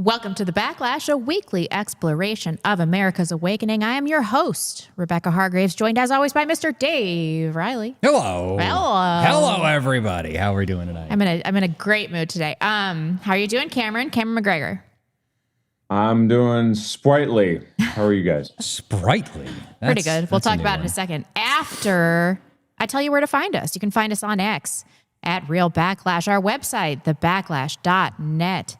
Welcome to The Backlash, a weekly exploration of America's awakening. I am your host, Rebecca Hargraves, joined as always by Mr. Dave Riley. Hello. Hello. Hello, everybody. How are we doing tonight? I'm in a great mood today. How are you doing, Cameron? Cameron McGregor. I'm doing sprightly. How are you guys? Sprightly. Pretty good. We'll talk about it in a second. After I tell you where to find us, you can find us on X at Real Backlash, our website, thebacklash.net.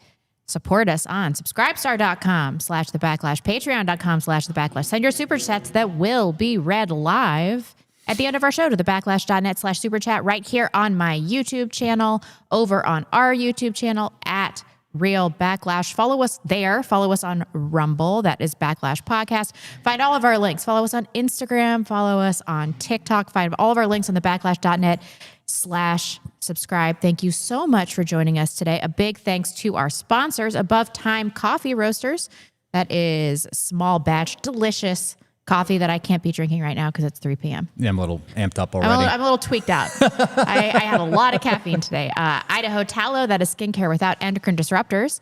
Support us on subscribestar.com/thebacklash, patreon.com/thebacklash. Send your super chats that will be read live at the end of our show to thebacklash.net/super chat right here on my YouTube channel, over on our YouTube channel at Real Backlash. Follow us there. Follow us on Rumble. That is Backlash Podcast. Find all of our links. Follow us on Instagram. Follow us on TikTok. Find all of our links on thebacklash.net/subscribe. Thank you so much for joining us today. A big thanks to our sponsors, Above Time Coffee Roasters. That is small batch, delicious coffee that I can't be drinking right now because it's 3 p.m. Yeah, I'm a little amped up already. I'm a little tweaked out. I had a lot of caffeine today. Idaho Tallow, that is skincare without endocrine disruptors.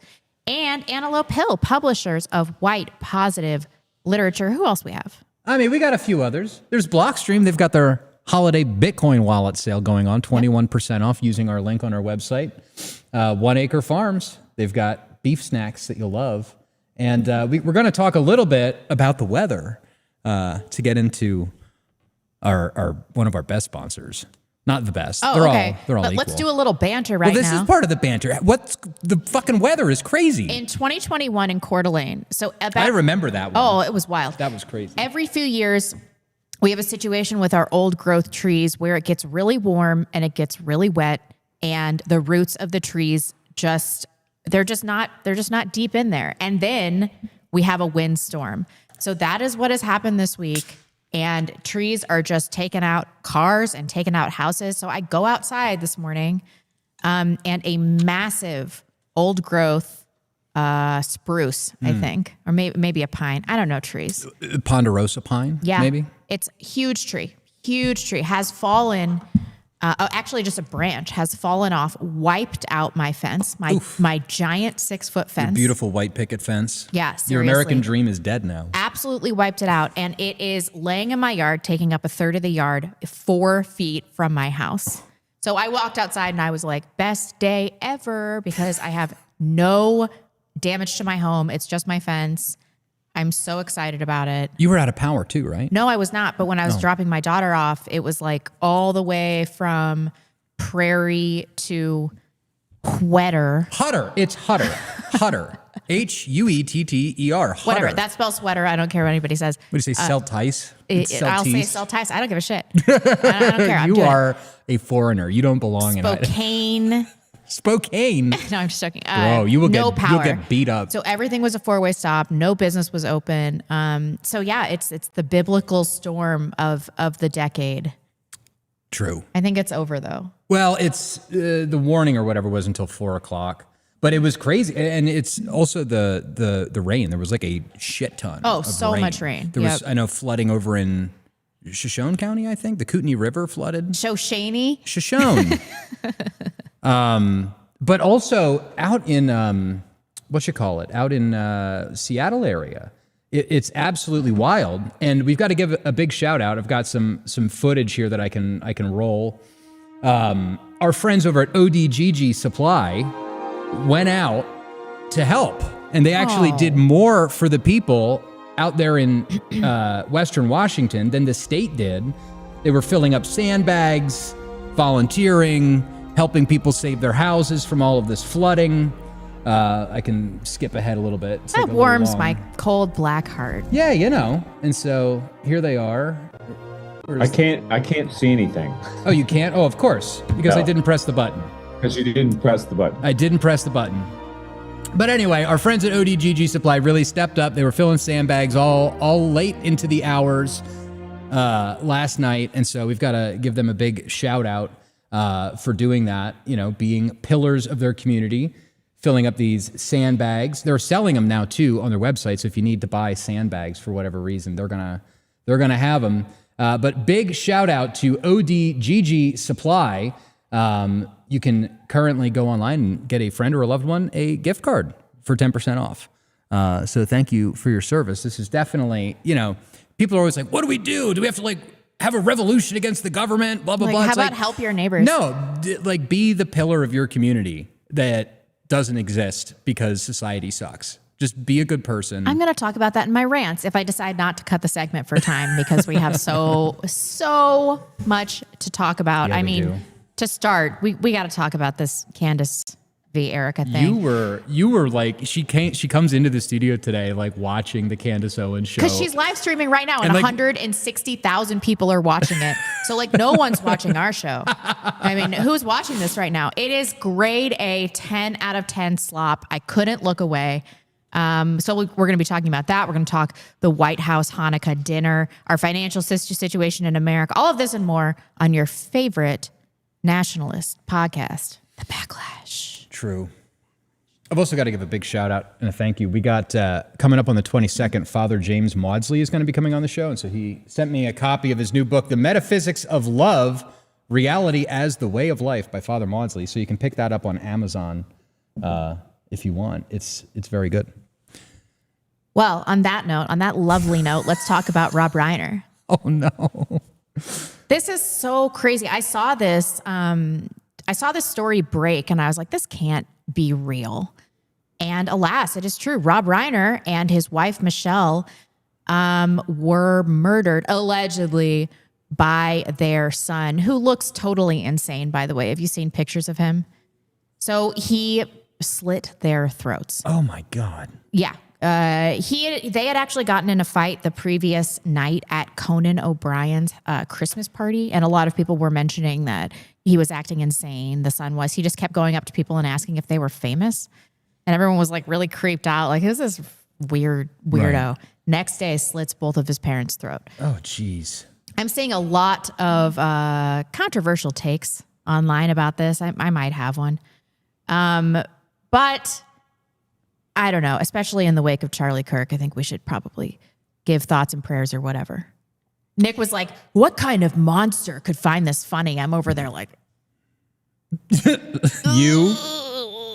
And Antelope Hill, publishers of white positive literature. Who else we have? I mean, we got a few others. There's Blockstream. They've got their holiday Bitcoin wallet sale going on, 21% off using our link on our website. 1 Acre Farms. They've got beef snacks that you'll love. And we're going to talk a little bit about the weather. To get into our one of our best sponsors. Not the best. Oh, they're okay. all But equal. let's do a little banter right now. Well, this is part of the banter. What's the fucking weather is crazy. In 2021 in Coeur d'Alene. So I remember that one. Oh, it was wild. That was crazy. Every few years, we have a situation with our old growth trees where it gets really warm and it gets really wet, and the roots of the trees they're just not deep in there. And then we have a windstorm. So that is what has happened this week. And trees are just taking out cars and taking out houses. So I go outside this morning and a massive old growth spruce, I think, or maybe a pine. I don't know trees. Ponderosa pine, Yeah. maybe? It's huge tree, has fallen. Actually, just a branch has fallen off, wiped out my fence, my giant 6-foot fence. Your beautiful white picket fence. Yeah, seriously. Your American dream is dead now. Absolutely wiped it out. And it is laying in my yard, taking up a third of the yard, 4 feet from my house. So I walked outside and I was like, best day ever, because I have no damage to my home. It's just my fence. I'm so excited about it. You were out of power too, right? No, I was not. But when I was dropping my daughter off, it was like all the way from Prairie to Huetter. Hutter. It's Hutter. Hutter. Huetter. Hutter. Whatever. That spells sweater. I don't care what anybody says. What do you say? Celtice? I'll say Celtice. I don't give a shit. I don't care. I'm you doing are a foreigner. You don't belong in Spokane. Spokane. No, I'm just joking. Whoa, you'll power. get beat up. So everything was a 4-way stop. No business was open. So yeah, it's the biblical storm of the decade. True. I think it's over though. Well, it's the warning or whatever was until 4:00, but it was crazy, and it's also the rain. There was like a shit ton. Oh, of so much rain. There was, I know, flooding over in Shoshone County. I think the Kootenai River flooded. Shoshone. But also out in out in Seattle area, it's absolutely wild, and we've got to give a big shout out. I've got some footage here that I can roll. Our friends over at ODGG Supply went out to help, and they actually did more for the people out there in Western Washington than the state did. They were filling up sandbags, volunteering, helping people save their houses from all of this flooding. I can skip ahead a little bit. That warms my cold black heart. Yeah, and so here they are. I can't see anything. Oh, you can't? Oh, of course, because No. I didn't press the button. Because you didn't press the button. I didn't press the button. But anyway, our friends at ODGG Supply really stepped up. They were filling sandbags all late into the hours last night, and so we've got to give them a big shout out for doing that. Being pillars of their community, filling up these sandbags. They're selling them now too on their website. So if you need to buy sandbags for whatever reason, they're gonna have them. But big shout out to ODGG Supply. You can currently go online and get a friend or a loved one a gift card for 10% off. So thank you for your service. This is definitely, people are always like, what do we do? Do we have to like have a revolution against the government? Blah, blah, Like, blah. how It's about like, help your neighbors? no, like be the pillar of your community that doesn't exist because society sucks. Just be a good person. I'm going to talk about that in my rants if I decide not to cut the segment for time because we have so much to talk about. Yeah, I we mean, do. to start, we got to talk about this Candace v. Erica thing. You were like, she comes into the studio today like watching the Candace Owens show. Because she's live streaming right now and like- 160,000 people are watching it. So like no one's watching our show. I mean, who's watching this right now? It is grade A, 10 out of 10 slop. I couldn't look away. So we're going to be talking about that. We're going to talk the White House Hanukkah dinner, our financial situation in America, all of this and more on your favorite nationalist podcast, The Backlash. True. I've also got to give a big shout out and a thank you. We got coming up on the 22nd, Father James Maudsley is going to be coming on the show. And so he sent me a copy of his new book, The Metaphysics of Love, Reality as the Way of Life by Father Maudsley. So you can pick that up on Amazon if you want. It's very good. Well, on that lovely note, let's talk about Rob Reiner. Oh, no. This is so crazy. I saw this story break and I was like, this can't be real. And alas, it is true. Rob Reiner and his wife, Michelle, were murdered allegedly by their son, who looks totally insane, by the way. Have you seen pictures of him? So he slit their throats. Oh, my God. Yeah. They had actually gotten in a fight the previous night at Conan O'Brien's Christmas party, and a lot of people were mentioning that he was acting insane. The son was. He just kept going up to people and asking if they were famous, and everyone was like really creeped out. Like, who's this weirdo? Right. Next day, slits both of his parents' throat. Oh, jeez. I'm seeing a lot of controversial takes online about this. I might have one, but I don't know, especially in the wake of Charlie Kirk, I think we should probably give thoughts and prayers or whatever. Nick was like, what kind of monster could find this funny? I'm over there like, you?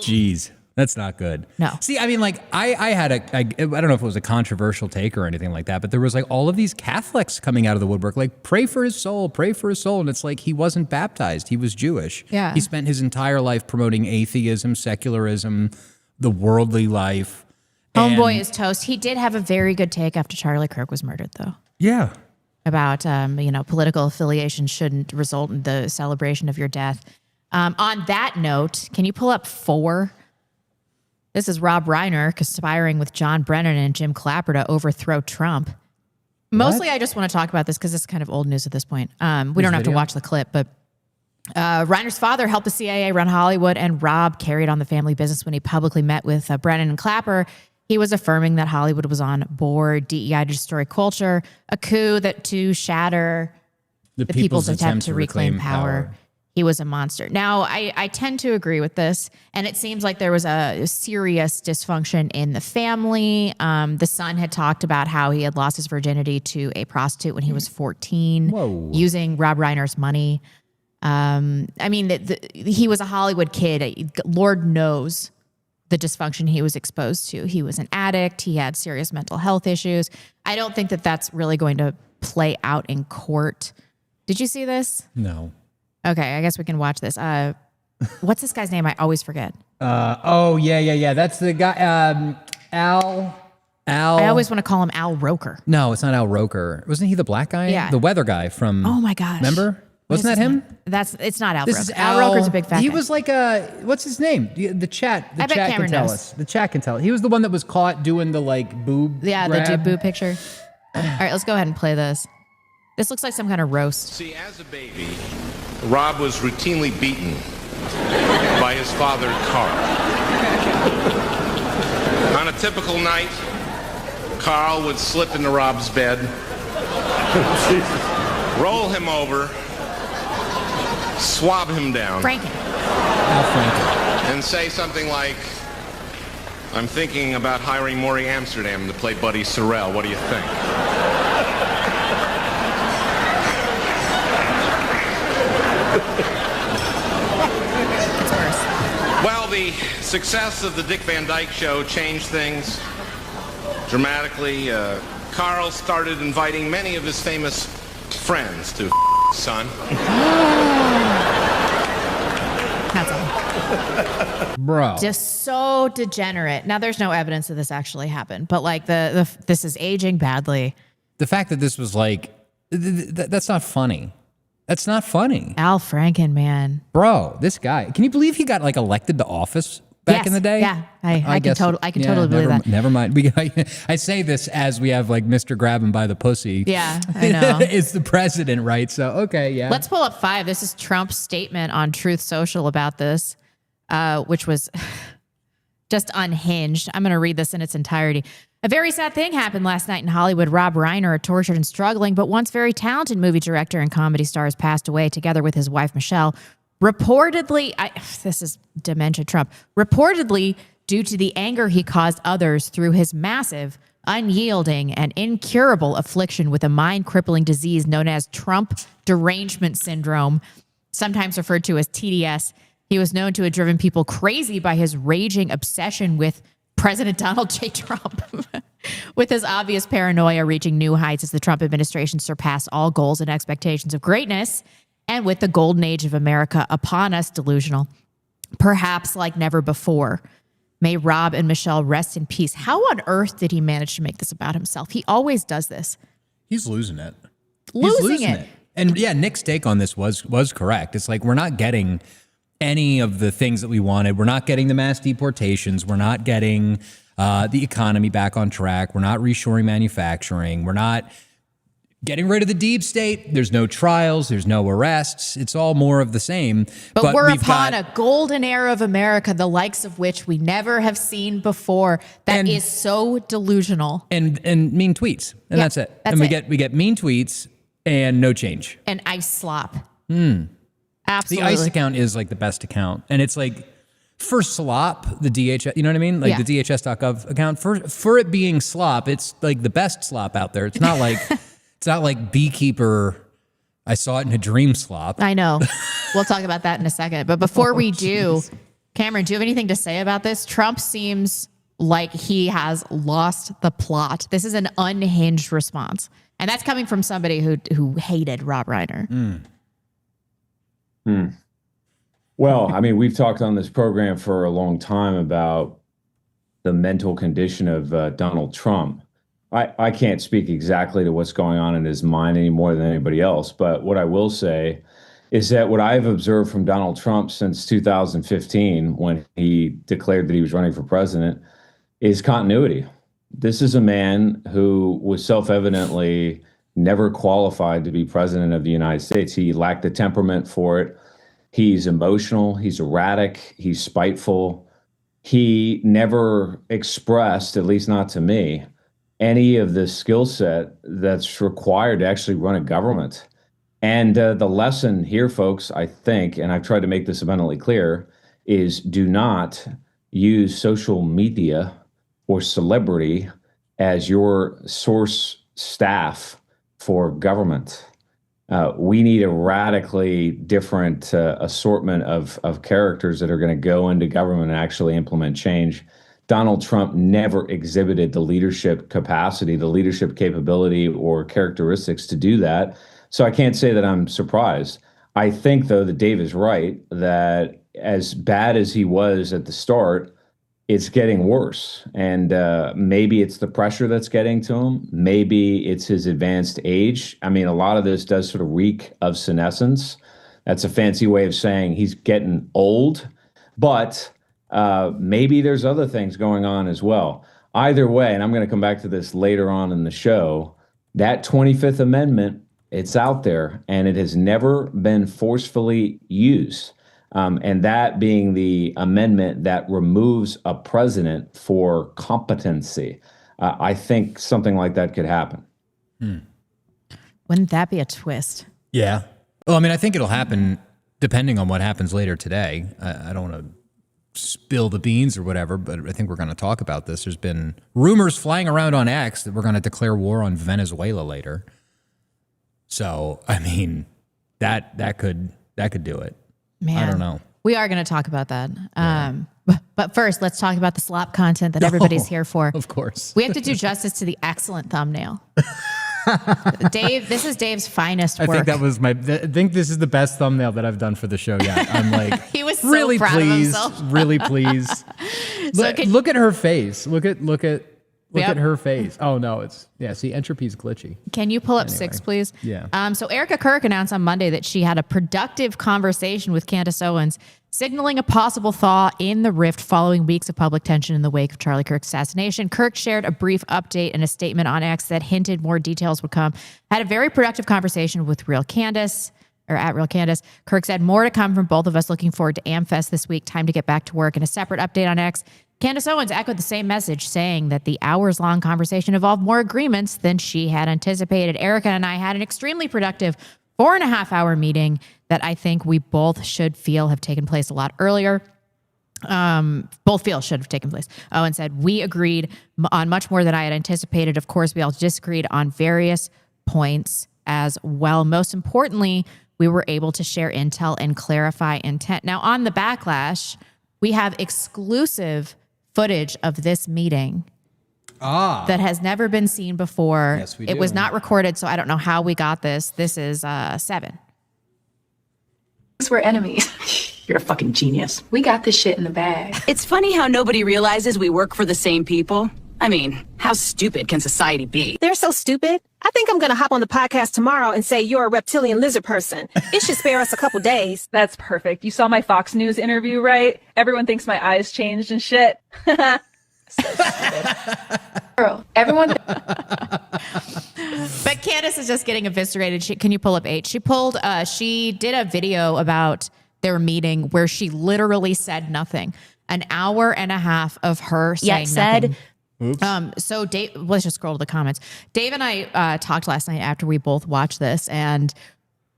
Jeez, that's not good. No. See, I mean, like, I had I don't know if it was a controversial take or anything like that, but there was like all of these Catholics coming out of the woodwork, like, pray for his soul, pray for his soul. And it's like, he wasn't baptized. He was Jewish. Yeah. He spent his entire life promoting atheism, secularism, the worldly life. homeboy is toast. He did have a very good take after Charlie Kirk was murdered, though, Yeah. about, political affiliation shouldn't result in the celebration of your death. On that note, can you pull up 4? This is Rob Reiner conspiring with John Brennan and Jim Clapper to overthrow Trump. Mostly, I just want to talk about this because it's kind of old news at this point. We don't have to watch the clip, but Reiner's father helped the CIA run Hollywood, and Rob carried on the family business when he publicly met with Brennan and Clapper. He was affirming that Hollywood was on board, DEI to destroy culture, a coup to shatter the people's attempt to reclaim power. He was a monster. Now, I tend to agree with this, and it seems like there was a serious dysfunction in the family. The son had talked about how he had lost his virginity to a prostitute when he was 14, Whoa. using Rob Reiner's money. He was a Hollywood kid. Lord knows the dysfunction he was exposed to. He was an addict. He had serious mental health issues. I don't think that that's really going to play out in court. Did you see this? No. Okay, I guess we can watch this. What's this guy's name? I always forget. Yeah. That's the guy, Al. I always want to call him Al Roker. No, it's not Al Roker. Wasn't he the black guy? Yeah. The weather guy from. Oh my gosh. Remember? Wasn't that him? It's not Al This Roker. is Al Roker's a big fat He guy. was like what's his name? The chat. The I bet chat Cameron can tell knows. us. The chat can tell. He was the one that was caught doing the like boob. Yeah, grab. the boo picture. All right, let's go ahead and play this. This looks like some kind of roast. See, as a baby, Rob was routinely beaten by his father, Carl. On a typical night, Carl would slip into Rob's bed, roll him over, swab him down, Franken. Al Franken. and say something like, "I'm thinking about hiring Maury Amsterdam to play Buddy Sorrell. What do you think?" It's worse. Well, the success of the Dick Van Dyke Show changed things dramatically. Carl started inviting many of his famous friends to son. That's all. Bro. Just so degenerate. Now, there's no evidence that this actually happened, but like this is aging badly. The fact that this was like, that's not funny. That's not funny. Al Franken, man. Bro, this guy, can you believe he got like elected to office back in the day? Yeah, I can totally believe that. Never mind. I say this as we have like Mr. Grab him by the pussy. Yeah, I know. It's the president, right? So, okay, yeah. Let's pull up 5. This is Trump's statement on Truth Social about this, which was just unhinged. I'm going to read this in its entirety. A very sad thing happened last night in Hollywood. Rob Reiner, a tortured and struggling but once very talented movie director and comedy star, has passed away together with his wife, Michelle. Reportedly, this is dementia Trump, reportedly due to the anger he caused others through his massive, unyielding, and incurable affliction with a mind-crippling disease known as Trump derangement syndrome, sometimes referred to as TDS. He was known to have driven people crazy by his raging obsession with President Donald J. Trump, with his obvious paranoia reaching new heights as the Trump administration surpassed all goals and expectations of greatness, and with the golden age of America upon us, delusional, perhaps like never before. May Rob and Michelle rest in peace. How on earth did he manage to make this about himself? He always does this. He's losing it. Losing it. And yeah, Nick's take on this was correct. It's like we're not getting any of the things that we wanted. We're not getting the mass deportations. We're not getting the economy back on track. We're not reshoring manufacturing. We're not getting rid of the deep state. There's no trials. There's no arrests. It's all more of the same. But we're upon a golden era of America, the likes of which we never have seen before. That is so delusional. And mean tweets. And that's it. We get mean tweets and no change. And ice slop. The Absolutely. ICE account is like the best account. And it's like for slop, the DHS, you know what I mean? Like the DHS.gov account, for it being slop, it's like the best slop out there. It's not like it's not like Beekeeper, I saw it in a dream slop. I know. We'll talk about that in a second. But before we do, Cameron, do you have anything to say about this? Trump seems like he has lost the plot. This is an unhinged response. And that's coming from somebody who hated Rob Reiner. Well, I mean, we've talked on this program for a long time about the mental condition of Donald Trump. I can't speak exactly to what's going on in his mind any more than anybody else. But what I will say is that what I've observed from Donald Trump since 2015, when he declared that he was running for president, is continuity. This is a man who was self-evidently never qualified to be president of the United States. He lacked the temperament for it. He's emotional. He's erratic. He's spiteful. He never expressed, at least not to me, any of the skill set that's required to actually run a government. And the lesson here, folks, I think, and I've tried to make this abundantly clear, is do not use social media or celebrity as your source staff for government. We need a radically different assortment of characters that are going to go into government and actually implement change. Donald Trump never exhibited the leadership capacity, the leadership capability or characteristics to do that. So I can't say that I'm surprised. I think, though, that Dave is right, that as bad as he was at the start, it's getting worse. And maybe it's the pressure that's getting to him. Maybe it's his advanced age. I mean, a lot of this does sort of reek of senescence. That's a fancy way of saying he's getting old. But maybe there's other things going on as well. Either way, and I'm going to come back to this later on in the show, that 25th Amendment, it's out there, and it has never been forcefully used. And that being the amendment that removes a president for competency. I think something like that could happen. Wouldn't that be a twist? Yeah. Well, I mean, I think it'll happen depending on what happens later today. I don't want to spill the beans or whatever, but I think we're going to talk about this. There's been rumors flying around on X that we're going to declare war on Venezuela later. So, I mean, that could do it. Man, I don't know. We are going to talk about that. But first, let's talk about the slop content that everybody's here for. Of course. We have to do justice to the excellent thumbnail. Dave, this is Dave's finest work. I think that was I think this is the best thumbnail that I've done for the show yet. I'm like, he was so really proud pleased, of himself. really pleased. Look at her face. Look at her face. Oh no, see, entropy's glitchy. Can you pull up 6, please? Yeah. So Erica Kirk announced on Monday that she had a productive conversation with Candace Owens, signaling a possible thaw in the rift following weeks of public tension in the wake of Charlie Kirk's assassination. Kirk shared a brief update and a statement on X that hinted more details would come. Had a very productive conversation with Real Candace. Or at Real Candace. Kirk said more to come from both of us. Looking forward to AmFest this week. Time to get back to work. In a separate update on X, Candace Owens echoed the same message, saying that the hours-long conversation involved more agreements than she had anticipated. Erica and I had an extremely productive 4.5-hour meeting that I think we both should feel have taken place a lot earlier. Both feel should have taken place. Owen said, we agreed on much more than I had anticipated. Of course, we all disagreed on various points as well. Most importantly, we were able to share intel and clarify intent. Now, on the Backlash, we have exclusive footage of this meeting that has never been seen before. Yes, we It do. was not recorded, so I don't know how we got this. This is 7. We're enemies. You're a fucking genius. We got this shit in the bag. It's funny how nobody realizes we work for the same people. I mean, how stupid can society be? They're so stupid. I think I'm going to hop on the podcast tomorrow and say you're a reptilian lizard person. It should spare us a couple days. That's perfect. You saw my Fox News interview, right? Everyone thinks my eyes changed and shit. So stupid. Girl, everyone. But Candace is just getting eviscerated. Can you pull up 8? She did a video about their meeting where she literally said nothing. An hour and a half of her saying nothing. So Dave, let's just scroll to the comments. Dave and I talked last night after we both watched this, and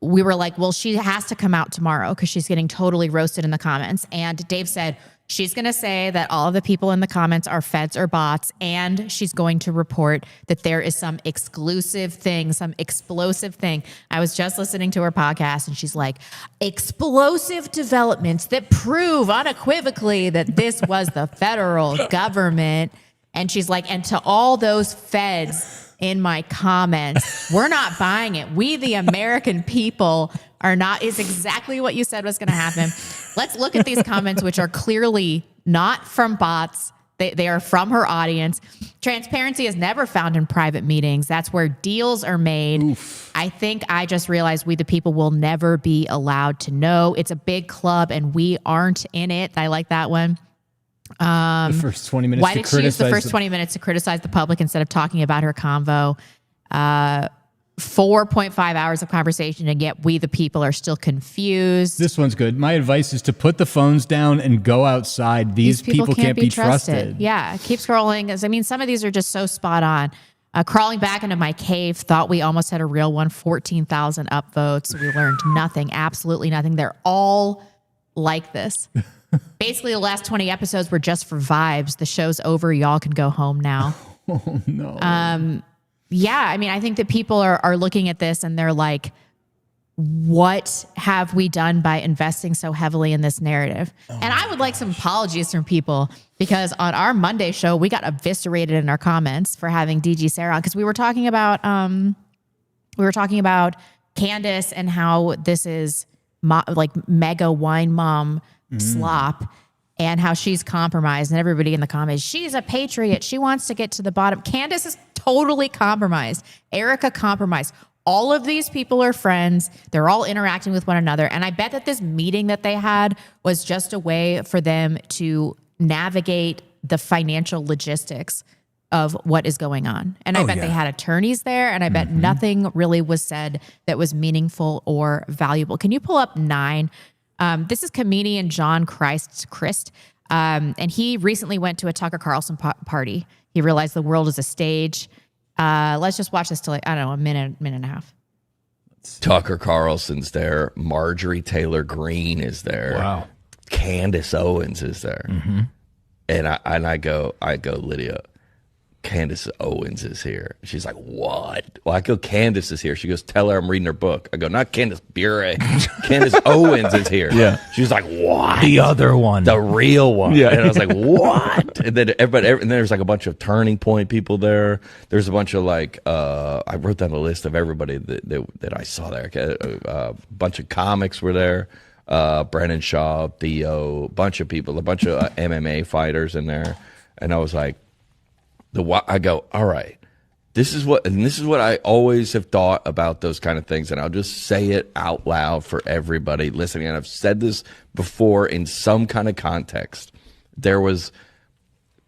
we were like, well, she has to come out tomorrow because she's getting totally roasted in the comments. And Dave said, she's going to say that all of the people in the comments are feds or bots, and she's going to report that there is some exclusive thing, some explosive thing. I was just listening to her podcast, and she's like, explosive developments that prove unequivocally that this was the federal government. And she's like, and to all those feds in my comments, we're not buying it. We, the American people, are not, is exactly what you said was going to happen. Let's look at these comments, which are clearly not from bots. They are from her audience. Transparency is never found in private meetings. That's where deals are made. Oof. I think I just realized we, the people, will never be allowed to know. It's a big club and we aren't in it. I like that one. The first 20 minutes. Why did she use the first 20 minutes to criticize the public instead of talking about her convo? 4.5 hours of conversation, and yet we, the people, are still confused. This one's good. My advice is to put the phones down and go outside. These people can't be trusted. Yeah, keep scrolling. I mean, some of these are just so spot on. Crawling back into my cave, thought we almost had a real one. 14,000 upvotes. We learned nothing, absolutely nothing. They're all like this. Basically, the last 20 episodes were just for vibes. The show's over. Y'all can go home now. Oh, no. Yeah, I mean, I think that people are looking at this and they're like, what have we done by investing so heavily in this narrative? And I would like some apologies from people because on our Monday show, we got eviscerated in our comments for having DG Sarah on because we were talking about Candace and how this is like mega wine mom slop and how she's compromised, and everybody in the comments, she's a patriot. She wants to get to the bottom. Candace is totally compromised. Erica compromised. All of these people are friends. They're all interacting with one another. And I bet that this meeting that they had was just a way for them to navigate the financial logistics of what is going on. And I bet they had attorneys there, and I bet nothing really was said that was meaningful or valuable. Can you pull up 9? This is comedian John Christ, and he recently went to a Tucker Carlson party. He realized the world is a stage. Let's just watch this till, like, I don't know, a minute and a half. Tucker Carlson's there. Marjorie Taylor Greene is there. Wow. Candace Owens is there. And I go, Lydia, Candace Owens is here. She's like, what? Well, I go, Candace is here. She goes, tell her I'm reading her book. I go, not Candace Bure. Candace Owens is here. Yeah. She's like, what? The other one. The real one. Yeah. And I was like, what? And then and then there's like a bunch of Turning Point people there. There's a bunch of like, I wrote down a list of everybody that I saw there. A bunch of comics were there. Brennan Shaw, Theo, bunch of people, a bunch of MMA fighters in there. And I was like, I go, all right, this is what I always have thought about those kind of things. And I'll just say it out loud for everybody listening. And I've said this before in some kind of context. There was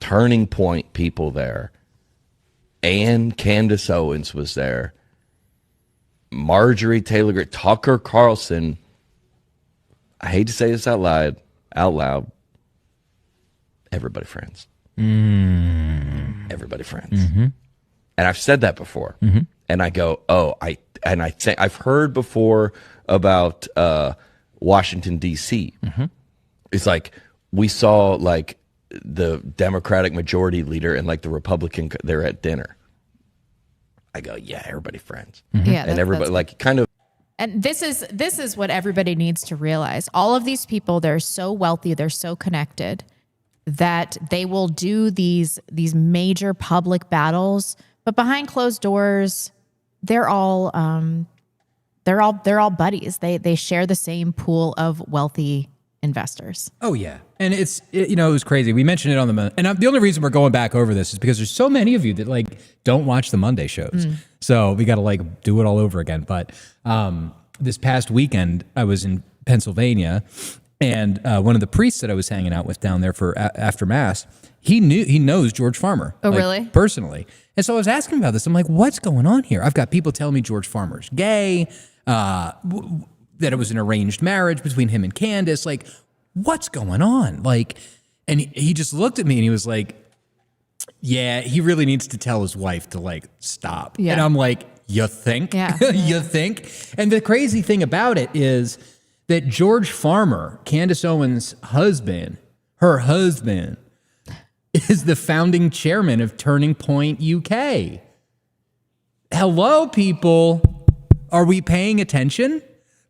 Turning Point people there. And Candace Owens was there. Marjorie Taylor Greene, Tucker Carlson. I hate to say this out loud. Everybody friends. Everybody friends. And I've said that before. And I go, I've heard before about Washington, D.C. It's like we saw like the Democratic majority leader and like the Republican, they're at dinner. I go, yeah, everybody friends. Yeah, and everybody like kind of. And this is what everybody needs to realize. All of these people, they're so wealthy, they're so connected, that they will do these major public battles, but behind closed doors, they're all buddies. They share the same pool of wealthy investors. Oh yeah, and it was crazy. We mentioned it on and the only reason we're going back over this is because there's so many of you that like don't watch the Monday shows, so we got to like do it all over again. But this past weekend, I was in Pennsylvania. And one of the priests that I was hanging out with down there for after Mass, he knows George Farmer. Oh, really? Personally. And so I was asking about this. I'm like, what's going on here? I've got people telling me George Farmer's gay, that it was an arranged marriage between him and Candace. Like, what's going on? Like, and he just looked at me and he was like, yeah, he really needs to tell his wife to like stop. Yeah. And I'm like, you think? Yeah. You think? And the crazy thing about it is that George Farmer, Candace Owens' husband, her husband, is the founding chairman of Turning Point UK. Hello, people. Are we paying attention?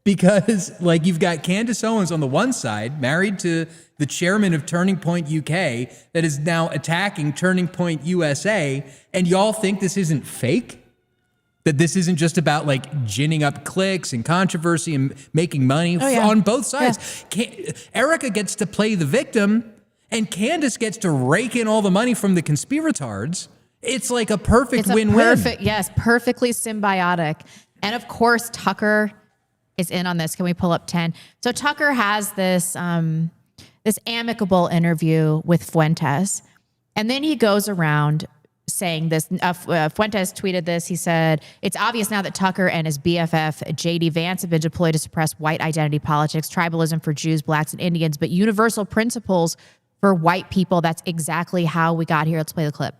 Because, like, you've got Candace Owens on the one side, married to the chairman of Turning Point UK, that is now attacking Turning Point USA, and y'all think this isn't fake? That this isn't just about like ginning up clicks and controversy and making money on both sides. Yeah. Erica gets to play the victim and Candace gets to rake in all the money from the conspiratards. It's like a perfect win-win. Yes, perfectly symbiotic. And of course, Tucker is in on this. Can we pull up 10? So Tucker has this amicable interview with Fuentes. And then he goes around saying this. Fuentes tweeted this. He said, it's obvious now that Tucker and his BFF, J.D. Vance, have been deployed to suppress white identity politics, tribalism for Jews, blacks, and Indians, but universal principles for white people. That's exactly how we got here. Let's play the clip.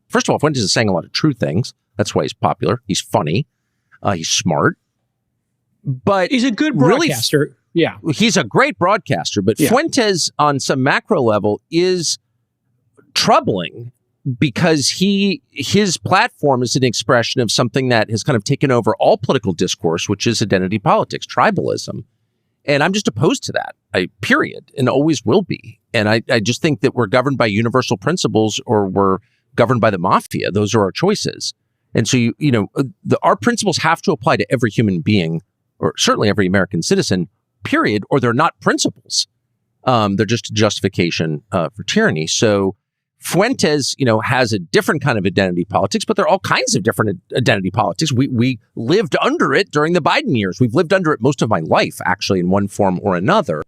First of all, Fuentes is saying a lot of true things. That's why he's popular. He's funny. He's smart. But he's a good broadcaster. Yeah. He's a great broadcaster. But Fuentes, on some macro level, is troubling because his platform is an expression of something that has kind of taken over all political discourse, which is identity politics, tribalism. And I'm just opposed to that, period, and always will be. And I just think that we're governed by universal principles or we're governed by the mafia. Those are our choices. And so, our principles have to apply to every human being, or certainly every American citizen, period, or they're not principles. They're just a justification for tyranny. So Fuentes, has a different kind of identity politics, but there are all kinds of different identity politics. We lived under it during the Biden years. We've lived under it most of my life, actually, in one form or another.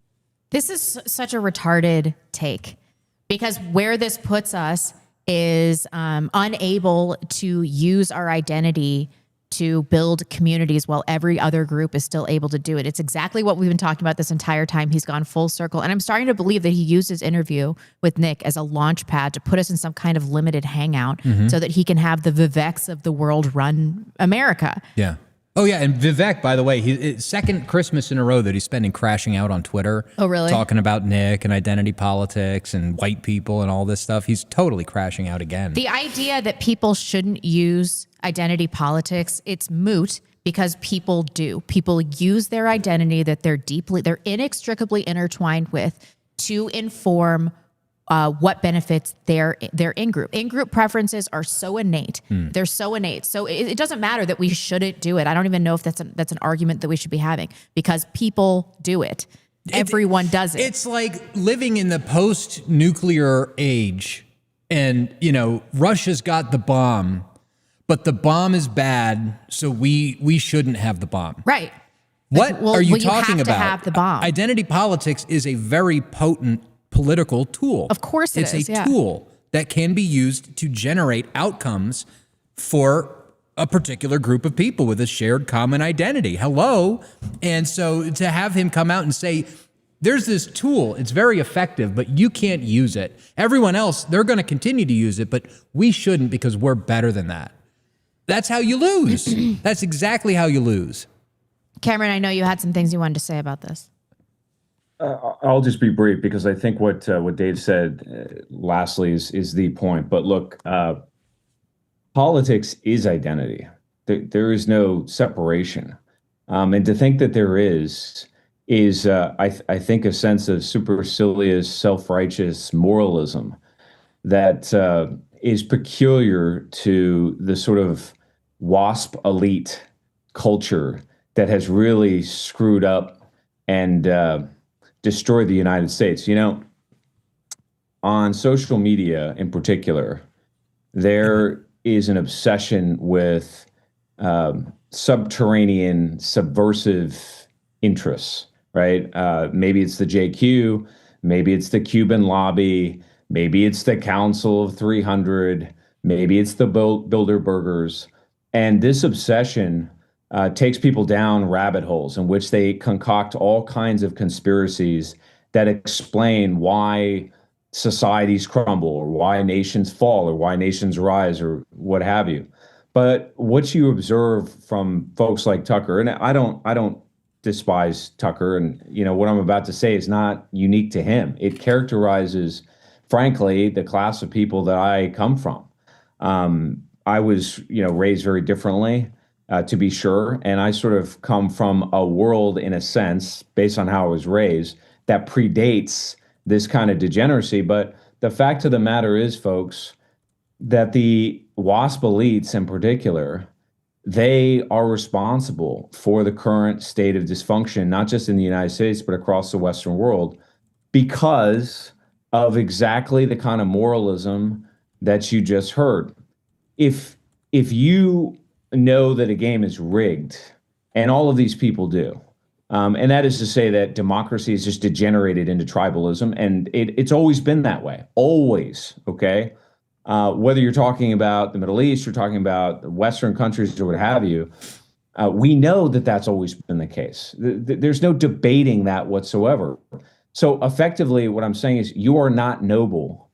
This is such a retarded take because where this puts us is unable to use our identity to build communities while every other group is still able to do it. It's exactly what we've been talking about this entire time. He's gone full circle. And I'm starting to believe that he used his interview with Nick as a launch pad to put us in some kind of limited hangout so that he can have the Viveks of the world run America. Yeah. Oh yeah, and Vivek, by the way, it's second Christmas in a row that he's spending crashing out on Twitter. Oh, really? Talking about Nick and identity politics and white people and all this stuff. He's totally crashing out again. The idea that people shouldn't use identity politics, it's moot because people do. People use their identity that they're inextricably intertwined with to inform what benefits their in-group. In-group preferences are so innate. They're so innate. So it doesn't matter that we shouldn't do it. I don't even know if that's an argument that we should be having because people do it. Everyone does it. It's like living in the post-nuclear age and, Russia's got the bomb, but the bomb is bad, so we shouldn't have the bomb. Right. What are you talking about? You have to have the bomb. Identity politics is a very potent political tool. Of course it is. It's a tool that can be used to generate outcomes for a particular group of people with a shared common identity. Hello. And so to have him come out and say, there's this tool, it's very effective, but you can't use it. Everyone else, they're going to continue to use it, but we shouldn't because we're better than that. That's how you lose. That's exactly how you lose. Cameron, I know you had some things you wanted to say about this. I'll just be brief because I think what Dave said lastly is the point. But look, politics is identity. There is no separation. And to think that there is I think a sense of supercilious, self-righteous moralism that is peculiar to the sort of WASP elite culture that has really screwed up and destroyed the United States. On social media in particular, there is an obsession with subterranean, subversive interests, right? Maybe it's the JQ, maybe it's the Cuban lobby, maybe it's the Council of 300, maybe it's the Bilderbergers. And this obsession takes people down rabbit holes in which they concoct all kinds of conspiracies that explain why societies crumble or why nations fall or why nations rise or what have you. But what you observe from folks like Tucker, and I don't despise Tucker, and what I'm about to say is not unique to him. It characterizes, frankly, the class of people that I come from. I was, raised very differently. To be sure. And I sort of come from a world, in a sense, based on how I was raised, that predates this kind of degeneracy. But the fact of the matter is, folks, that the WASP elites in particular, they are responsible for the current state of dysfunction, not just in the United States, but across the Western world, because of exactly the kind of moralism that you just heard. If you know that a game is rigged, and all of these people do. And that is to say that democracy has just degenerated into tribalism, and it's always been that way, always, okay? Whether you're talking about the Middle East, you're talking about Western countries or what have you, we know that that's always been the case. There's no debating that whatsoever. So effectively, what I'm saying is you are not noble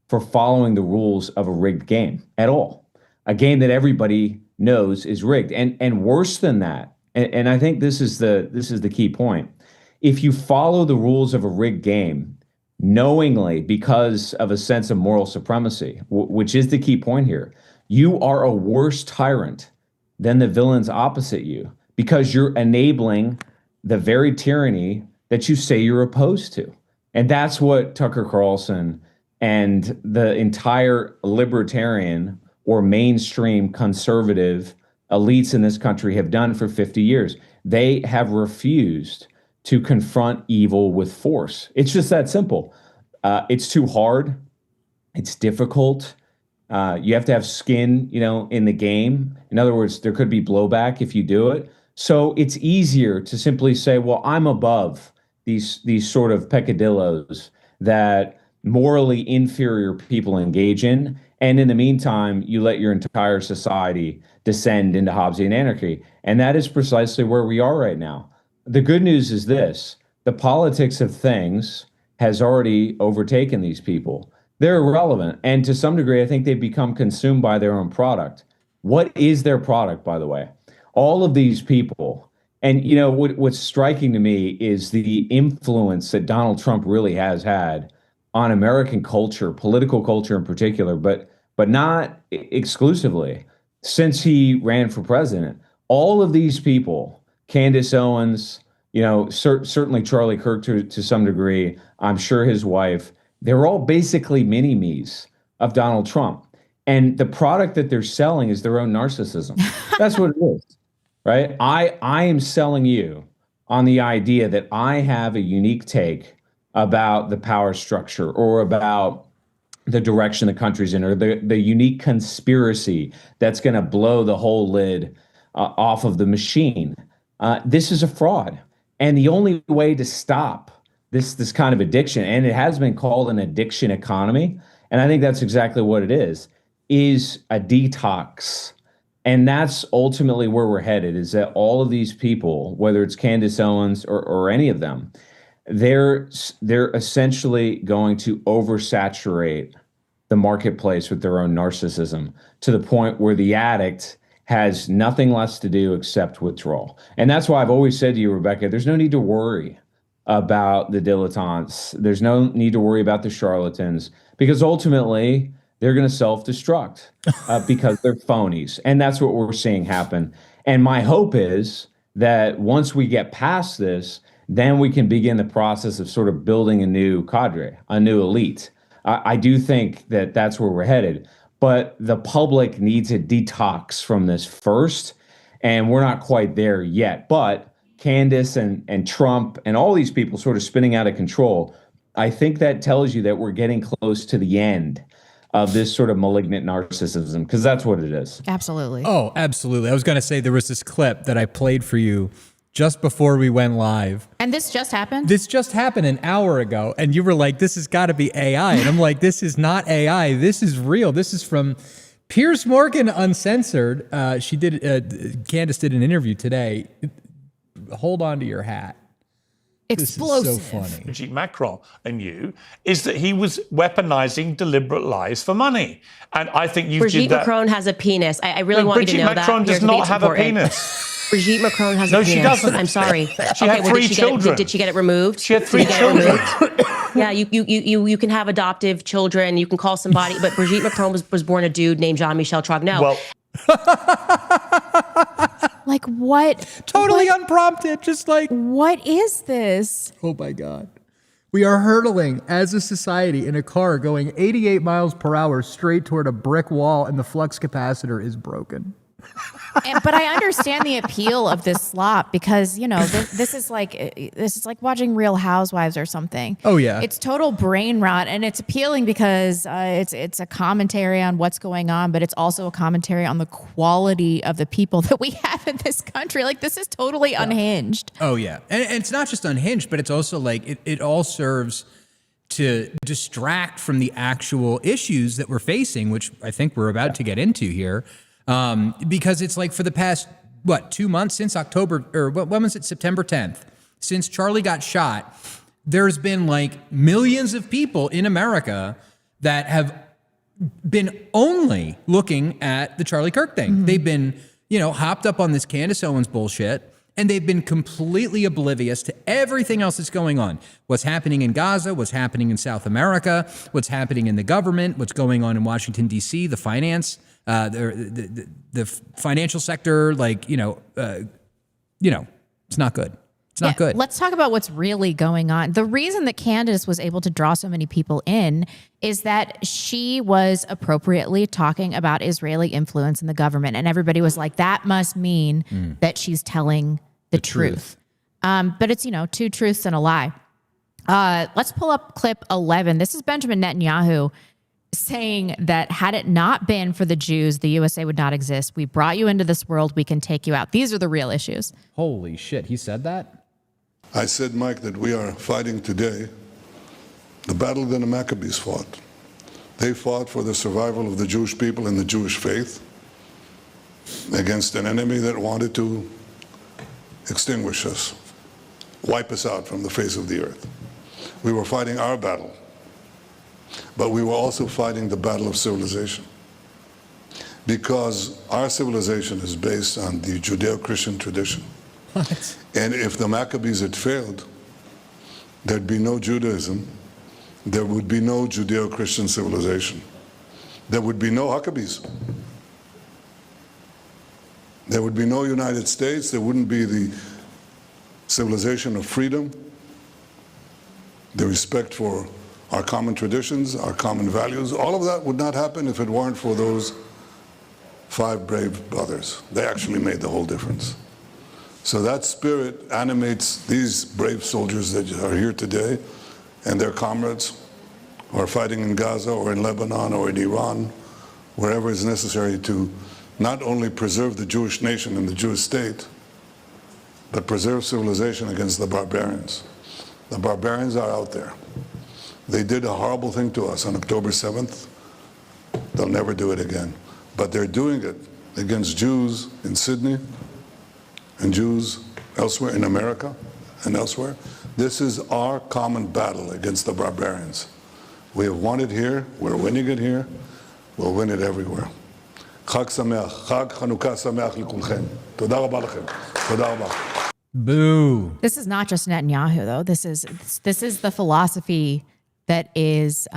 for following the rules of a rigged game at all. A game that everybody knows is rigged. And worse than that, and I think this is the key point. If you follow the rules of a rigged game knowingly because of a sense of moral supremacy, which is the key point here, you are a worse tyrant than the villains opposite you because you're enabling the very tyranny that you say you're opposed to. And that's what Tucker Carlson and the entire libertarian or mainstream conservative elites in this country have done for 50 years. They have refused to confront evil with force. It's just that simple. It's too hard. It's difficult. You have to have skin, in the game. In other words, there could be blowback if you do it. So it's easier to simply say, well, I'm above these sort of peccadillos that morally inferior people engage in. And in the meantime, you let your entire society descend into Hobbesian anarchy. And that is precisely where we are right now. The good news is this: the politics of things has already overtaken these people. They're irrelevant. And to some degree, I think they've become consumed by their own product. What is their product, by the way? All of these people. And, you know, what's striking to me is the influence that Donald Trump really has had on American culture, political culture in particular, but not exclusively. Since he ran for president, all of these people, Candace Owens, you know, certainly Charlie Kirk to some degree, I'm sure his wife, they're all basically mini-me's of Donald Trump. And the product that they're selling is their own narcissism. That's what it is, right? I am selling you on the idea that I have a unique take about the power structure or about the direction the country's in, or the unique conspiracy that's going to blow the whole lid off of the machine. This is a fraud. And the only way to stop this kind of addiction, and it has been called an addiction economy, and I think that's exactly what it is a detox. And that's ultimately where we're headed, is that all of these people, whether it's Candace Owens or any of them, they're essentially going to oversaturate the marketplace with their own narcissism to the point where the addict has nothing less to do except withdrawal. And that's why I've always said to you, Rebecca, there's no need to worry about the dilettantes. There's no need to worry about the charlatans, because ultimately they're going to self-destruct because they're phonies. And that's what we're seeing happen. And my hope is that once we get past this, then we can begin the process of sort of building a new cadre, a new elite. I do think that that's where we're headed. But the public needs a detox from this first, and we're not quite there yet. But Candace and Trump and all these people sort of spinning out of control, I think that tells you that we're getting close to the end of this sort of malignant narcissism, because that's what it is. Absolutely. Oh, absolutely. I was going to say there was this clip that I played for you just before we went live. And this just happened? This just happened an hour ago. And you were like, this has got to be AI. And I'm like, this is not AI. This is real. This is from Piers Morgan Uncensored. Candace did an interview today. Hold on to your hat. Explosive. This is so funny. Brigitte Macron and you, is that he was weaponizing deliberate lies for money. And I think you Brigitte did that. Macron has a penis. I really want you to know that. Brigitte Macron does not have a penis. Brigitte Macron has a penis. No, she doesn't. I'm sorry. She had 3 children. Did she get it removed? She had 3 children. Yeah, you can have adoptive children. You can call somebody, but Brigitte Macron was born a dude named Jean-Michel Trogneux. Well, like what? Totally unprompted, just like. What is this? Oh my God. We are hurtling as a society in a car going 88 miles per hour straight toward a brick wall, and the flux capacitor is broken. But I understand the appeal of this slop, because, you know, this is like watching Real Housewives or something. Oh yeah, it's total brain rot, and it's appealing because it's a commentary on what's going on, but it's also a commentary on the quality of the people that we have in this country. Like, this is totally unhinged. Oh yeah, and it's not just unhinged, but it's also like it all serves to distract from the actual issues that we're facing, which I think we're about to get into here. Because it's like for the past, 2 months since October, or when was it, September 10th, since Charlie got shot, there's been like millions of people in America that have been only looking at the Charlie Kirk thing. Mm-hmm. They've been, hopped up on this Candace Owens bullshit, and they've been completely oblivious to everything else that's going on. What's happening in Gaza, what's happening in South America, what's happening in the government, what's going on in Washington, D.C., the finance, the financial sector, it's not good. It's not good. Let's talk about what's really going on. The reason that Candace was able to draw so many people in is that she was appropriately talking about Israeli influence in the government. And everybody was like, that must mean that she's telling the truth. But it's, 2 truths and a lie. Let's pull up clip 11. This is Benjamin Netanyahu saying that had it not been for the Jews, the USA would not exist. We brought you into this world. We can take you out. These are the real issues. Holy shit. He said that? I said, Mike, that we are fighting today the battle that the Maccabees fought. They fought for the survival of the Jewish people and the Jewish faith against an enemy that wanted to extinguish us, wipe us out from the face of the earth. We were fighting our battle, but we were also fighting the battle of civilization. because our civilization is based on the Judeo-Christian tradition. What? And if the Maccabees had failed, there'd be no Judaism, there would be no Judeo-Christian civilization. There would be no Maccabees. There would be no United States, there wouldn't be the civilization of freedom, the respect for our common traditions, our common values. All of that would not happen if it weren't for those 5 brave brothers. They actually made the whole difference. So that spirit animates these brave soldiers that are here today and their comrades who are fighting in Gaza or in Lebanon or in Iran, wherever is necessary to not only preserve the Jewish nation and the Jewish state, but preserve civilization against the barbarians. The barbarians are out there. They did a horrible thing to us on October 7th. They'll never do it again. But they're doing it against Jews in Sydney and Jews elsewhere in America and elsewhere. This is our common battle against the barbarians. We have won it here, we're winning it here, we'll win it everywhere. Chag Sameach, Chag Chanukah Sameach Likulchem. Toda rabba lachem. Toda rabba. Boo. This is not just Netanyahu, though. This is the philosophy that is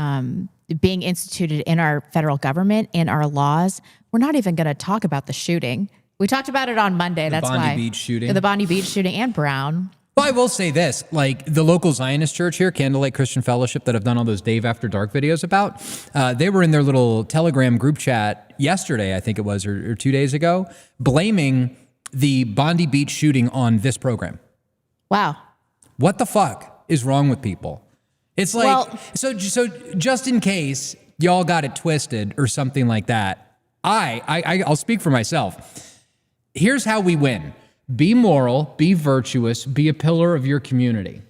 being instituted in our federal government, in our laws. We're not even going to talk about the shooting. We talked about it on Monday. That's why. Bondi Beach shooting. The Bondi Beach shooting and Brown. Well, I will say this, like the local Zionist church here, Candlelight Christian Fellowship, that I've done all those Dave After Dark videos about, they were in their little Telegram group chat yesterday, I think it was, or 2 days ago, blaming the Bondi Beach shooting on this program. Wow. What the fuck is wrong with people? It's like, well, so just in case y'all got it twisted or something like that, I'll speak for myself. Here's how we win. Be moral, be virtuous, be a pillar of your community,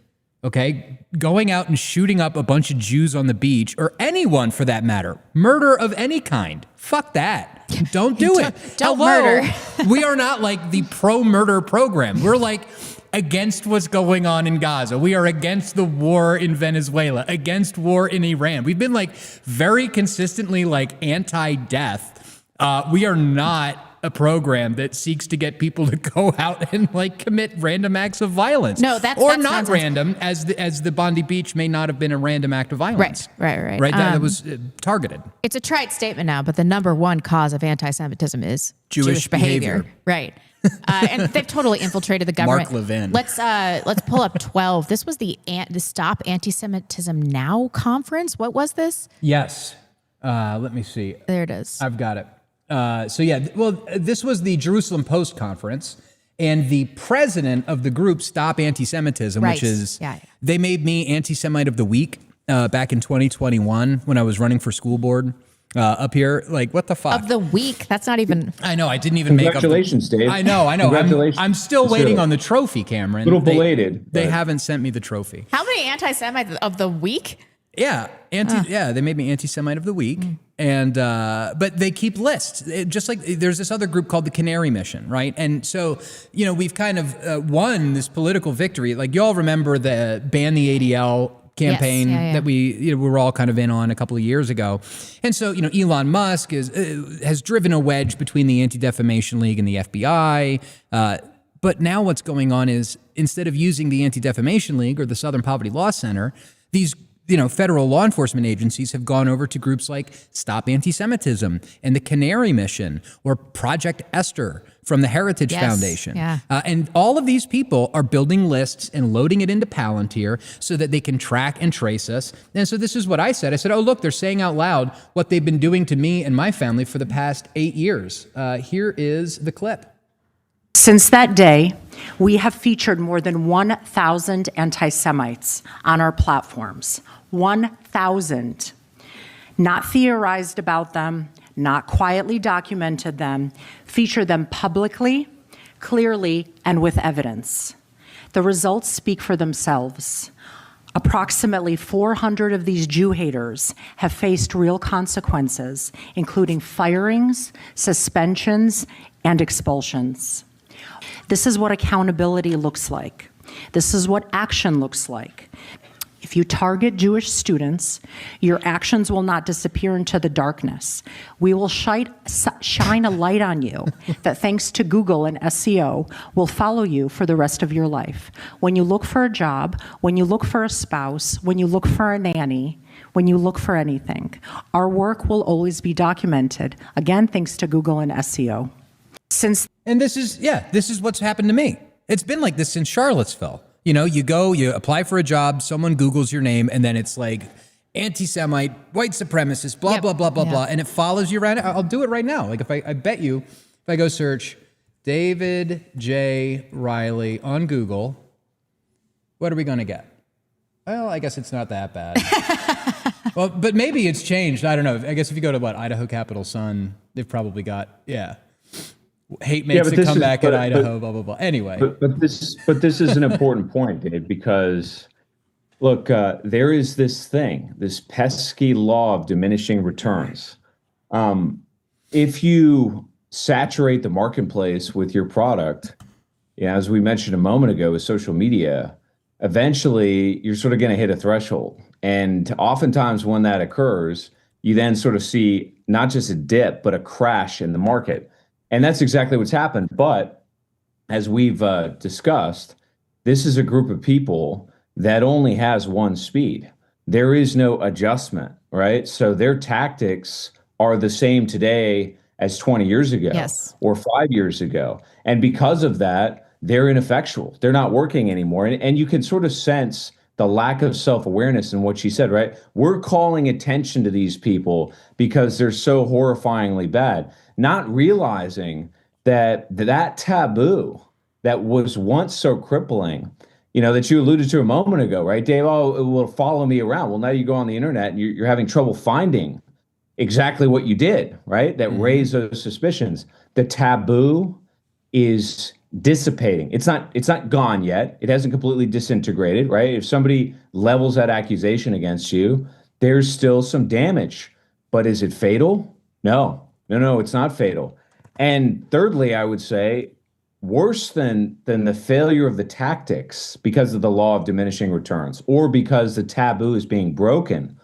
okay? Going out and shooting up a bunch of Jews on the beach, or anyone for that matter, murder of any kind, fuck that. Don't do it. Don't murder. We are not like the pro-murder program. We're like against what's going on in Gaza. We are against the war in Venezuela, against war in Iran. We've been like very consistently like anti-death. We are not a program that seeks to get people to go out and like commit random acts of violence. No, that's not nonsense. Random, as the Bondi Beach may not have been a random act of violence. Right. That was targeted. It's a trite statement now, but the number one cause of anti-Semitism is Jewish behavior. Right. And they've totally infiltrated the government. Mark Levin. Let's pull up 12. This was the Stop Anti-Semitism Now conference. What was this? Yes. Let me see. There it is. I've got it. This was the Jerusalem Post conference, and the president of the group Stop Anti-Semitism, right. which is, they made me Anti-Semite of the Week back in 2021 when I was running for school board up here. Like, what the fuck? Of the week? That's not even... I know, I didn't even make up... Congratulations, Dave. I know. Congratulations. I'm still waiting on the trophy, Cameron. A little belated. They haven't sent me the trophy. How many anti-Semites of the week? Yeah, they made me Anti-Semite of the Week, and but they keep lists. Just like there's this other group called the Canary Mission, right? And so we've kind of won this political victory. Like y'all remember the Ban the ADL campaign that we were all kind of in on a couple of years ago, and so Elon Musk has driven a wedge between the Anti-Defamation League and the FBI. But now what's going on is instead of using the Anti-Defamation League or the Southern Poverty Law Center, these federal law enforcement agencies have gone over to groups like Stop Anti-Semitism and the Canary Mission or Project Esther from the Heritage Foundation. Yeah. And all of these people are building lists and loading it into Palantir so that they can track and trace us. And so this is what I said. I said, oh, look, they're saying out loud what they've been doing to me and my family for the past 8 years. Here is the clip. Since that day, we have featured more than 1,000 anti-Semites on our platforms. 1,000. Not theorized about them, not quietly documented them, feature them publicly, clearly, and with evidence. The results speak for themselves. Approximately 400 of these Jew haters have faced real consequences, including firings, suspensions, and expulsions. This is what accountability looks like. This is what action looks like. If you target Jewish students, your actions will not disappear into the darkness. We will shine a light on you that, thanks to Google and SEO, will follow you for the rest of your life. When you look for a job, when you look for a spouse, when you look for a nanny, when you look for anything, our work will always be documented. Again, thanks to Google and SEO. And this is what's happened to me. It's been like this since Charlottesville. You know, you go, you apply for a job, someone Googles your name, and then it's like anti-Semite, white supremacist, blah, blah, blah, blah, blah. And it follows you around. I'll do it right now. Like I bet you, if I go search David J. Riley on Google, what are we going to get? Well, I guess it's not that bad. Well, but maybe it's changed. I don't know. I guess if you go to Idaho Capital Sun, they've probably got, hate makes a comeback at Idaho, blah, blah, blah. Anyway. But this is an important point, Dave, because look, there is this thing, this pesky law of diminishing returns. If you saturate the marketplace with your product, as we mentioned a moment ago with social media, eventually you're sort of going to hit a threshold. And oftentimes when that occurs, you then sort of see not just a dip, but a crash in the market. And that's exactly what's happened. But as we've discussed, this is a group of people that only has one speed. There is no adjustment, right? So their tactics are the same today as 20 years ago or 5 years ago. And because of that, they're ineffectual. They're not working anymore. And you can sort of sense the lack of self-awareness in what she said, right? We're calling attention to these people because they're so horrifyingly bad, not realizing that taboo that was once so crippling, that you alluded to a moment ago, right, Dave? Oh, it will follow me around. Well, now you go on the internet and you're having trouble finding exactly what you did, right? That raised those suspicions. The taboo is dissipating. It's not gone yet. It hasn't completely disintegrated, right? If somebody levels that accusation against you, there's still some damage. But is it fatal? No, it's not fatal. And thirdly, I would say, worse than the failure of the tactics because of the law of diminishing returns or because the taboo is being broken,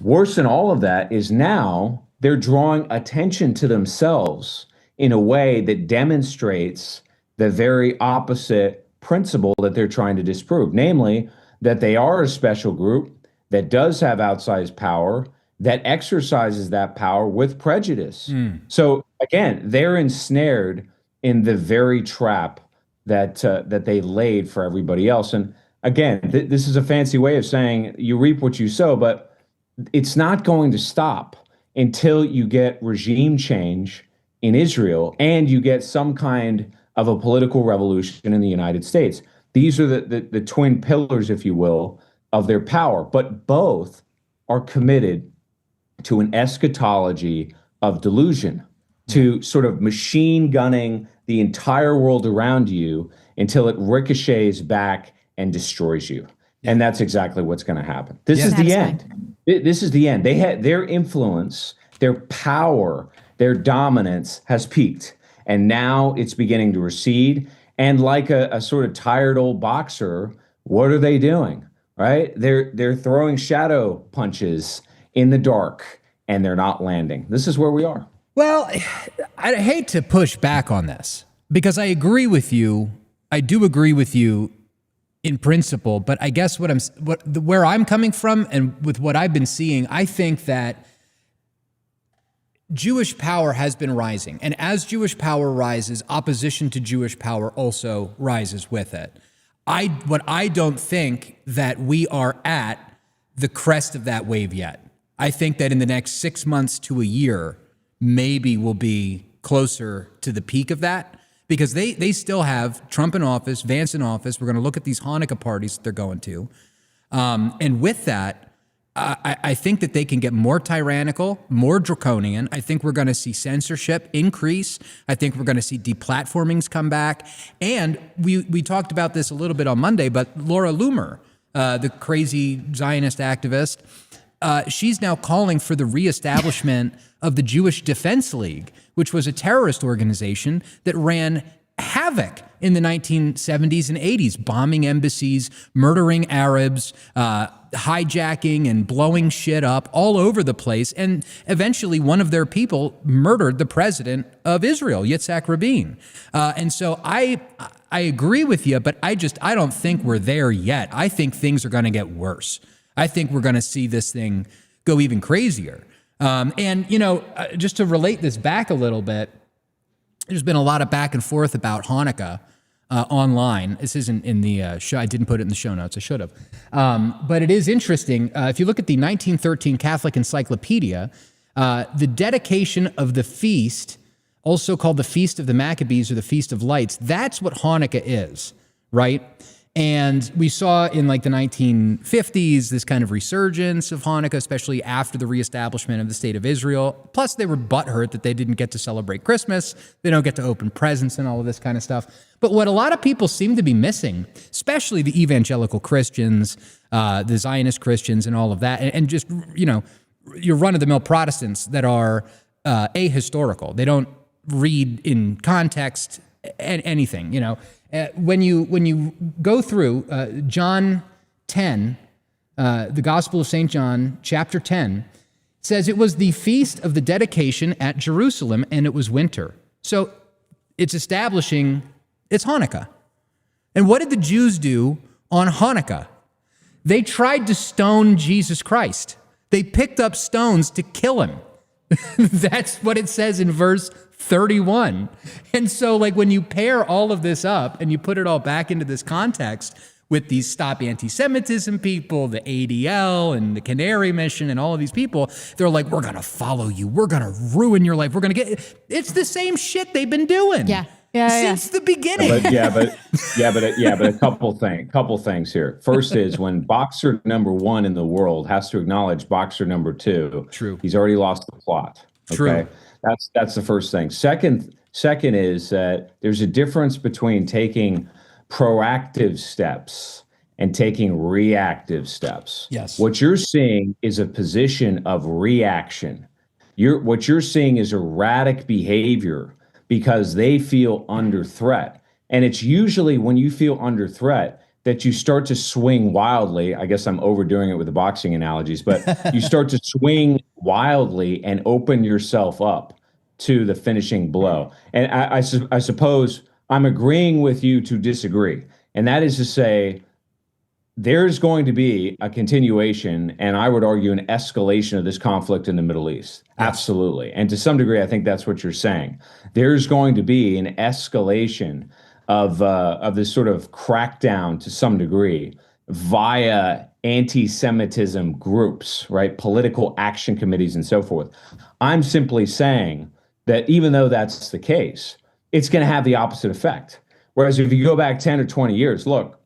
worse than all of that is now they're drawing attention to themselves in a way that demonstrates the very opposite principle that they're trying to disprove, namely that they are a special group that does have outsized power, that exercises that power with prejudice. So again, they're ensnared in the very trap that they laid for everybody else. And again, this is a fancy way of saying you reap what you sow, but it's not going to stop until you get regime change in Israel and you get some kind of a political revolution in the United States. These are the twin pillars, if you will, of their power, but both are committed to an eschatology of delusion, to sort of machine gunning the entire world around you until it ricochets back and destroys you. And that's exactly what's going to happen. This is the end. This is the end. They had their influence, their power, their dominance has peaked. And now it's beginning to recede. And like a sort of tired old boxer, what are they doing? Right? They're throwing shadow punches in the dark and they're not landing. This is where we are. Well, I hate to push back on this because I agree with you. I do agree with you in principle, but I guess where I'm coming from and with what I've been seeing, I think that Jewish power has been rising. And as Jewish power rises, opposition to Jewish power also rises with it. I don't think that we are at the crest of that wave yet. I think that in the next 6 months to a year, maybe we'll be closer to the peak of that because they still have Trump in office, Vance in office. We're going to look at these Hanukkah parties that they're going to. And with that, I think that they can get more tyrannical, more draconian. I think we're going to see censorship increase. I think we're going to see deplatformings come back. And we talked about this a little bit on Monday, but Laura Loomer, the crazy Zionist activist, she's now calling for the reestablishment of the Jewish Defense League, which was a terrorist organization that ran havoc in the 1970s and 80s, bombing embassies, murdering Arabs, hijacking and blowing shit up all over the place. And eventually one of their people murdered the president of Israel, Yitzhak Rabin. And so I agree with you, but I don't think we're there yet. I think things are going to get worse. I think we're going to see this thing go even crazier. And, just to relate this back a little bit, there's been a lot of back and forth about Hanukkah online. This isn't in the show. I didn't put it in the show notes. I should have. But it is interesting. If you look at the 1913 Catholic Encyclopedia, the dedication of the feast, also called the Feast of the Maccabees or the Feast of Lights, that's what Hanukkah is, right? And we saw in like the 1950s this kind of resurgence of Hanukkah, especially after the reestablishment of the State of Israel. Plus, they were butthurt that they didn't get to celebrate Christmas. They don't get to open presents and all of this kind of stuff. But what a lot of people seem to be missing, especially the evangelical Christians, the Zionist Christians and all of that, and just, your run-of-the-mill Protestants that are ahistorical. They don't read in context anything, When you go through John 10, the Gospel of St. John, chapter 10, it says it was the feast of the dedication at Jerusalem, and it was winter. So it's establishing it's Hanukkah. And what did the Jews do on Hanukkah? They tried to stone Jesus Christ. They picked up stones to kill him. That's what it says in verse 31. And so when you pair all of this up and you put it all back into this context with these Stop Anti-Semitism people, the ADL and the Canary Mission and all of these people, they're like, we're going to follow you. We're going to ruin your life. We're going to get, it's the same shit they've been doing. Since the beginning. But a couple things here. First is when boxer number 1 in the world has to acknowledge boxer number 2. True. He's already lost the plot. Okay? True. That's the first thing. Second is that there's a difference between taking proactive steps and taking reactive steps. Yes. What you're seeing is a position of reaction. What you're seeing is erratic behavior because they feel under threat. And it's usually when you feel under threat that you start to swing wildly. I guess I'm overdoing it with the boxing analogies, but you start to swing wildly and open yourself up to the finishing blow. And I suppose I'm agreeing with you to disagree. And that is to say, there's going to be a continuation, and I would argue an escalation of this conflict in the Middle East. Yes. Absolutely. And to some degree, I think that's what you're saying. There's going to be an escalation of this sort of crackdown to some degree via anti-Semitism groups, right? Political action committees and so forth. I'm simply saying that even though that's the case, it's going to have the opposite effect. Whereas if you go back 10 or 20 years, look,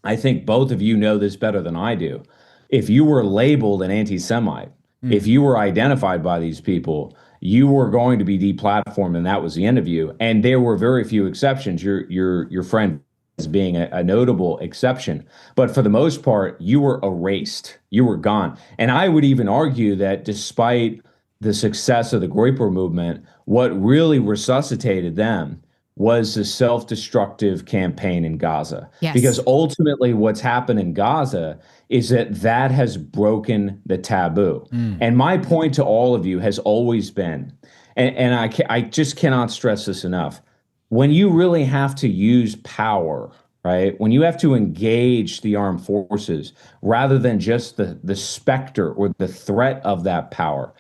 I think both of you know this better than I do. If you were labeled an anti-Semite, if you were identified by these people, you were going to be deplatformed, and that was the end of you. And there were very few exceptions. Your friend as being a notable exception. But for the most part, you were erased. You were gone. And I would even argue that despite the success of the Groyper movement, what really resuscitated them was the self-destructive campaign in Gaza. Yes. Because ultimately what's happened in Gaza is that has broken the taboo. And my point to all of you has always been, and I just cannot stress this enough, when you really have to use power, right? When you have to engage the armed forces rather than just the specter or the threat of that power,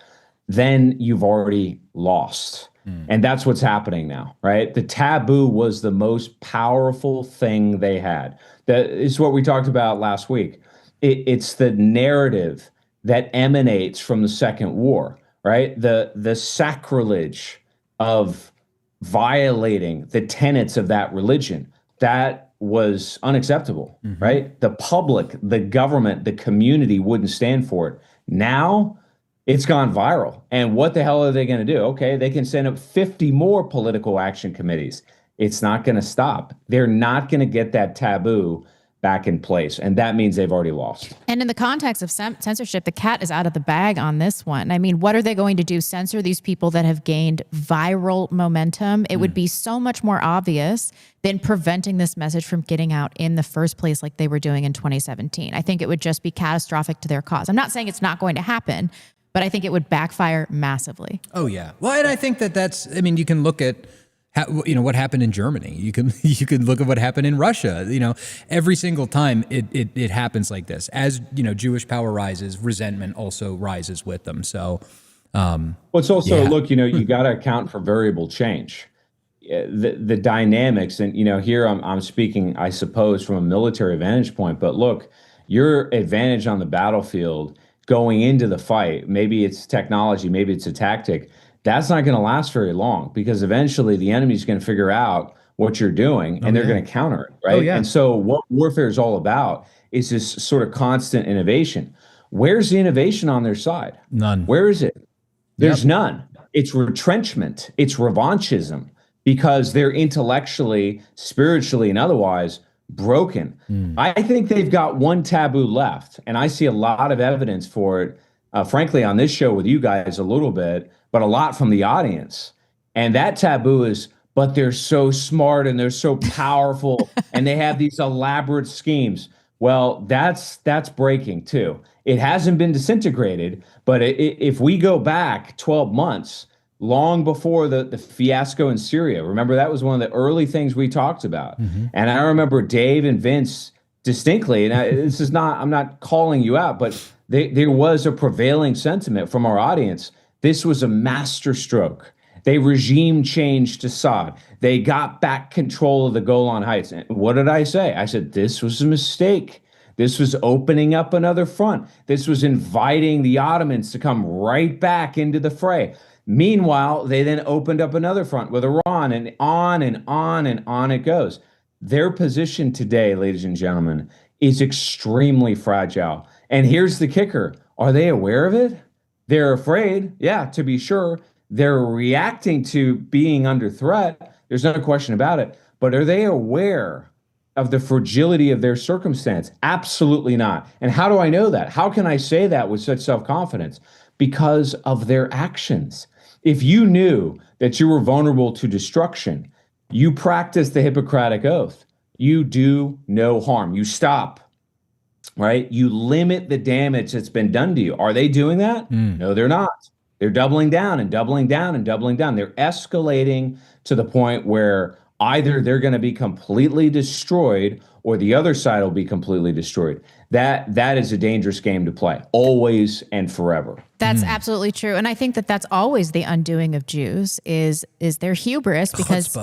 then you've already lost. And that's what's happening now, right? The taboo was the most powerful thing they had. That is what we talked about last week. It's the narrative that emanates from the Second War, right? The sacrilege of violating the tenets of that religion, that was unacceptable, right? The public, the government, the community wouldn't stand for it. Now, it's gone viral. And what the hell are they going to do? Okay, they can send up 50 more political action committees. It's not going to stop. They're not going to get that taboo back in place. And that means they've already lost. And in the context of censorship, the cat is out of the bag on this one. I mean, what are they going to do? Censor these people that have gained viral momentum? It would be so much more obvious than preventing this message from getting out in the first place like they were doing in 2017. I think it would just be catastrophic to their cause. I'm not saying it's not going to happen, but I think it would backfire massively. Oh, yeah. Well, and I think that's, I mean, you can look at what happened in Germany. You can look at what happened in Russia. Every single time it happens like this. As Jewish power rises, resentment also rises with them. So, well, it's also look. You got to account for variable change, the dynamics, and here I'm speaking, I suppose, from a military vantage point. But look, your advantage on the battlefield going into the fight, maybe it's technology, maybe it's a tactic. That's not going to last very long because eventually the enemy's going to figure out what you're doing and they're going to counter it, right? And so what warfare is all about is this sort of constant innovation. Where's the innovation on their side? None. Where is it? There's none. It's retrenchment. It's revanchism because they're intellectually, spiritually, and otherwise broken. I think they've got one taboo left, and I see a lot of evidence for it, frankly, on this show with you guys a little bit, but a lot from the audience. And that taboo is, but they're so smart and they're so powerful and they have these elaborate schemes. Well, that's breaking too. It hasn't been disintegrated, but if we go back 12 months, long before the fiasco in Syria, remember that was one of the early things we talked about. And I remember Dave and Vince distinctly, and I'm not calling you out, but there was a prevailing sentiment from our audience. This was a master stroke. They regime changed Assad. They got back control of the Golan Heights. And what did I say? I said, this was a mistake. This was opening up another front. This was inviting the Ottomans to come right back into the fray. Meanwhile, they then opened up another front with Iran, and on and on and on it goes. Their position today, ladies and gentlemen, is extremely fragile. And here's the kicker. Are they aware of it? They're afraid, yeah, to be sure. They're reacting to being under threat. There's no question about it. But are they aware of the fragility of their circumstance? Absolutely not. And how do I know that? How can I say that with such self-confidence? Because of their actions. If you knew that you were vulnerable to destruction, you practice the Hippocratic Oath. You do no harm. You stop. Right? You limit the damage that's been done to you. Are they doing that? No, they're not. They're doubling down and doubling down and doubling down. They're escalating to the point where either they're going to be completely destroyed or the other side will be completely destroyed. That is a dangerous game to play, always and forever. That's absolutely true. And I think that that's always the undoing of Jews is their hubris because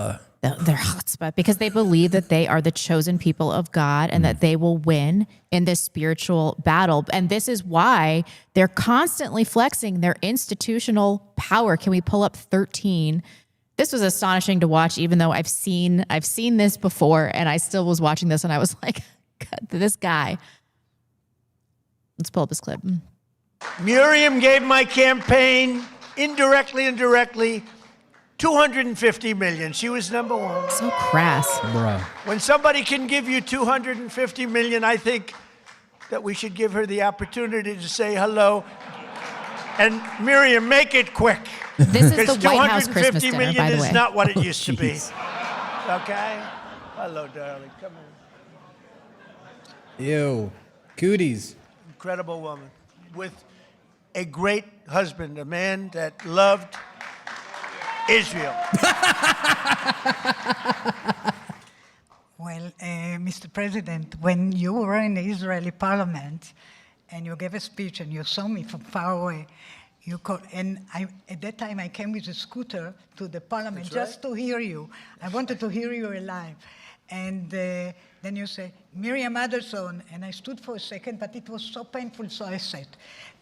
their chutzpah, because they believe that they are the chosen people of God and that they will win in this spiritual battle. And this is why they're constantly flexing their institutional power. Can we pull up 13? This was astonishing to watch, even though I've seen this before, and I still was watching this and I was like, God, this guy. Let's pull up this clip. Miriam gave my campaign indirectly and directly $250 million. She was number one. So crass. Bro. When somebody can give you $250 million, I think that we should give her the opportunity to say hello. And Miriam, make it quick. This is the White House Christmas dinner, million by the way. is not what it used to be. Okay? Hello, darling. Come in. Ew. Cooties. Incredible woman with a great husband, a man that loved Israel. Well, Mr. President, when you were in the Israeli parliament and you gave a speech and you saw me from far away, you called, and at that time I came with a scooter to the parliament just to hear you. I wanted to hear you alive. And then you say, Miriam Adelson, and I stood for a second, but it was so painful, so I sat.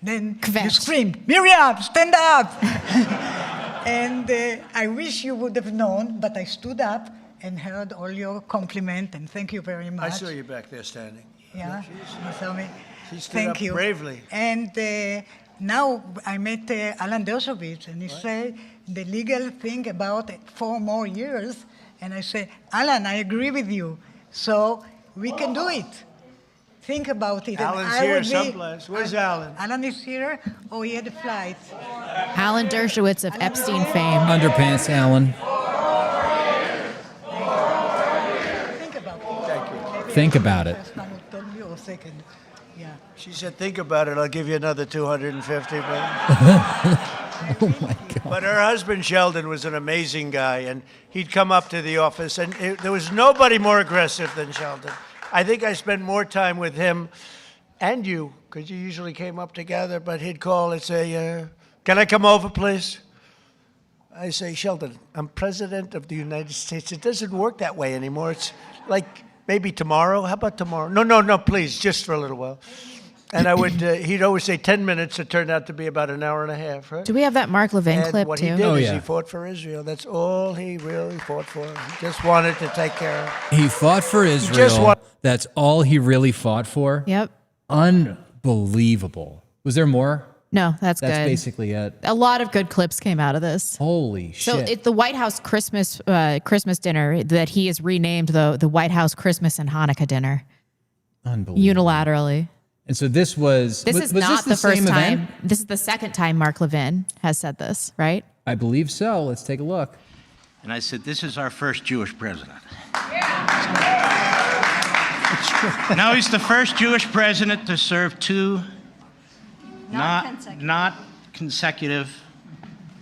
Then you screamed, Miriam, stand up! And I wish you would have known, but I stood up and heard all your compliment, and thank you very much. I saw you back there standing. Yeah, you saw me. She stood Thank up you. bravely. And now I met Alan Dershowitz, and he said the legal thing about 4 more years, and I said, Alan, I agree with you. So We can do it. Think about it. Alan's and I here would be, someplace. Where's Alan? Alan is here. Oh, he had a flight. Alan Dershowitz of Epstein fame. Underpants, Alan. Think about it. First one who told me, or second. Yeah. She said, think about it. I'll give you another 250. Oh my God. But her husband, Sheldon, was an amazing guy. And he'd come up to the office, and there was nobody more aggressive than Sheldon. I think I spent more time with him and you, because you usually came up together. But he'd call and say, can I come over, please? I say, Sheldon, I'm president of the United States. It doesn't work that way anymore. It's like maybe tomorrow. How about tomorrow? No, please, just for a little while. And I would, he'd always say 10 minutes. It turned out to be about an hour and a half, right? Do we have that Mark Levin And clip what too? he did is he fought for Israel. That's all he really fought for. He just wanted to take care of. He fought for Israel. That's all he really fought for? Yep. Unbelievable. Was there more? No, that's good. That's basically it. A lot of good clips came out of this. Holy shit. So it's the White House Christmas dinner that he has renamed the White House Christmas and Hanukkah dinner. Unbelievable. Unilaterally. And so this was... This is not the first same time. event? This is the second time Mark Levin has said this, right? I believe so. Let's take a look. And I said, this is our first Jewish president. Now he's the first Jewish president to serve two not consecutive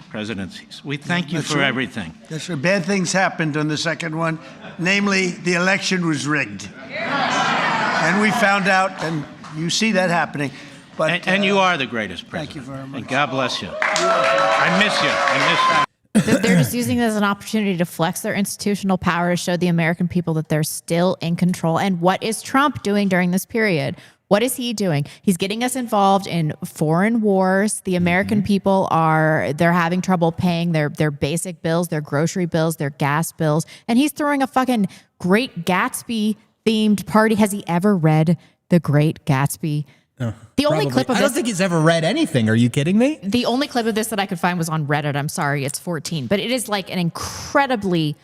presidencies. We thank you That's for right. everything. That's right. Bad things happened on the second one. Namely, the election was rigged. And we found out, and you see that happening. But And you are the greatest president. Thank you very much. And God bless you. I miss you. I miss you. They're just using it as an opportunity to flex their institutional power to show the American people that they're still in control. And what is Trump doing during this period? What is he doing? He's getting us involved in foreign wars. The American people they're having trouble paying their basic bills, their grocery bills, their gas bills. And he's throwing a fucking Great Gatsby themed party. Has he ever read The Great Gatsby? The only clip of I this, don't think he's ever read anything. Are you kidding me? the only clip of this that I could find was on Reddit. I'm sorry, it's 14, but it is like an incredibly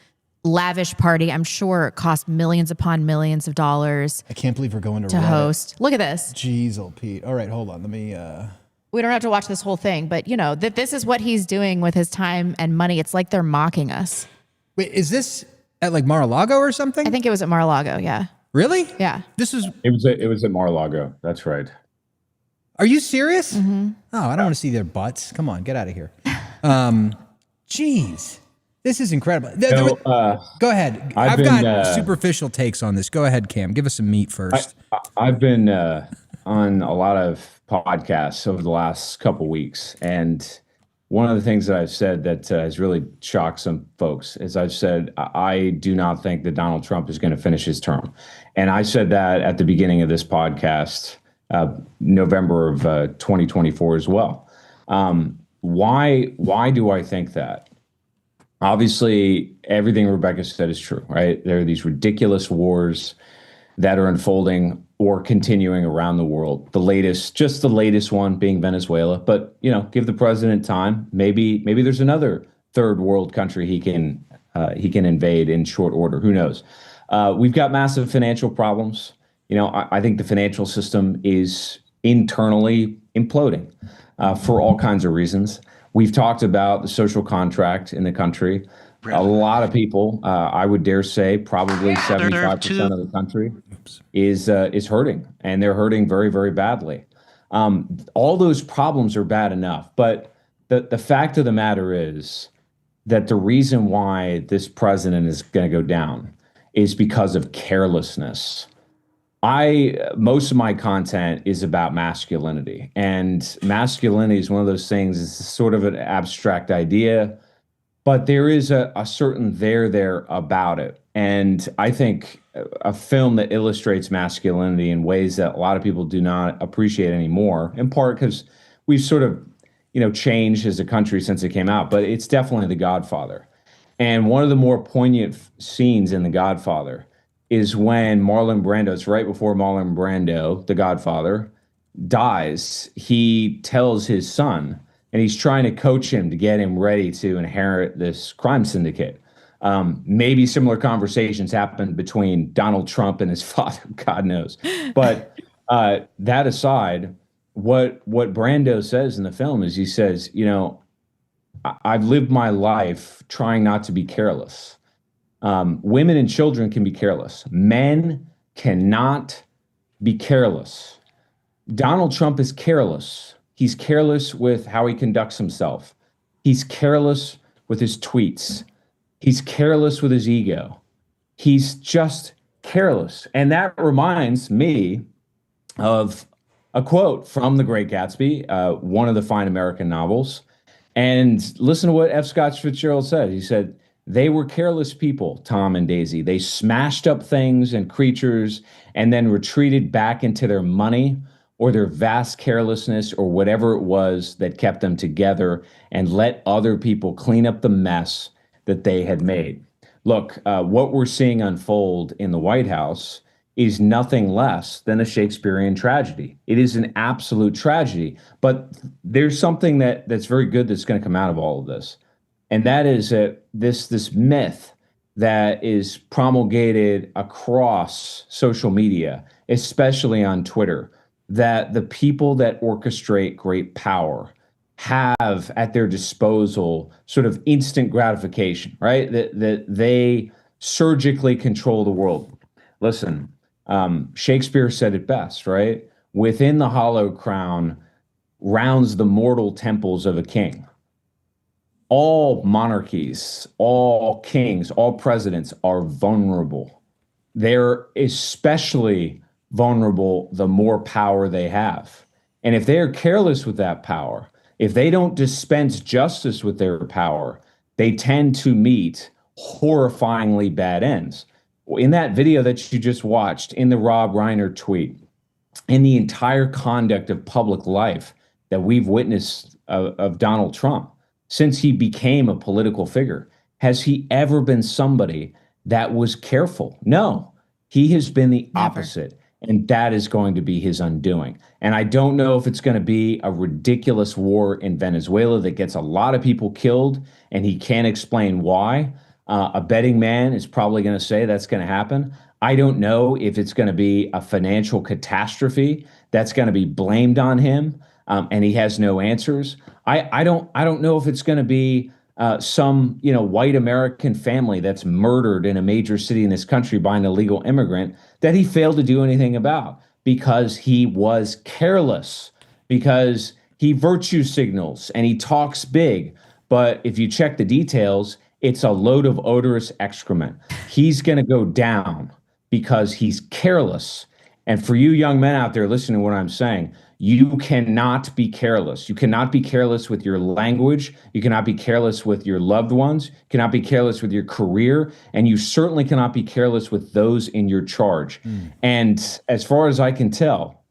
lavish party. I'm sure it cost millions upon millions of dollars. I can't believe we're going to Reddit. host. Look at this. Jeez, old Pete. All right, hold on. Let me. We don't have to watch this whole thing, but you know that this is what he's doing with his time and money. It's like they're mocking us. Wait, is this at like Mar-a-Lago or something? I think it was at Mar-a-Lago. Yeah. Really? Yeah. This was. It was at Mar-a-Lago. That's right. Are you serious? Mm-hmm. Oh, I don't want to see their butts. Come on, get out of here. Jeez. This is incredible. Go ahead. I've been, got superficial takes on this. Go ahead, Cam. Give us some meat first. I've been on a lot of podcasts over the last couple weeks, and one of the things that I've said that has really shocked some folks is I've said I do not think that Donald Trump is going to finish his term, and I said that at the beginning of this podcast, November of 2024 as well. Why do I think that? Obviously, everything Rebecca said is true, right? There are these ridiculous wars that are unfolding or continuing around the world. The latest one being Venezuela. But, give the president time. Maybe there's another third world country he can invade in short order. Who knows? We've got massive financial problems. I think the financial system is internally imploding for all kinds of reasons. We've talked about the social contract in the country. A lot of people, I would dare say, probably 75% of the country is hurting, and they're hurting very, very badly. All those problems are bad enough, but the fact of the matter is that the reason why this president is going to go down is because of carelessness. Most of my content is about masculinity, and masculinity is one of those things. It's sort of an abstract idea, but there is a certain there about it. And I think a film that illustrates masculinity in ways that a lot of people do not appreciate anymore, in part because we've sort of, changed as a country since it came out, but it's definitely The Godfather. And one of the more poignant scenes in The Godfather is when Marlon Brando, it's right before Marlon Brando, The Godfather, dies. He tells his son, and he's trying to coach him to get him ready to inherit this crime syndicate. Maybe similar conversations happened between Donald Trump and his father, God knows. But that aside, what Brando says in the film is he says, I've lived my life trying not to be careless. Women and children can be careless. Men cannot be careless. Donald Trump is careless. He's careless with how he conducts himself. He's careless with his tweets. He's careless with his ego. He's just careless. And that reminds me of a quote from The Great Gatsby, one of the fine American novels. And listen to what F. Scott Fitzgerald said. He said, "They were careless people, Tom and Daisy. They smashed up things and creatures and then retreated back into their money or their vast carelessness or whatever it was that kept them together and let other people clean up the mess that they had made." Look, what we're seeing unfold in the White House is nothing less than a Shakespearean tragedy. It is an absolute tragedy. But there's something that's very good that's going to come out of all of this. And that is this myth that is promulgated across social media, especially on Twitter, that the people that orchestrate great power have at their disposal sort of instant gratification, right? That they surgically control the world. Listen, Shakespeare said it best, right? Within the hollow crown rounds the mortal temples of a king. All monarchies, all kings, all presidents are vulnerable. They're especially vulnerable the more power they have. And if they are careless with that power, if they don't dispense justice with their power, they tend to meet horrifyingly bad ends. In that video that you just watched, in the Rob Reiner tweet, in the entire conduct of public life that we've witnessed of Donald Trump, since he became a political figure, has he ever been somebody that was careful? No, he has been the opposite. And that is going to be his undoing. And I don't know if it's going to be a ridiculous war in Venezuela that gets a lot of people killed and he can't explain why. A betting man is probably going to say that's going to happen. I don't know if it's going to be a financial catastrophe that's going to be blamed on him and he has no answers. I don't know if it's going to be some white American family that's murdered in a major city in this country by an illegal immigrant that he failed to do anything about because he was careless, because he virtue signals and he talks big. But if you check the details, it's a load of odorous excrement. He's going to go down because he's careless. And for you young men out there listening to what I'm saying, you cannot be careless. You cannot be careless with your language. You cannot be careless with your loved ones. You cannot be careless with your career. And you certainly cannot be careless with those in your charge. And as far as I can tell,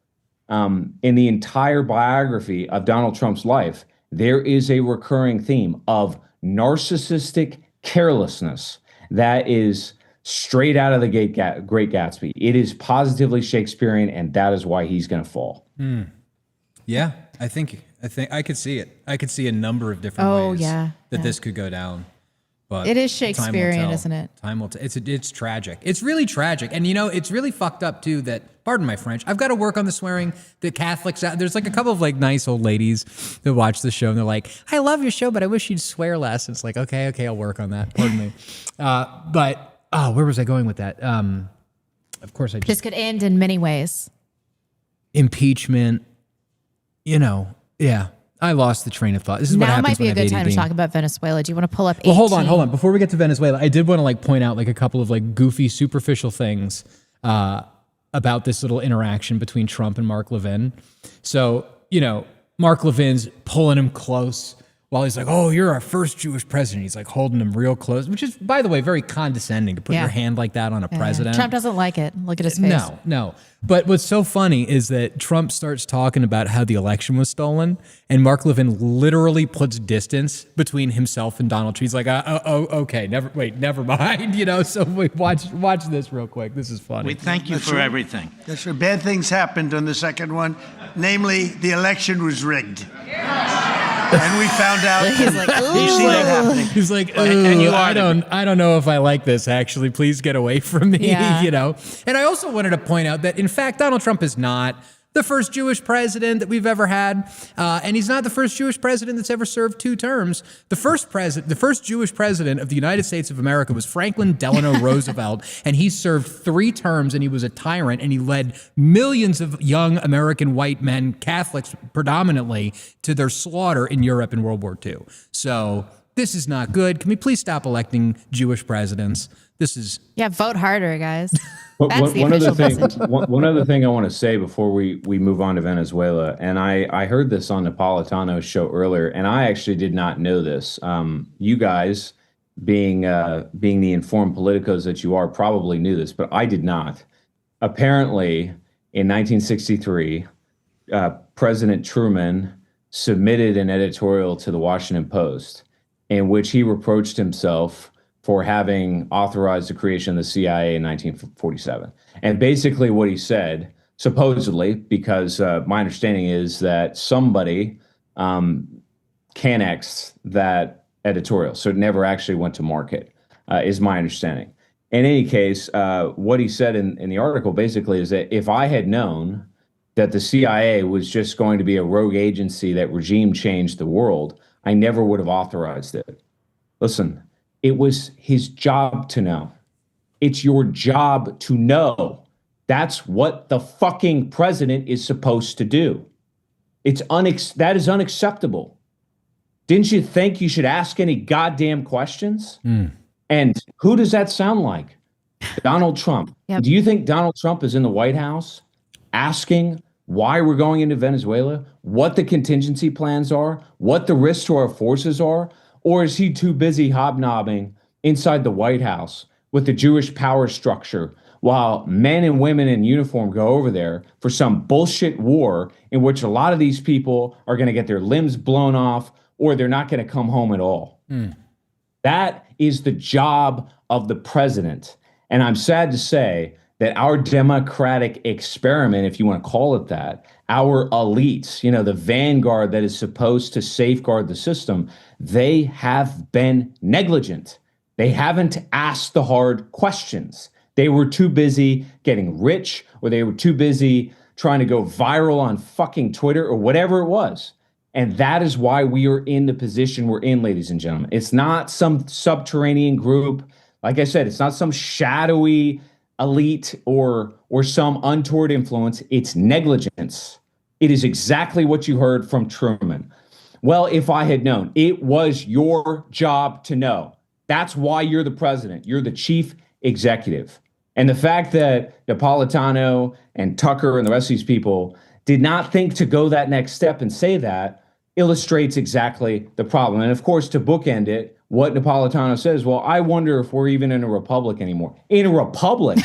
in the entire biography of Donald Trump's life, there is a recurring theme of narcissistic carelessness that is straight out of the Great Gatsby. It is positively Shakespearean, and that is why he's going to fall. Yeah, I think I could see it. I could see a number of different ways that this could go down. But it is Shakespearean, isn't it? Time will tell. It's tragic. It's really tragic. And it's really fucked up too that, pardon my French, I've got to work on the swearing that Catholics, there's like a couple of like nice old ladies that watch the show and they're like, I love your show, but I wish you'd swear less. And it's like, okay, I'll work on that. Pardon me. Where was I going with that? Of course this could end in many ways. Impeachment, I lost the train of thought. This is what happens now might be when a good I have time ADD. to talk about Venezuela. Do you want to pull up 18? Well, hold on. Before we get to Venezuela, I did want to like point out like a couple of like goofy, superficial things about this little interaction between Trump and Mark Levin. So, Mark Levin's pulling him close while he's like, oh, you're our first Jewish president. He's like holding him real close, which is, by the way, very condescending to put your hand like that on a president. Trump doesn't like it. Look at his face. No. But what's so funny is that Trump starts talking about how the election was stolen, and Mark Levin literally puts distance between himself and Donald Trump. He's like, okay, never mind. So watch this real quick. This is funny. We thank you for everything. That's true. Bad things happened on the second one. Namely, the election was rigged. And we found out. He's like, you see that happening. He's like, And you I don't know if I like this. Actually, please get away from me. Yeah. You know. And I also wanted to point out that in fact, Donald Trump is not the first Jewish president that we've ever had, and he's not the first Jewish president that's ever served 2 terms. The first Jewish president of the United States of America was Franklin Delano Roosevelt, and he served 3 terms, and he was a tyrant, and he led millions of young American white men, Catholics predominantly, to their slaughter in Europe in World War II. So this is not good. Can we please stop electing Jewish presidents? This is vote harder, guys. That's the official message. One other thing I want to say before we move on to Venezuela, and I heard this on Napolitano's show earlier, and I actually did not know this. You guys, being the informed politicos that you are, probably knew this, but I did not. Apparently, in 1963, President Truman submitted an editorial to the Washington Post in which he reproached himself for having authorized the creation of the CIA in 1947. And basically what he said, supposedly, because my understanding is that somebody cannexed that editorial, so it never actually went to market, is my understanding. In any case, what he said in the article basically is that if I had known that the CIA was just going to be a rogue agency that regime changed the world, I never would have authorized it. Listen, it was his job to know. It's your job to know. That's what the fucking president is supposed to do. That is unacceptable. Didn't you think you should ask any goddamn questions? And who does that sound like? Donald Trump. Yep. Do you think Donald Trump is in the White House asking why we're going into Venezuela, what the contingency plans are, what the risks to our forces are? Or is he too busy hobnobbing inside the White House with the Jewish power structure while men and women in uniform go over there for some bullshit war in which a lot of these people are going to get their limbs blown off or they're not going to come home at all? That is the job of the president. And I'm sad to say that our democratic experiment, if you want to call it that, our elites, the vanguard that is supposed to safeguard the system, they have been negligent. They haven't asked the hard questions. They were too busy getting rich, or they were too busy trying to go viral on fucking Twitter or whatever it was. And that is why we are in the position we're in, ladies and gentlemen. It's not some subterranean group. Like I said, it's not some shadowy elite or some untoward influence. It's negligence. It is exactly what you heard from Truman. Well, if I had known, it was your job to know. That's why you're the president. You're the chief executive. And the fact that Napolitano and Tucker and the rest of these people did not think to go that next step and say that illustrates exactly the problem. And of course, to bookend it, what Napolitano says, well, I wonder if we're even in a republic anymore. In a republic?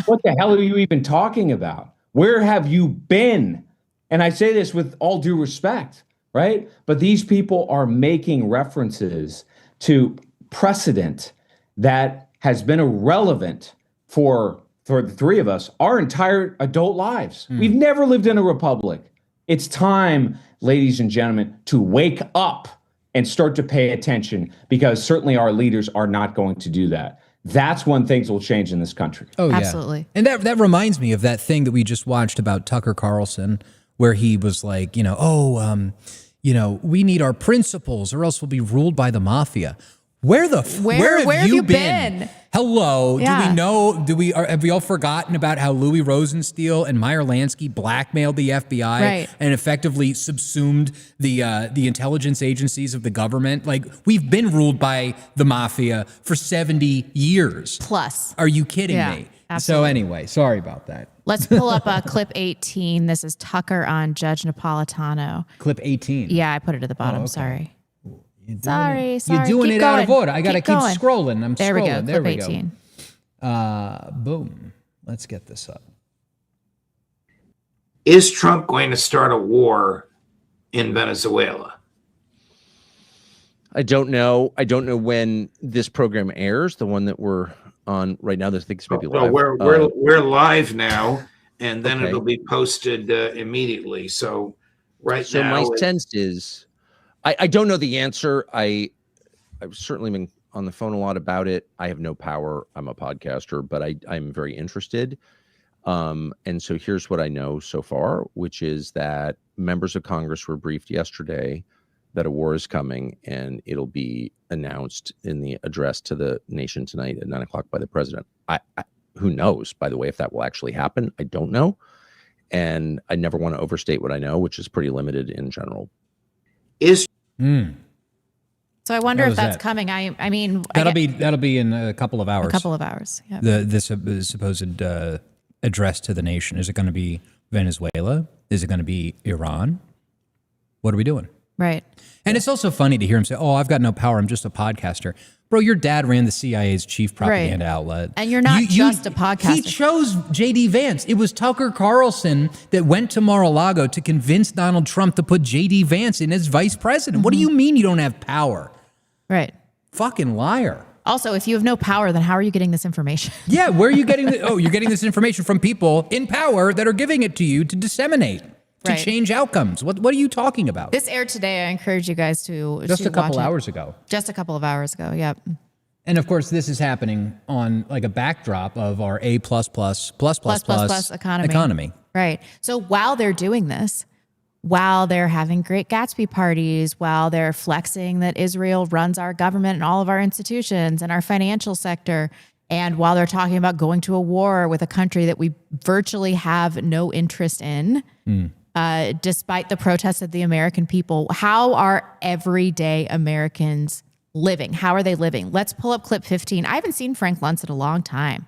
What the hell are you even talking about? Where have you been? And I say this with all due respect, right? But these people are making references to precedent that has been irrelevant for the 3 of us our entire adult lives. We've never lived in a republic. It's time, ladies and gentlemen, to wake up and start to pay attention, because certainly our leaders are not going to do that. That's when things will change in this country. Oh, absolutely. Yeah. And that reminds me of that thing that we just watched about Tucker Carlson, where he was like, we need our principles or else we'll be ruled by the mafia. Where have you been? Hello. Yeah. Have we all forgotten about how Louis Rosenstiel and Meyer Lansky blackmailed the FBI and effectively subsumed the intelligence agencies of the government? Like, we've been ruled by the mafia for 70 years. Plus. Are you kidding me? Absolutely. So anyway, sorry about that. Let's pull up clip 18. This is Tucker on Judge Napolitano. Clip 18. Yeah, I put it at the bottom. Okay. Sorry. You're Sorry. doing Keep it going. out of order. I got to keep going. scrolling. There we go. There Clip we 18. go. Boom. Let's get this up. Is Trump going to start a war in Venezuela? I don't know. I don't know when this program airs, the one that we're on right now. This thing's maybe live. We're live now, and then Okay. it'll be posted immediately. So now, my sense is I don't know the answer. I've certainly been on the phone a lot about it. I have no power. I'm a podcaster, but I'm very interested. And so here's what I know so far, which is that members of Congress were briefed yesterday that a war is coming, and it'll be announced in the address to the nation tonight at 9:00 by the president. Who knows, by the way, if that will actually happen? I don't know. And I never want to overstate what I know, which is pretty limited in general. So I wonder How if is that's that? coming. I mean, That'll be in a couple of hours. a couple of hours. Yeah. This supposed address to the nation. Is it going to be Venezuela? Is it going to be Iran? What are we doing? Right. And it's also funny to hear him say, "Oh, I've got no power. I'm just a podcaster." Bro, your dad ran the CIA's chief propaganda outlet. And you're not just a podcaster. He chose J.D. Vance. It was Tucker Carlson that went to Mar-a-Lago to convince Donald Trump to put J.D. Vance in as vice president. What do you mean you don't have power? Right. Fucking liar. Also, if you have no power, then how are you getting this information? Yeah, where are you getting you're getting this information from people in power that are giving it to you to disseminate, to change outcomes. What are you talking about? This aired today. I encourage you guys to Just a couple watch it. hours ago. Just a couple of hours ago. Yep. And of course, this is happening on like a backdrop of our A+++++ economy. Right. So while they're doing this, while they're having great Gatsby parties, while they're flexing that Israel runs our government and all of our institutions and our financial sector, and while they're talking about going to a war with a country that we virtually have no interest in, despite the protests of the American people, how are everyday Americans living? How are they living? Let's pull up clip 15. I haven't seen Frank Luntz in a long time.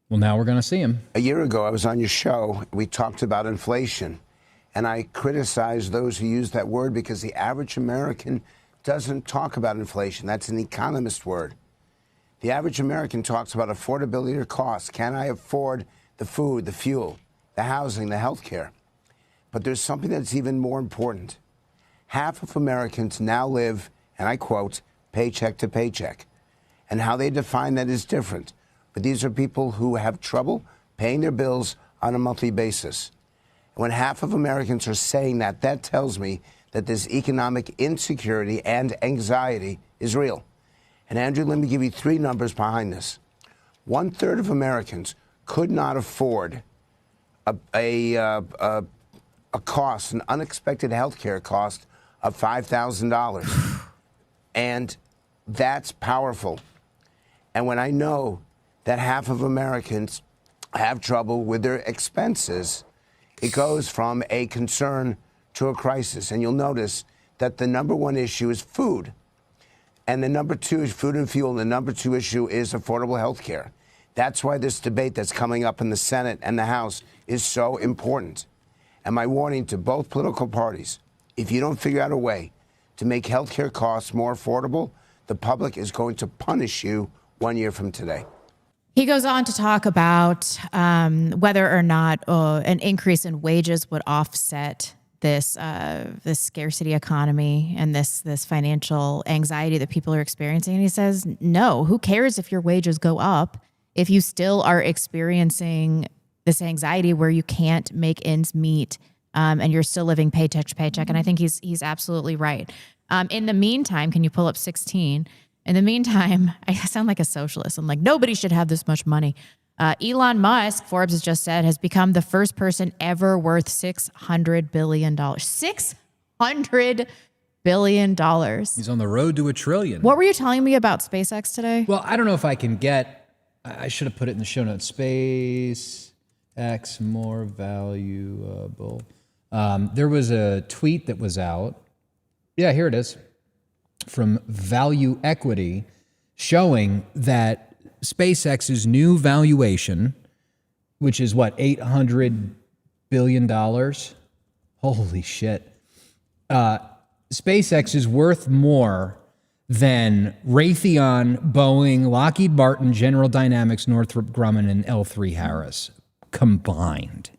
Well, now we're going to see him. A year ago, I was on your show. We talked about inflation. And I criticized those who use that word because the average American doesn't talk about inflation. That's an economist word. The average American talks about affordability or cost. Can I afford the food, the fuel, the housing, the health care? But there's something that's even more important. Half of Americans now live, and I quote, paycheck to paycheck. And how they define that is different. But these are people who have trouble paying their bills on a monthly basis. When half of Americans are saying that, that tells me that this economic insecurity and anxiety is real. And Andrew, let me give you three numbers behind this. 1/3 of Americans could not afford a cost, an unexpected health care cost of $5,000. And that's powerful. And when I know that half of Americans have trouble with their expenses, it goes from a concern to a crisis. And you'll notice that the number one issue is food. And the number two is food and fuel. And the number two issue is affordable health care. That's why this debate that's coming up in the Senate and the House is so important. And my warning to both political parties, if you don't figure out a way to make health care costs more affordable, the public is going to punish you 1 year from today. He goes on to talk about whether or not an increase in wages would offset this scarcity economy and this financial anxiety that people are experiencing. And he says, no, who cares if your wages go up if you still are experiencing this anxiety where you can't make ends meet and you're still living paycheck to paycheck. And I think he's absolutely right. In the meantime, can you pull up 16? In the meantime, I sound like a socialist. I'm like, nobody should have this much money. Elon Musk, Forbes has just said, has become the first person ever worth $600 billion. $600 billion. He's on the road to $1 trillion. What were you telling me about SpaceX today? Well, I don't know if I can get, I should have put it in the show notes. SpaceX more valuable. There was a tweet that was out. Yeah, here it is. From Value Equity, showing that SpaceX's new valuation, which is what, $800 billion? Holy shit. SpaceX is worth more than Raytheon, Boeing, Lockheed Martin, General Dynamics, Northrop Grumman, and L3 Harris combined.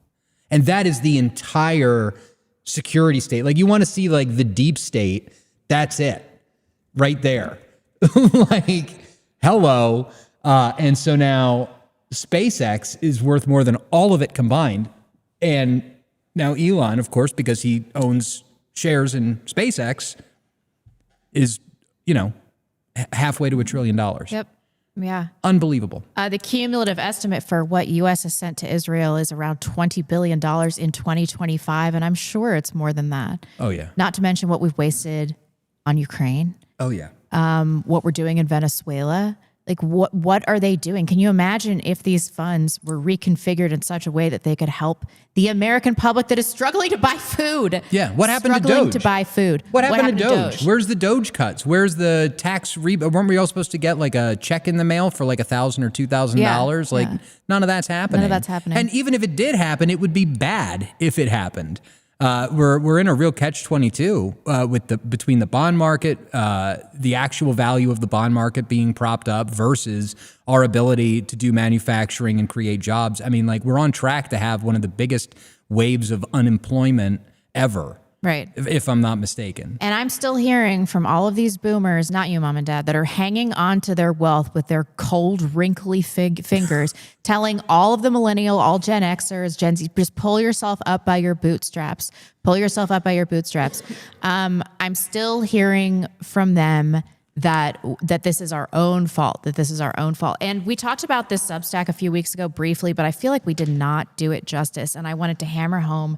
And that is the entire security state. Like, you want to see like the deep state, that's it. Right there. Like, hello. And so now SpaceX is worth more than all of it combined. And now Elon, of course, because he owns shares in SpaceX, is, halfway to $1 trillion. Yep. Yeah. Unbelievable. The cumulative estimate for what U.S. has sent to Israel is around $20 billion in 2025, and I'm sure it's more than that. Oh, yeah. Not to mention what we've wasted on Ukraine. Oh, yeah. What we're doing in Venezuela. Like, what are they doing? Can you imagine if these funds were reconfigured in such a way that they could help the American public that is struggling to buy food? Yeah. What happened to struggling Doge? to buy food. What happened to Doge? Where's the Doge cuts? Where's the tax rebate? Weren't we all supposed to get like a check in the mail for like $1,000 or $2,000? Like none of that's happening. None of that's happening. And even if it did happen, it would be bad if it happened. We're in a real catch-22 between the bond market, the actual value of the bond market being propped up versus our ability to do manufacturing and create jobs. I mean, like, we're on track to have one of the biggest waves of unemployment ever. Right. If I'm not mistaken. And I'm still hearing from all of these boomers, not you, mom and dad, that are hanging on to their wealth with their cold, wrinkly fingers, telling all of the millennial, all Gen Xers, Gen Z, just pull yourself up by your bootstraps. Pull yourself up by your bootstraps. I'm still hearing from them that this is our own fault, And we talked about this Substack a few weeks ago briefly, but I feel like we did not do it justice. And I wanted to hammer home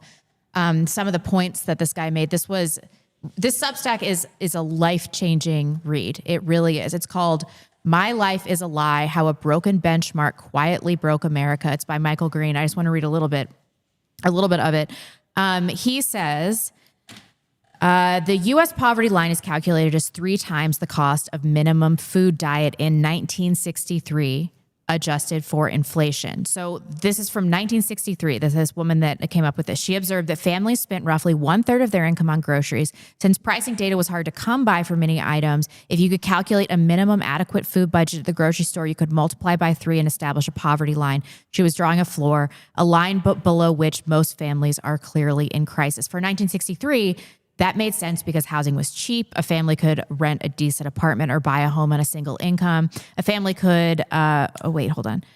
some of the points that this guy made. This Substack is a life-changing read. It really is. It's called My Life is a Lie, How a Broken Benchmark Quietly Broke America. It's by Michael Green. I just want to read a little bit of it. He says, the U.S. poverty line is calculated as 3 times the cost of minimum food diet in 1963, adjusted for inflation. So this is from 1963. This woman that came up with this. She observed that families spent roughly 1/3 of their income on groceries. Since pricing data was hard to come by for many items, if you could calculate a minimum adequate food budget at the grocery store, you could multiply by 3 and establish a poverty line. She was drawing a floor, a line below which most families are clearly in crisis. For 1963, that made sense because housing was cheap. A family could rent a decent apartment or buy a home on a single income. A family could, healthcare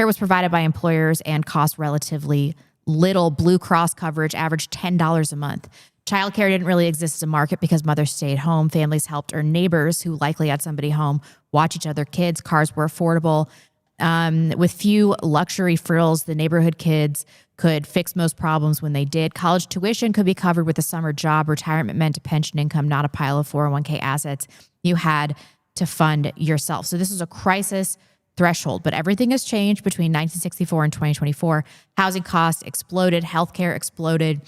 was provided by employers and cost relatively little. Blue Cross coverage averaged $10 a month. Childcare didn't really exist as a market because mothers stayed home. Families helped, or neighbors who likely had somebody home watch each other. Kids, cars were affordable. With few luxury frills, the neighborhood kids could fix most problems when they did. College tuition could be covered with a summer job. Retirement meant a pension income, not a pile of 401k assets you had to fund yourself. So this is a crisis threshold, but everything has changed between 1964 and 2024. Housing costs exploded, healthcare exploded,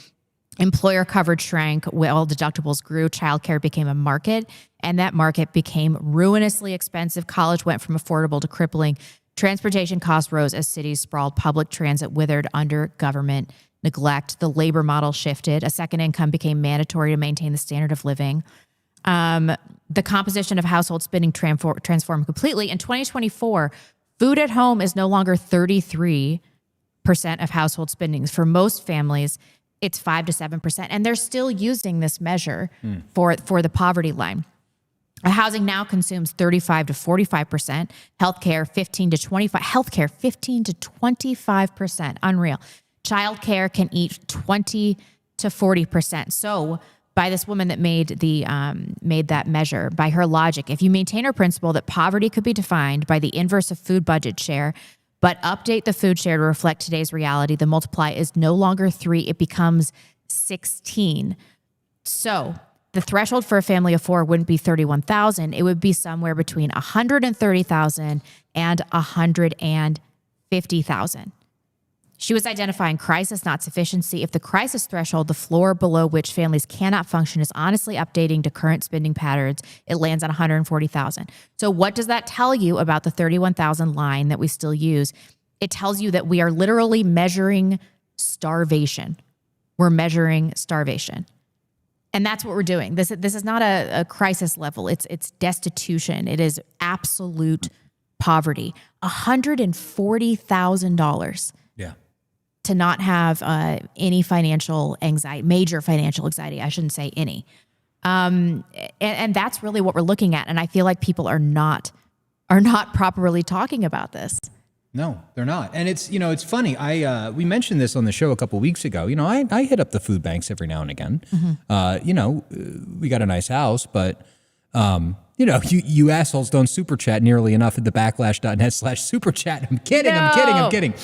employer coverage shrank, well, deductibles grew, childcare became a market, and that market became ruinously expensive. College went from affordable to crippling. Transportation costs rose as cities sprawled. Public transit withered under government neglect. The labor model shifted. A second income became mandatory to maintain the standard of living. The composition of household spending transformed completely. In 2024, food at home is no longer 33% of household spending. For most families, it's 5 to 7%. And they're still using this measure for the poverty line. Housing now consumes 35 to 45%. Healthcare 15 to 25%. Unreal. Childcare can eat 20 to 40%. So, by this woman that made that measure, by her logic, if you maintain her principle that poverty could be defined by the inverse of food budget share, but update the food share to reflect today's reality, the multiply is no longer 3; it becomes 16. So, the threshold for a family of 4 wouldn't be $31,000. It would be somewhere between $130,000 and $150,000. She was identifying crisis, not sufficiency. If the crisis threshold, the floor below which families cannot function, is honestly updating to current spending patterns, it lands on $140,000. So what does that tell you about the $31,000 line that we still use? It tells you that we are literally measuring starvation. We're measuring starvation. And that's what we're doing. This is not a crisis level. It's destitution. It is absolute poverty. $140,000. Yeah. To not have any financial anxiety, major financial anxiety. I shouldn't say any. And that's really what we're looking at. And I feel like people are not properly talking about this. No, they're not. And it's, it's funny. We mentioned this on the show a couple of weeks ago. I hit up the food banks every now and again. We got a nice house, but, you assholes don't super chat nearly enough at the backlash.net/super chat. I'm kidding.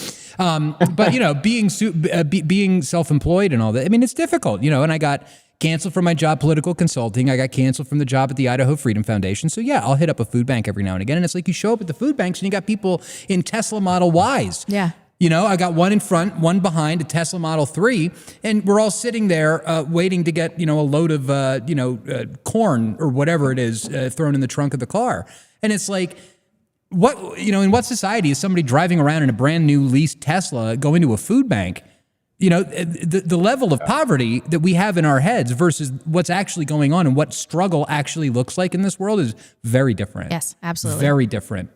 But, being self-employed and all that, I mean, it's difficult, and I got canceled from my job, political consulting. I got canceled from the job at the Idaho Freedom Foundation. So yeah, I'll hit up a food bank every now and again. And it's like you show up at the food banks and you got people in Tesla Model Ys. Yeah. I got one in front, one behind, a Tesla Model 3, and we're all sitting there waiting to get, a load of, corn or whatever it is thrown in the trunk of the car. And it's like, in what society is somebody driving around in a brand new leased Tesla going to a food bank? The level of poverty that we have in our heads versus what's actually going on and what struggle actually looks like in this world is very different. Yes, absolutely. Very different.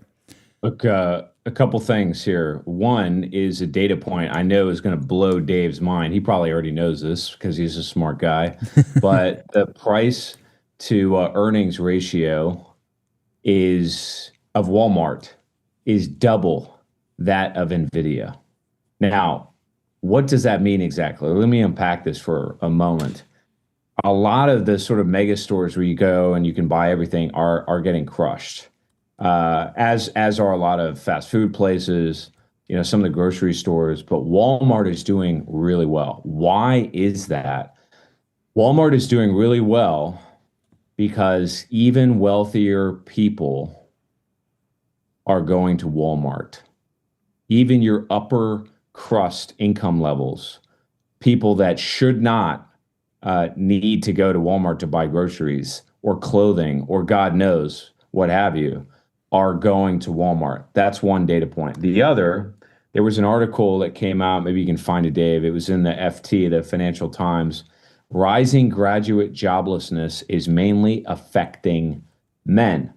Look, a couple things here. One is a data point I know is going to blow Dave's mind. He probably already knows this because he's a smart guy. But the price to earnings ratio of Walmart is double that of NVIDIA. Now, what does that mean exactly? Let me unpack this for a moment. A lot of the sort of mega stores where you go and you can buy everything are getting crushed, as are a lot of fast food places, some of the grocery stores. But Walmart is doing really well. Why is that? Walmart is doing really well because even wealthier people are going to Walmart. Even your upper crust income levels, people that should not need to go to Walmart to buy groceries or clothing or God knows what have you, are going to Walmart. That's one data point. The other, there was an article that came out, maybe you can find it, Dave. It was in the FT, the Financial Times. Rising graduate joblessness is mainly affecting men.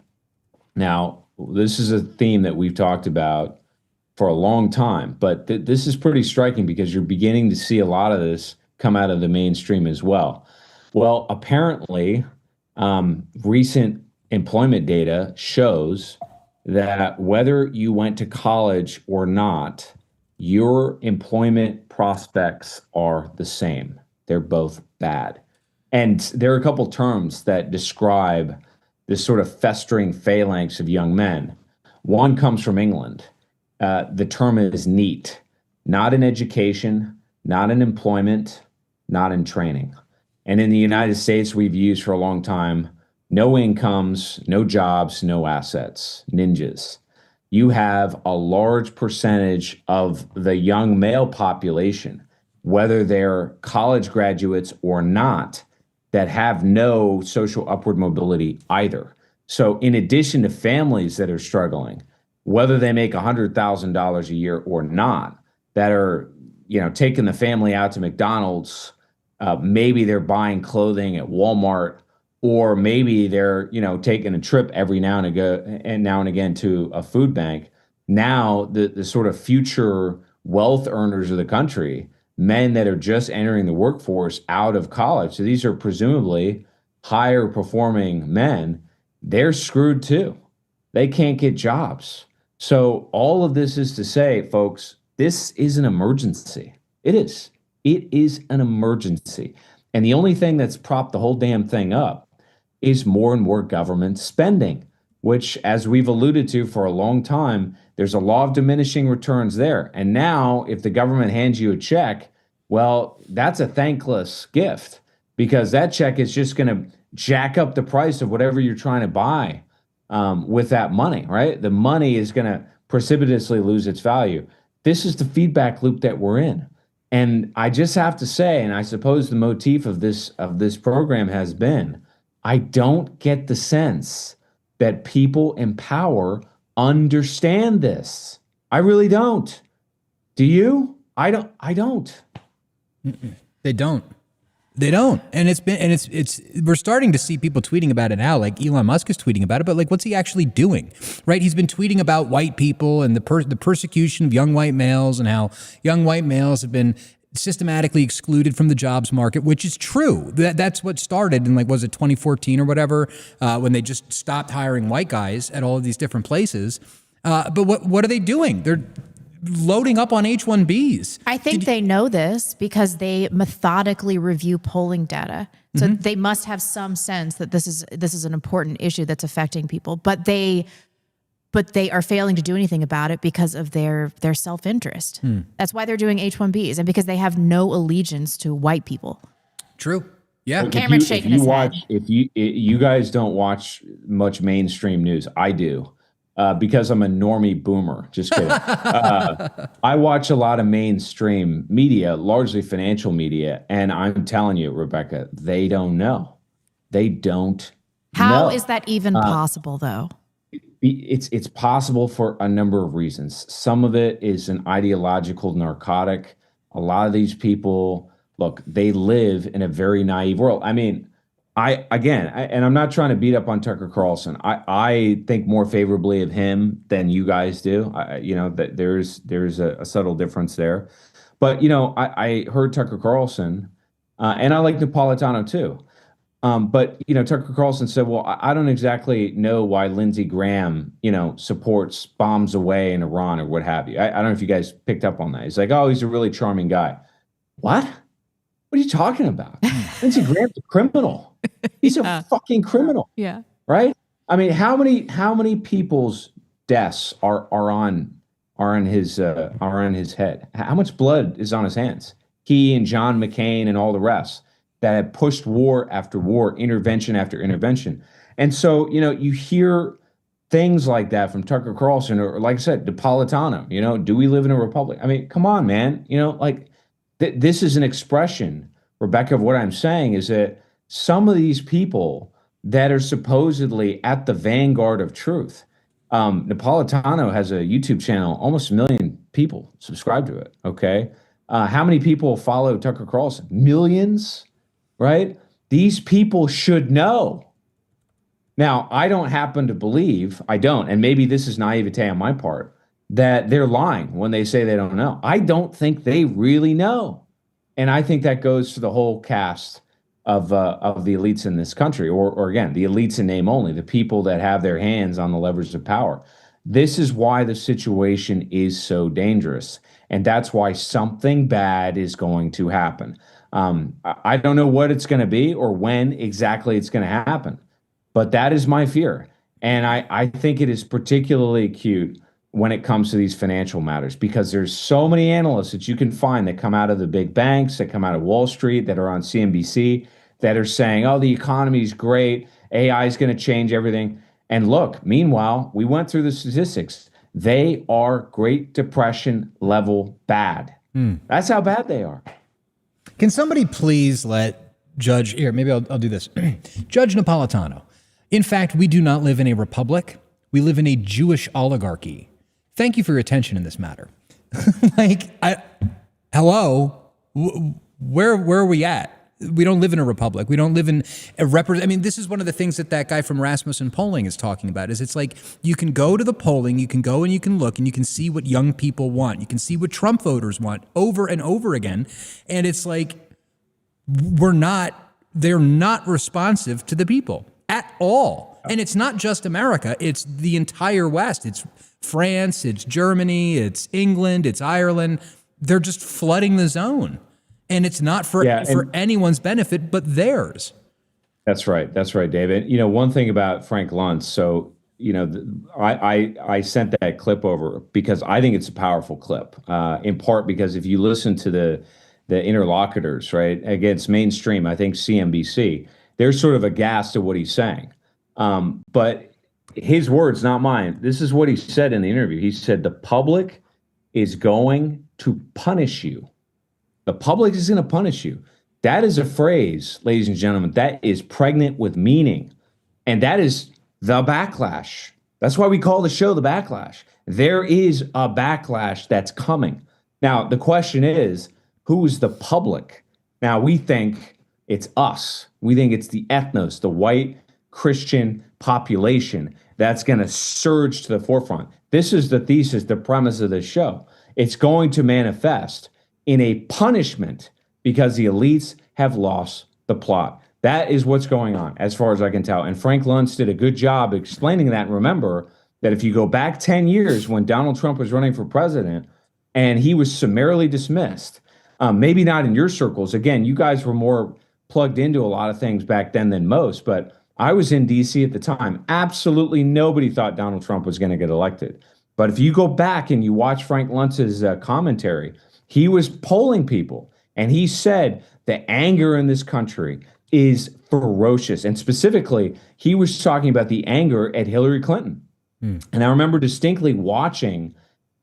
Now, this is a theme that we've talked about for a long time, but this is pretty striking because you're beginning to see a lot of this come out of the mainstream as well. Well, apparently, recent employment data shows that whether you went to college or not, your employment prospects are the same. They're both bad. And there are a couple terms that describe this sort of festering phalanx of young men. One comes from England. The term is NEET, not in education, not in employment, not in training. And in the United States, we've used for a long time, no incomes, no jobs, no assets, ninjas. You have a large percentage of the young male population, whether they're college graduates or not, that have no social upward mobility either. So in addition to families that are struggling, whether they make $100,000 a year or not, that are, taking the family out to McDonald's, maybe they're buying clothing at Walmart, or maybe they're, taking a trip every now and again to a food bank. Now, the sort of future wealth earners of the country, men that are just entering the workforce out of college, so these are presumably higher performing men, they're screwed too. They can't get jobs. So all of this is to say, folks, this is an emergency. It is. It is an emergency. And the only thing that's propped the whole damn thing up is more and more government spending, which, as we've alluded to for a long time, there's a law of diminishing returns there. And now if the government hands you a check, well, that's a thankless gift because that check is just going to jack up the price of whatever you're trying to buy with that money, right? The money is going to precipitously lose its value. This is the feedback loop that we're in. And I just have to say, and I suppose the motif of this program has been, I don't get the sense that people in power understand this. I really don't. Do you? I don't. They don't. They don't. And it's we're starting to see people tweeting about it now, like Elon Musk is tweeting about it, but like, what's he actually doing? Right? He's been tweeting about white people and the persecution of young white males and how young white males have been systematically excluded from the jobs market, which is true. That's what started in, like, was it 2014 or whatever, when they just stopped hiring white guys at all of these different places. But what are they doing? They're loading up on H-1Bs. I think they know this because they methodically review polling data. So they must have some sense that this is an important issue that's affecting people. But they are failing to do anything about it because of their self-interest. That's why they're doing H-1Bs, and because they have no allegiance to white people. True. Yeah. Cameron's shaking his head. If you guys don't watch much mainstream news, I do. Because I'm a normie boomer. Just kidding. I watch a lot of mainstream media, largely financial media, and I'm telling you, Rebecca, they don't know. They don't How know. is that even possible, though? It's possible for a number of reasons. Some of it is an ideological narcotic. A lot of these people, look, they live in a very naive world. I mean, and I'm not trying to beat up on Tucker Carlson. I think more favorably of him than you guys do. That there's a subtle difference there. But, I heard Tucker Carlson, and I like Napolitano too. But, Tucker Carlson said, well, I don't exactly know why Lindsey Graham, supports bombs away in Iran or what have you. I don't know if you guys picked up on that. He's like, oh, he's a really charming guy. What? What are you talking about? Lindsey Graham's a criminal. He's a fucking criminal. Yeah. Right? I mean, how many people's deaths are on his head? How much blood is on his hands? He and John McCain and all the rest that have pushed war after war, intervention after intervention. And so, you hear things like that from Tucker Carlson, or like I said, Napolitano, do we live in a republic? I mean, come on, man. This is an expression, Rebecca, of what I'm saying is that some of these people that are supposedly at the vanguard of truth, Napolitano has a YouTube channel, almost 1 million people subscribe to it, okay? How many people follow Tucker Carlson? Millions, right? These people should know. Now, I don't happen to believe, and maybe this is naivete on my part, that they're lying when they say they don't know. I don't think they really know. And I think that goes to the whole cast of the elites in this country, or again, the elites in name only, the people that have their hands on the levers of power. This is why the situation is so dangerous. And that's why something bad is going to happen. I don't know what it's going to be or when exactly it's going to happen, but that is my fear. And I think it is particularly acute when it comes to these financial matters, because there's so many analysts that you can find that come out of the big banks, that come out of Wall Street, that are on CNBC, that are saying, oh, the economy is great, AI is going to change everything. And look, meanwhile, we went through the statistics. They are Great Depression level bad. That's how bad they are. Can somebody please let Judge, maybe I'll do this. Judge Napolitano. In fact, we do not live in a republic. We live in a Jewish oligarchy. Thank you for your attention in this matter. Hello, where are we at? We don't live in a republic. We don't live in a this is one of the things that guy from Rasmussen Polling is talking about, is it's like you can go to the polling, you can go and you can look and you can see what young people want. You can see what Trump voters want over and over again. And it's like, they're not responsive to the people at all. And it's not just America, it's the entire West. It's France, it's Germany, it's England, it's Ireland. They're just flooding the zone. And it's not for anyone's benefit but theirs. That's right, David. One thing about Frank Luntz, so, I sent that clip over because I think it's a powerful clip, in part because if you listen to the interlocutors, right, against mainstream, I think CNBC, they're sort of aghast at what he's saying. But his words, not mine. This is what he said in the interview. He said, the public is going to punish you. The public is going to punish you. That is a phrase, ladies and gentlemen, that is pregnant with meaning. And that is the backlash. That's why we call the show The Backlash. There is a backlash that's coming. Now, the question is, who's the public? Now, we think it's us. We think it's the ethnos, the white Christian population that's going to surge to the forefront. This is the thesis, the premise of this show. It's going to manifest in a punishment because the elites have lost the plot. That is what's going on, as far as I can tell. And Frank Luntz did a good job explaining that. And remember, that if you go back 10 years when Donald Trump was running for president and he was summarily dismissed, maybe not in your circles. Again, you guys were more plugged into a lot of things back then than most, but I was in DC at the time. Absolutely nobody thought Donald Trump was going to get elected. But if you go back and you watch Frank Luntz's commentary, he was polling people and he said the anger in this country is ferocious. And specifically, he was talking about the anger at Hillary Clinton. And I remember distinctly watching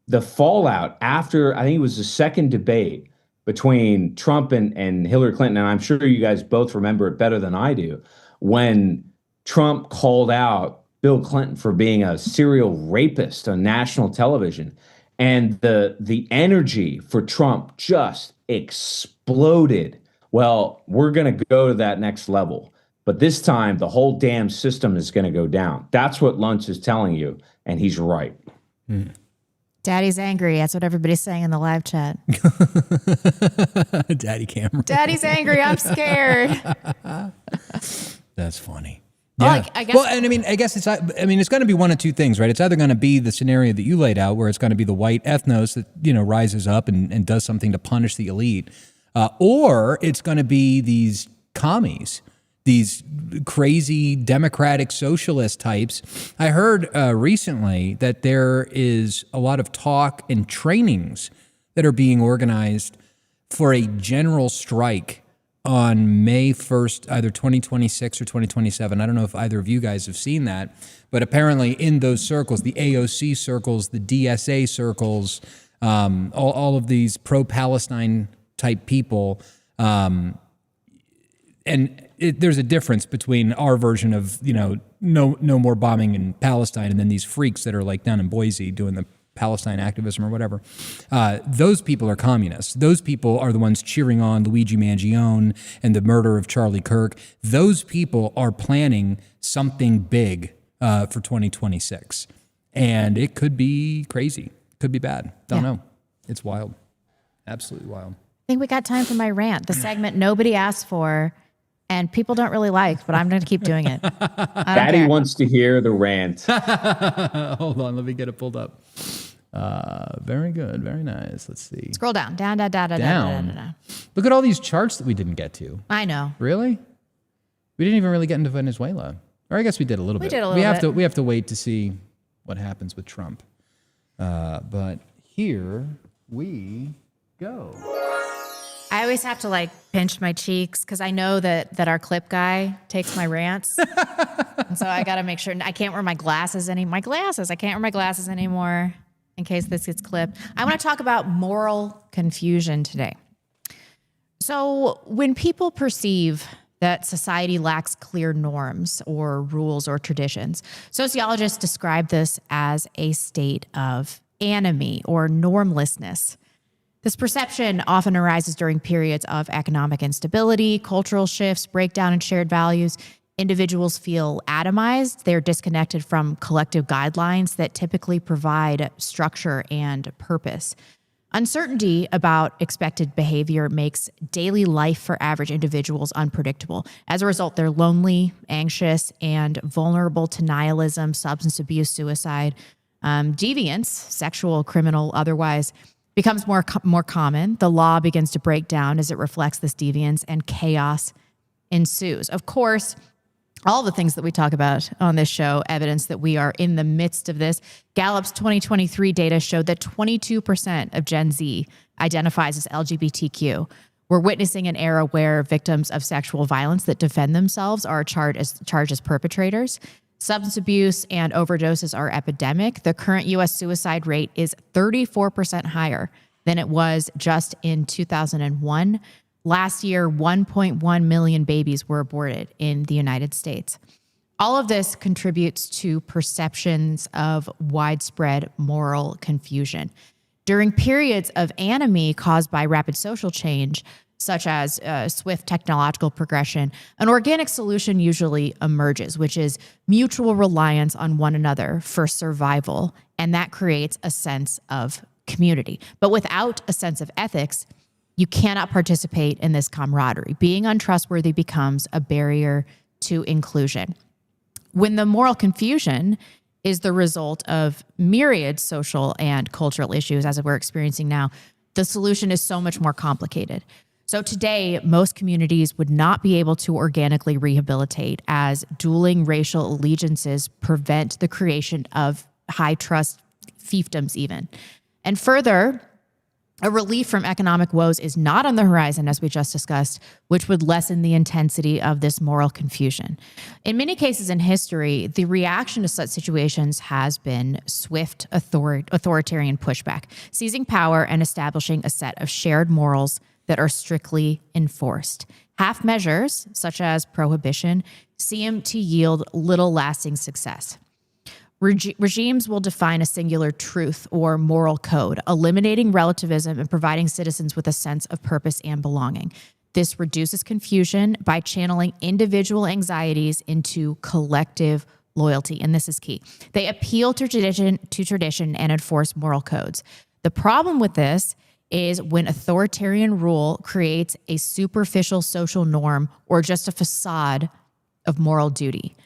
the fallout after, I think it was the second debate between Trump and Hillary Clinton. And I'm sure you guys both remember it better than I do, when Trump called out Bill Clinton for being a serial rapist on national television. And the energy for Trump just exploded. Well, we're going to go to that next level. But this time, the whole damn system is going to go down. That's what Luntz is telling you, and he's right. Daddy's angry. That's what everybody's saying in the live chat. Daddy Cameron. Daddy's angry. I'm scared. That's funny. Well, Yeah. I guess. Well, and I guess it's going to be one of two things, right? It's either going to be the scenario that you laid out, where it's going to be the white ethnos that, rises up and does something to punish the elite, or it's going to be these commies, these crazy democratic socialist types. I heard recently that there is a lot of talk and trainings that are being organized for a general strike on May 1st, either 2026 or 2027. I don't know if either of you guys have seen that, but apparently in those circles, the AOC circles, the DSA circles, all of these pro-Palestine type people, there's a difference between our version of, no more bombing in Palestine, and then these freaks that are like down in Boise doing the Palestine activism or whatever. Those people are communists. Those people are the ones cheering on Luigi Mangione and the murder of Charlie Kirk. Those people are planning something big for 2026. And it could be crazy. Could be bad. Don't know. It's wild. Absolutely wild. I think we got time for my rant, the segment nobody asked for and people don't really like, but I'm going to keep doing it. Daddy wants to hear the rant. Hold on, let me get it pulled up. Very good, very nice. Let's see. Scroll down. Down. Look at all these charts that we didn't get to. I know. Really? We didn't even really get into Venezuela. Or I guess we did a little bit. We did a little bit. We have to wait to see what happens with Trump. But here we go. I always have to pinch my cheeks because I know that our clip guy takes my rants. And so I got to make sure I can't wear my glasses I can't wear my glasses anymore in case this gets clipped. I want to talk about moral confusion today. So when people perceive that society lacks clear norms or rules or traditions, sociologists describe this as a state of anomie or normlessness. This perception often arises during periods of economic instability, cultural shifts, breakdown in shared values. Individuals feel atomized. They're disconnected from collective guidelines that typically provide structure and purpose. Uncertainty about expected behavior makes daily life for average individuals unpredictable. As a result, they're lonely, anxious, and vulnerable to nihilism, substance abuse, suicide. Deviance, sexual, criminal, otherwise, becomes more common. The law begins to break down as it reflects this deviance, and chaos ensues. Of course, all the things that we talk about on this show evidence that we are in the midst of this. Gallup's 2023 data showed that 22% of Gen Z identifies as LGBTQ. We're witnessing an era where victims of sexual violence that defend themselves are charged as perpetrators. Substance abuse and overdoses are epidemic. The current U.S. suicide rate is 34% higher than it was just in 2001. Last year, 1.1 million babies were aborted in the United States. All of this contributes to perceptions of widespread moral confusion. During periods of anomie caused by rapid social change, such as swift technological progression, an organic solution usually emerges, which is mutual reliance on one another for survival, and that creates a sense of community. But without a sense of ethics, you cannot participate in this camaraderie. Being untrustworthy becomes a barrier to inclusion. When the moral confusion is the result of myriad social and cultural issues as we're experiencing now, the solution is so much more complicated. So today, most communities would not be able to organically rehabilitate as dueling racial allegiances prevent the creation of high trust fiefdoms even. And further, a relief from economic woes is not on the horizon, as we just discussed, which would lessen the intensity of this moral confusion. In many cases in history, the reaction to such situations has been swift authoritarian pushback, seizing power and establishing a set of shared morals that are strictly enforced. Half measures, such as prohibition, seem to yield little lasting success. Regimes will define a singular truth or moral code, eliminating relativism and providing citizens with a sense of purpose and belonging. This reduces confusion by channeling individual anxieties into collective loyalty, and this is key. They appeal to tradition and enforce moral codes. The problem with this is when authoritarian rule creates a superficial social norm or just a facade of moral duty.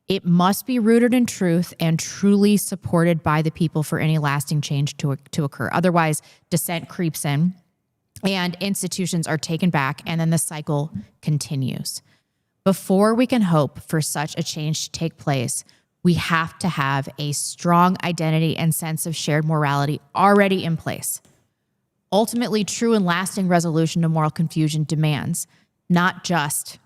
It must be rooted in truth and truly supported by the people for any lasting change to occur. Otherwise, dissent creeps in and institutions are taken back, and then the cycle continues. Before we can hope for such a change to take place, we have to have a strong identity and sense of shared morality already in place. Ultimately, true and lasting resolution to moral confusion demands not just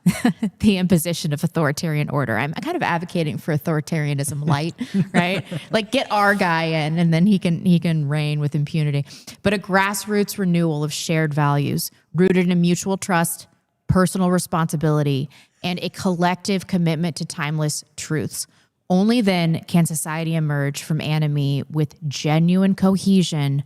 the imposition of authoritarian order. I'm kind of advocating for authoritarianism light, right? Like get our guy in and then he can reign with impunity. But a grassroots renewal of shared values rooted in mutual trust, personal responsibility, and a collective commitment to timeless truths. Only then can society emerge from anomie with genuine cohesion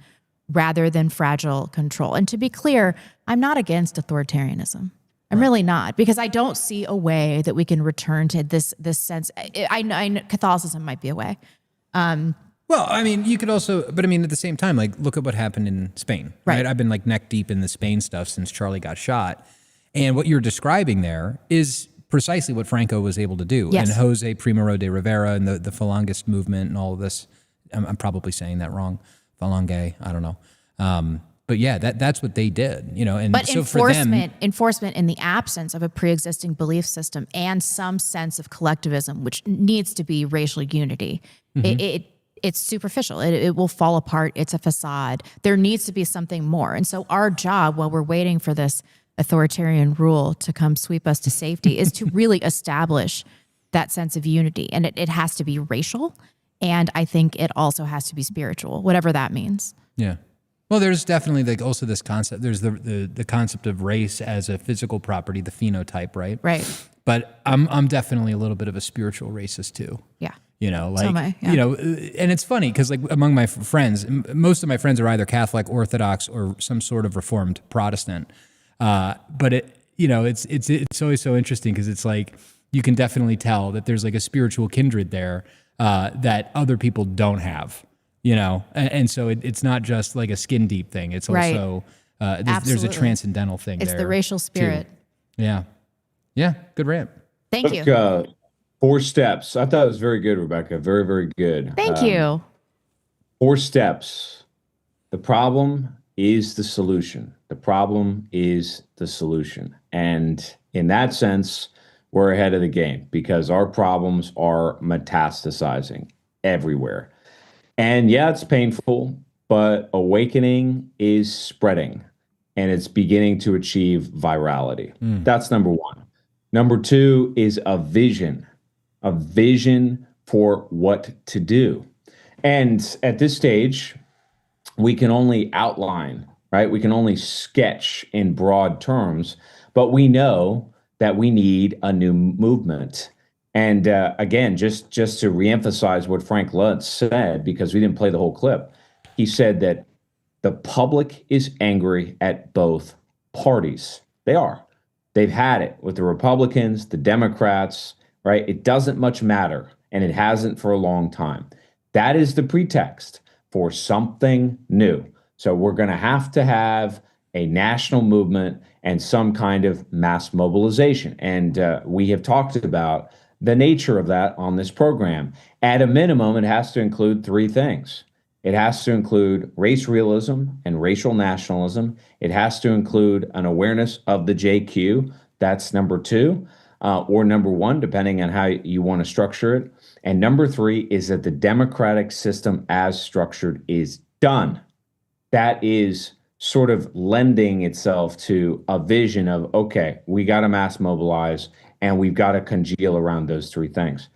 rather than fragile control. And to be clear, I'm not against authoritarianism. I'm really not, because I don't see a way that we can return to this sense. I know Catholicism might be a way. Well, I mean, you could also, but I mean, at the same time, like, look at what happened in Spain, right? I've been like neck deep in the Spain stuff since Charlie got shot. And what you're describing there is precisely what Franco was able to do. Yes. And Jose Primo de Rivera and the Falangist movement and all of this. I'm probably saying that wrong. Falange, I don't know. But yeah, that's what they did, you know. And but so enforcement in the absence of a pre-existing belief system and some sense of collectivism, which needs to be racial unity, it's superficial. It will fall apart. It's a facade. There needs to be something more. And so our job, while we're waiting for this authoritarian rule to come sweep us to safety, is to really establish that sense of unity. And it has to be racial. And I think it also has to be spiritual, whatever that means. Yeah. Well, there's definitely like also this concept. There's the concept of race as a physical property, the phenotype, right? Right. But I'm definitely a little bit of a spiritual racist too. Yeah. You know, like, So am I, yeah. you know, and it's funny because like among my friends, most of my friends are either Catholic, Orthodox, or some sort of Reformed Protestant. But it, you know, it's always so interesting because it's like you can definitely tell that there's like a spiritual kindred there that other people don't have. You know, and so it's not just like a skin deep thing. It's also there's a transcendental thing. It's there the racial spirit. Too. Yeah, yeah. Good rant. Thank you. 4 steps. I thought it was very good, Rebecca. Very, very good. Thank you. 4 steps. The problem is the solution. The problem is the solution. And in that sense, we're ahead of the game because our problems are metastasizing everywhere. And yeah, it's painful, but awakening is spreading and it's beginning to achieve virality. That's number 1. Number 2 is a vision for what to do. And at this stage, we can only outline, right? We can only sketch in broad terms, but we know that we need a new movement. And again, just to reemphasize what Frank Luntz said, because we didn't play the whole clip, he said that the public is angry at both parties. They are. They've had it with the Republicans, the Democrats, right? It doesn't much matter, and it hasn't for a long time. That is the pretext for something new. So we're going to have a national movement and some kind of mass mobilization. And we have talked about the nature of that on this program. At a minimum, it has to include three things. It has to include race realism and racial nationalism. It has to include an awareness of the JQ. That's number two, or number one, depending on how you want to structure it. And number three is that the democratic system as structured is done. That is sort of lending itself to a vision of, okay, we got to mass mobilize and we've got to congeal around those three things.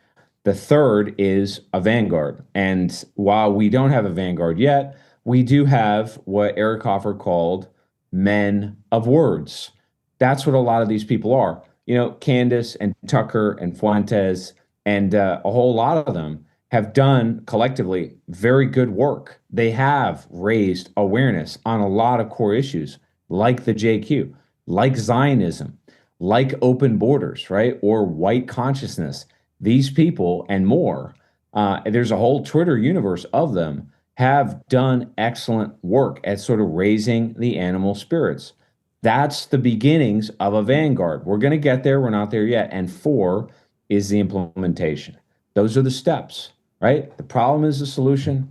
The third is a vanguard. And while we don't have a vanguard yet, we do have what Eric Hoffer called men of words. That's what a lot of these people are. You know, Candace and Tucker and Fuentes and a whole lot of them have done collectively very good work. They have raised awareness on a lot of core issues like the JQ, like Zionism, like open borders, right? Or white consciousness. These people and more, there's a whole Twitter universe of them, have done excellent work at sort of raising the animal spirits. That's the beginnings of a vanguard. We're going to get there. We're not there yet. And 4 is the implementation. Those are the steps, right? The problem is the solution.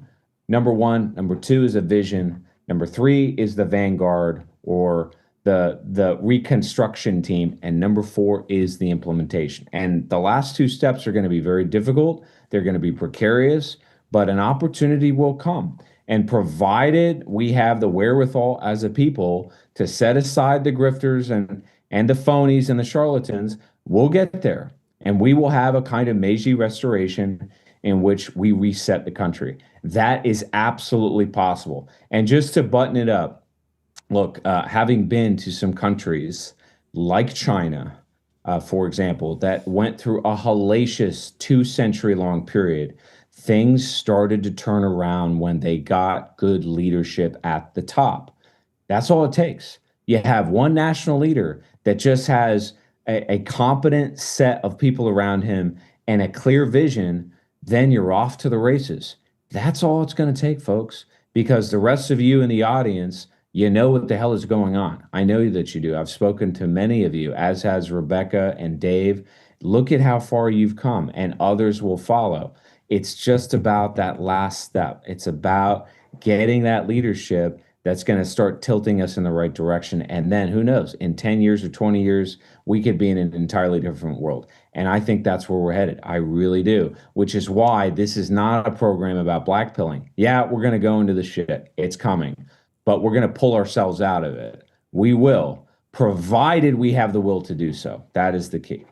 Number 1. Number 2 is a vision. Number 3 is the vanguard or the reconstruction team. And number 4 is the implementation. And the last 2 steps are going to be very difficult. They're going to be precarious, but an opportunity will come. And provided we have the wherewithal as a people to set aside the grifters and the phonies and the charlatans, we'll get there. And we will have a kind of Meiji restoration in which we reset the country. That is absolutely possible. And just to button it up, look, having been to some countries like China, for example, that went through a hellacious 2-century-long period, things started to turn around when they got good leadership at the top. That's all it takes. You have one national leader that just has a competent set of people around him and a clear vision, then you're off to the races. That's all it's going to take, folks, because the rest of you in the audience, you know what the hell is going on. I know that you do. I've spoken to many of you, as has Rebecca and Dave. Look at how far you've come, and others will follow. It's just about that last step. It's about getting that leadership that's going to start tilting us in the right direction. And then who knows, in 10 years or 20 years, we could be in an entirely different world. And I think that's where we're headed. I really do, which is why this is not a program about blackpilling. Yeah, we're going to go into the shit. It's coming, but we're going to pull ourselves out of it. We will, provided we have the will to do so. That is the key.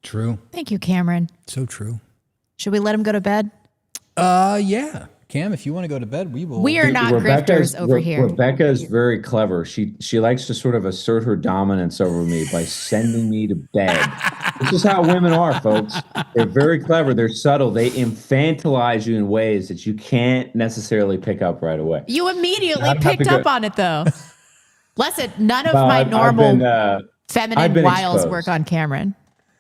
True. Thank you, Cameron. So true. Should we let him go to bed? Yeah. Cam, if you want to go to bed, we will. We are not grifters over here. Rebecca is very clever. She likes to sort of assert her dominance over me by sending me to bed. This is how women are, folks. They're very clever. They're subtle. They infantilize you in ways that you can't necessarily pick up right away. You immediately picked up on it, though. Listen, none of my normal feminine wiles work on Cameron.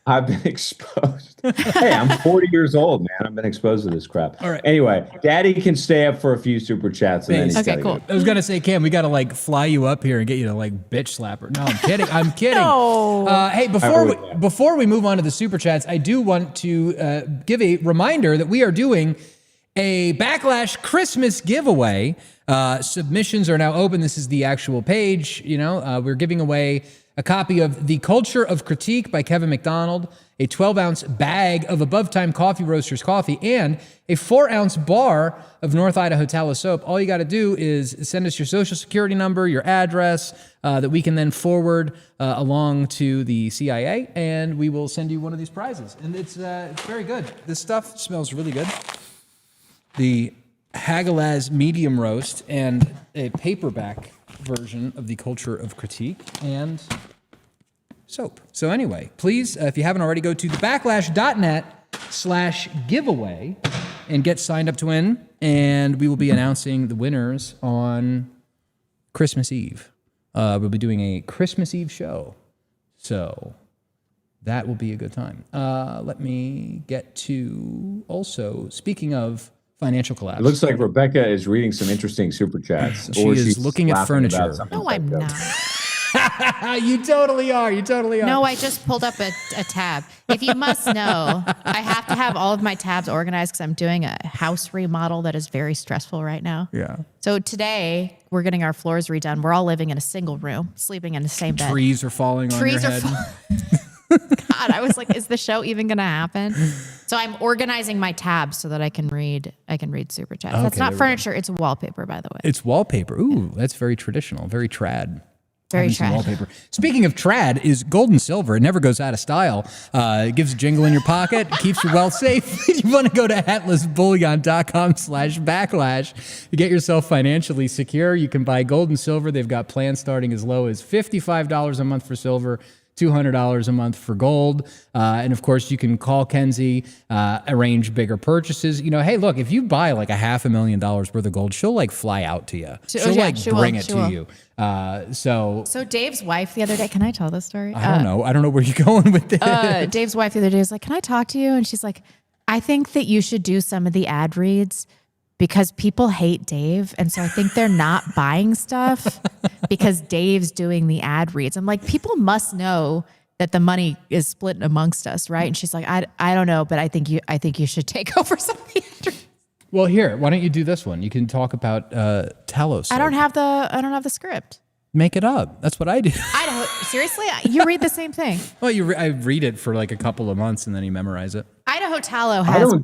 I've been exposed. Hey, I'm 40 years old, man. I've been exposed to this crap. All right. Anyway, Daddy can stay up for a few super chats. And then he's okay, cool. I was going to say, Cam, we got to like fly you up here and get you to like bitch slap her. No, I'm kidding. I'm kidding. No. Hey, before we move on to the super chats, I do want to give a reminder that we are doing a Backlash Christmas giveaway. Submissions are now open. This is the actual page. You know, we're giving away a copy of The Culture of Critique by Kevin McDonald, a 12-ounce bag of Above Time Coffee Roasters coffee, and a 4-ounce bar of North Idaho Tallow soap. All you got to do is send us your social security number, your address, that we can then forward along to the CIA, and we will send you one of these prizes. And it's very good. This stuff smells really good. The Hagalaz medium roast and a paperback version of The Culture of Critique and soap. So anyway, please, if you haven't already, go to thebacklash.net/giveaway and get signed up to win. And we will be announcing the winners on Christmas Eve. We'll be doing a Christmas Eve show. So that will be a good time. Let me get to also, speaking of financial collapse. It looks like Rebecca is reading some interesting super chats. She is looking at furniture. No, I'm not. You totally are. You totally are. No, I just pulled up a tab. If you must know, I have to have all of my tabs organized because I'm doing a house remodel that is very stressful right now. Yeah. So today we're getting our floors redone. We're all living in a single room, sleeping in the same bed. Trees are falling on your head. God, I was like, is the show even going to happen? So I'm organizing my tabs so that I can read super chats. Okay, That's not there we furniture. It's wallpaper, by the way. It's wallpaper. Ooh, that's very traditional. Very trad. Very Having some trad. wallpaper. Speaking of trad, is gold and silver. It never goes out of style. It gives a jingle in your pocket, keeps your wealth safe. You want to go to atlasbullion.com/backlash to get yourself financially secure. You can buy gold and silver. They've got plans starting as low as $55 a month for silver, $200 a month for gold. And of course, you can call Kenzie, arrange bigger purchases. You know, hey, look, if you buy like $500,000 worth of gold, she'll like fly out to you. She'll bring it to you. So Dave's wife the other day, can I tell this story? I don't know. I don't know where you're going with this. Dave's wife the other day was like, can I talk to you? And she's like, I think that you should do some of the ad reads because people hate Dave. And so I think they're not buying stuff because Dave's doing the ad reads. I'm like, people must know that the money is split amongst us, right? And she's like, I don't know, but I think you should take over some of the ad reads. Well, here, why don't you do this one? You can talk about Talos. I don't have the script. Make it up. That's what I do. Idaho, seriously? You read the same thing. Well, I read it for like a couple of months and then you memorize it. Idaho Tallow has.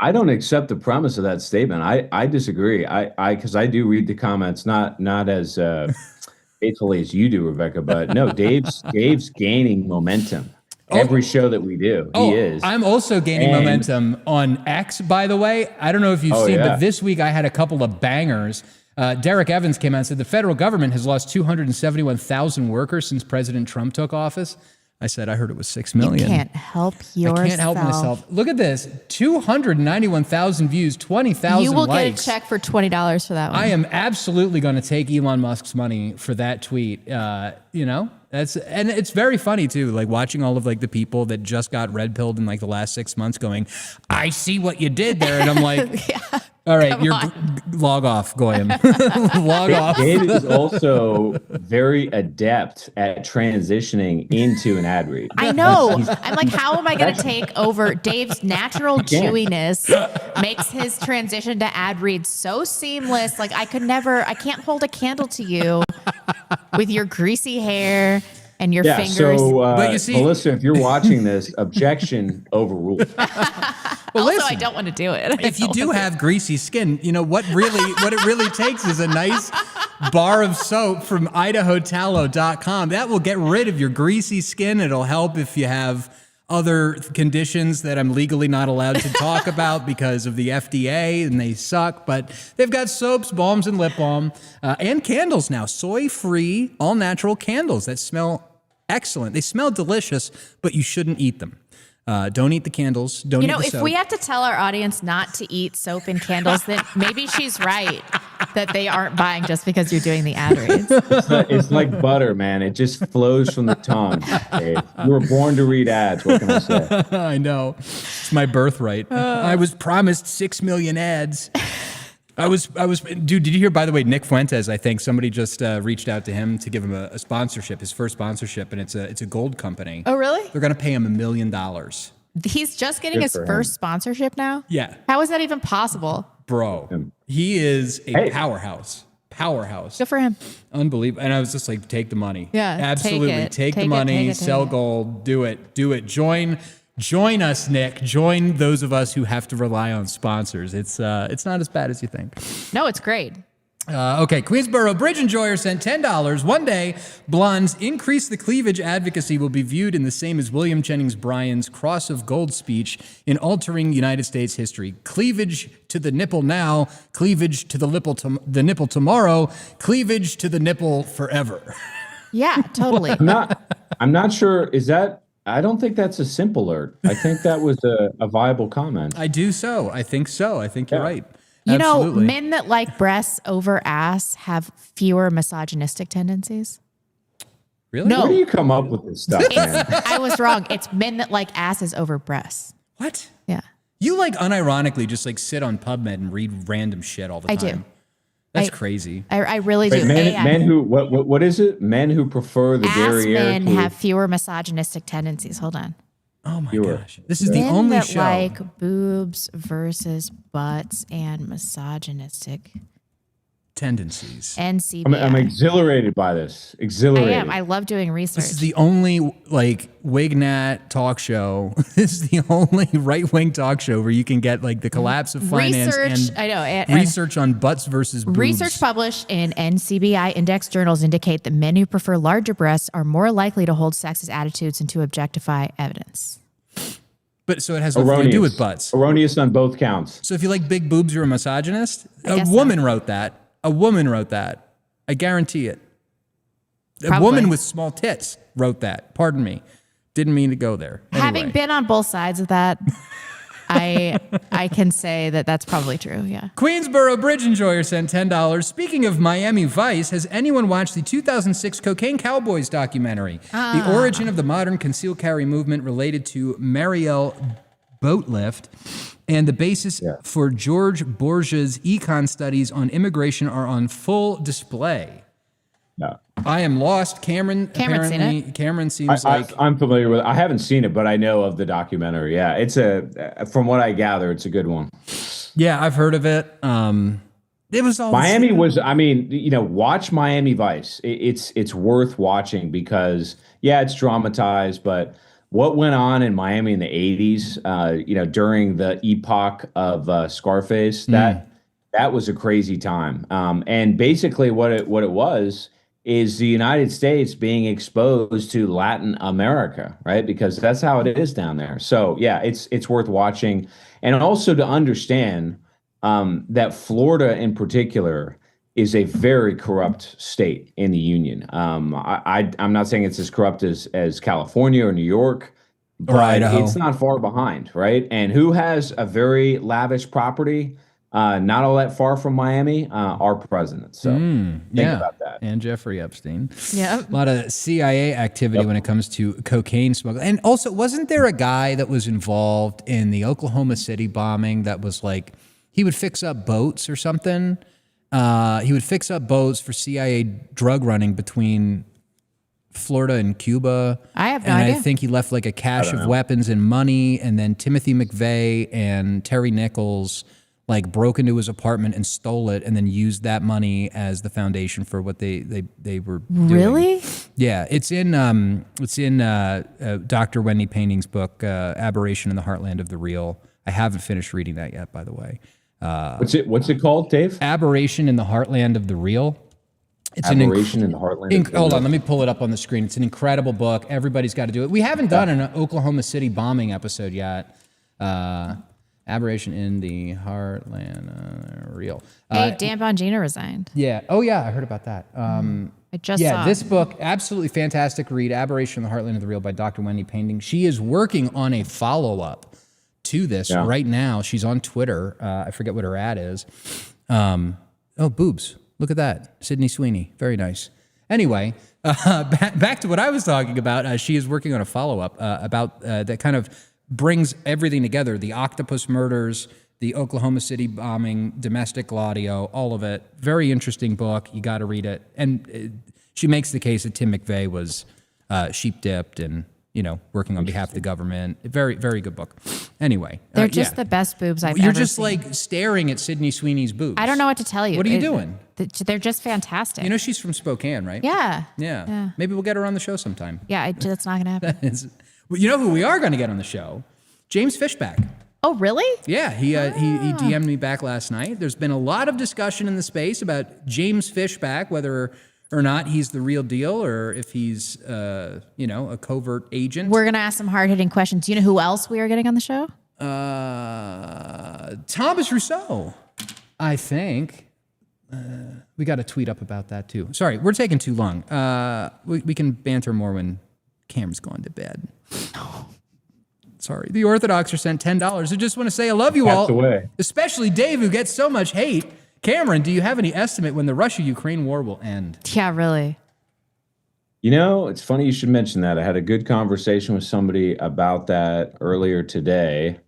I don't accept the premise of that statement. I disagree. Because I do read the comments not as faithfully as you do, Rebecca. But no, Dave's gaining momentum. Every show that we do, he is. I'm also gaining momentum on X, by the way. I don't know if you've seen, but this week I had a couple of bangers. Derek Evans came out and said the federal government has lost 271,000 workers since President Trump took office. I said, I heard it was 6 million. You can't help yourself. I can't help myself. Look at this. 291,000 views, 20,000 likes. You will get a check for $20 for that one. I am absolutely going to take Elon Musk's money for that tweet. You know, and it's very funny too, like watching all of like the people that just got red pilled in like the last 6 months going, I see what you did there. And I'm like, all right, log off, Goyim. Log off. Dave is also very adept at transitioning into an ad read. I know. I'm like, how am I going to take over? Dave's natural chewiness makes his transition to ad reads so seamless. Like I can't hold a candle to you with your greasy hair and your fingers. So, but you see, Melissa, if you're watching this, objection overruled. Well, also, I don't want to do it. If you do have greasy skin, you know what it really takes is a nice bar of soap from idahotallow.com. That will get rid of your greasy skin. It'll help if you have other conditions that I'm legally not allowed to talk about because of the FDA and they suck, but they've got soaps, balms, and lip balm, and candles now. Soy-free, all-natural candles that smell excellent. They smell delicious, but you shouldn't eat them. Don't eat the candles. Don't eat the soap. If we have to tell our audience not to eat soap and candles, then maybe she's right that they aren't buying just because you're doing the ad reads. It's like butter, man. It just flows from the tongue. Dave. You were born to read ads. What can I say? I know. It's my birthright. I was promised 6 million ads. Dude, did you hear, by the way, Nick Fuentes, I think somebody just reached out to him to give him a sponsorship, his first sponsorship, and it's a gold company. Oh, really? They're going to pay him $1 million. He's just getting his first sponsorship now? Yeah. How is that even possible? Bro, he is a powerhouse. Good for him. Unbelievable. And I was just like, take the money. Yeah, absolutely. Take the money, sell gold, do it. Join us, Nick. Join those of us who have to rely on sponsors. It's not as bad as you think. No, it's great. Okay, Queensboro Bridge Enjoyer sent $10. One day, blondes increase the cleavage advocacy will be viewed in the same as William Jennings Bryan's Cross of Gold speech in altering United States history. Cleavage to the nipple now, cleavage to the nipple tomorrow, cleavage to the nipple forever. Yeah, totally. I'm not sure. I don't think that's a simple alert. I think that was a viable comment. I do so. I think so. I think you're right. You Absolutely. know, men that like breasts over ass have fewer misogynistic tendencies. Really? No. Where do you come up with this stuff, man? I was wrong. It's men that like asses over breasts. What? Yeah. You like unironically just like sit on PubMed and read random shit all the time. I do. That's crazy. I really Wait, do. men who what is it? Men who prefer the Ass derriere men to have fewer misogynistic tendencies. Hold on. Oh my fewer. gosh. This is the Men only that show. like boobs versus butts and misogynistic tendencies. NCBI. I'm exhilarated by this. I Exhilarated. am. I love doing research. This is the only like Wignat talk show. This is the only right-wing talk show where you can get like the collapse of finance Research, and I know, and research on butts versus boobs. Research published in NCBI index journals indicate that men who prefer larger breasts are more likely to hold sexist attitudes and to objectify evidence. But so it has nothing to do with butts. Erroneous on both counts. So if you like big boobs, you're a misogynist? A woman wrote that. A woman wrote that. I guarantee it. A woman with small tits wrote that. Pardon me. Didn't mean to go there. Anyway. Having been on both sides of that, I can say that that's probably true. Yeah. Queensboro Bridge Enjoyer sent $10. Speaking of Miami Vice, has anyone watched the 2006 Cocaine Cowboys documentary? The origin of the modern concealed carry movement related to Mariel Boatlift and the basis for George Borges' econ studies on immigration are on full display. Yeah. I am lost. Cameron's seen it. Cameron seems I'm familiar with it. I haven't seen it, but I know of the documentary. Yeah, it's from what I gather, it's a good one. Yeah, I've heard of it. It was all Miami was, I mean, watch Miami Vice. It's worth watching because it's dramatized, but what went on in Miami in the 80s, during the epoch of Scarface, that was a crazy time. And basically what it was is the United States being exposed to Latin America, right? Because that's how it is down there. So it's worth watching. And also to understand that Florida in particular is a very corrupt state in the union. I'm not saying it's as corrupt as California or New York, but it's not far behind, right? And who has a very lavish property not all that far from Miami? Our president. So think about that. And Jeffrey Epstein. Yeah. A lot of CIA activity when it comes to cocaine smuggling. And also, wasn't there a guy that was involved in the Oklahoma City bombing that was like, he would fix up boats or something? He would fix up boats for CIA drug running between Florida and Cuba. I have no idea. I think he left like a cache of weapons and money. And then Timothy McVeigh and Terry Nichols like broke into his apartment and stole it and then used that money as the foundation for what they were doing. Really? Yeah. It's in Dr. Wendy Painting's book, Aberration in the Heartland of the Real. I haven't finished reading that yet, by the way. What's it called, Dave? Aberration in the Heartland of the Real. It's Aberration in the Heartland of the Hold Real. on, let me pull it up on the screen. It's an incredible book. Everybody's got to do it. We haven't done an Oklahoma City bombing episode yet. Aberration in the Heartland Real. Hey, Dan Bongino resigned. Yeah. Oh, yeah. I heard about that. I just saw this book, absolutely fantastic read. Aberration in the Heartland of the Real by Dr. Wendy Painting. She is working on a follow-up to this right now. She's on Twitter. I forget what her ad is. Boobs. Look at that. Sydney Sweeney. Very nice. Anyway, back to what I was talking about. She is working on a follow-up about that kind of brings everything together. The octopus murders, the Oklahoma City bombing, domestic Gladio, all of it. Very interesting book. You got to read it. And she makes the case that Tim McVeigh was sheep-dipped and, working on behalf of the government. Very, very good book. Anyway. They're just the best boobs I've ever seen. You're just like staring at Sydney Sweeney's boobs. I don't know what to tell you. What are you doing? They're just fantastic. She's from Spokane, right? Yeah. Maybe we'll get her on the show sometime. Yeah, that's not going to happen. Well, you know who we are going to get on the show? James Fishback. Oh, really? Yeah, he DM'd me back last night. There's been a lot of discussion in the space about James Fishback, whether or not he's the real deal or if he's, a covert agent. We're going to ask some hard-hitting questions. Do you know who else we are getting on the show? Thomas Rousseau, I think. We got a tweet up about that, too. Sorry, we're taking too long. We can banter more when Cam's gone to bed. Sorry. The Orthodox are sent $10. I just want to say I love you all. Away. Especially Dave, who gets so much hate. Cameron, do you have any estimate when the Russia-Ukraine war will end? Yeah, really. It's funny you should mention that. I had a good conversation with somebody about that earlier today.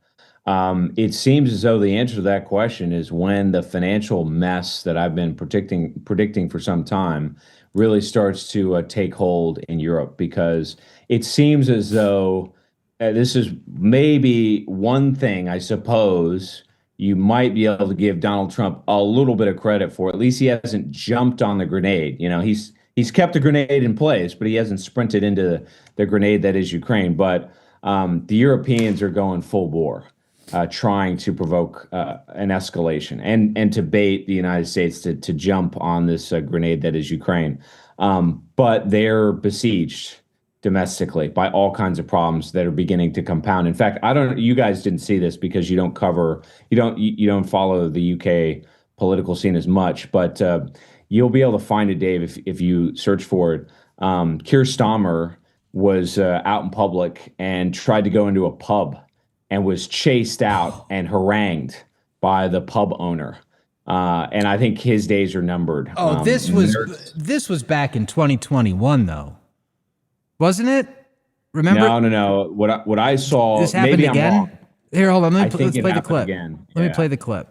It seems as though the answer to that question is when the financial mess that I've been predicting for some time really starts to take hold in Europe, because it seems as though this is maybe one thing, I suppose, you might be able to give Donald Trump a little bit of credit for. At least he hasn't jumped on the grenade. He's kept the grenade in place, but he hasn't sprinted into the grenade that is Ukraine. But the Europeans are going full bore, trying to provoke an escalation and to bait the United States to jump on this grenade that is Ukraine. But they're besieged domestically by all kinds of problems that are beginning to compound. In fact, you guys didn't see this because you don't follow the UK political scene as much, but you'll be able to find it, Dave, if you search for it. Keir Starmer was out in public and tried to go into a pub and was chased out and harangued by the pub owner. And I think his days are numbered. This was back in 2021, though, wasn't it? Remember? No. What I saw. This happened maybe again. I'm wrong. Here, hold on. Let's play the clip. Again. Let me play the clip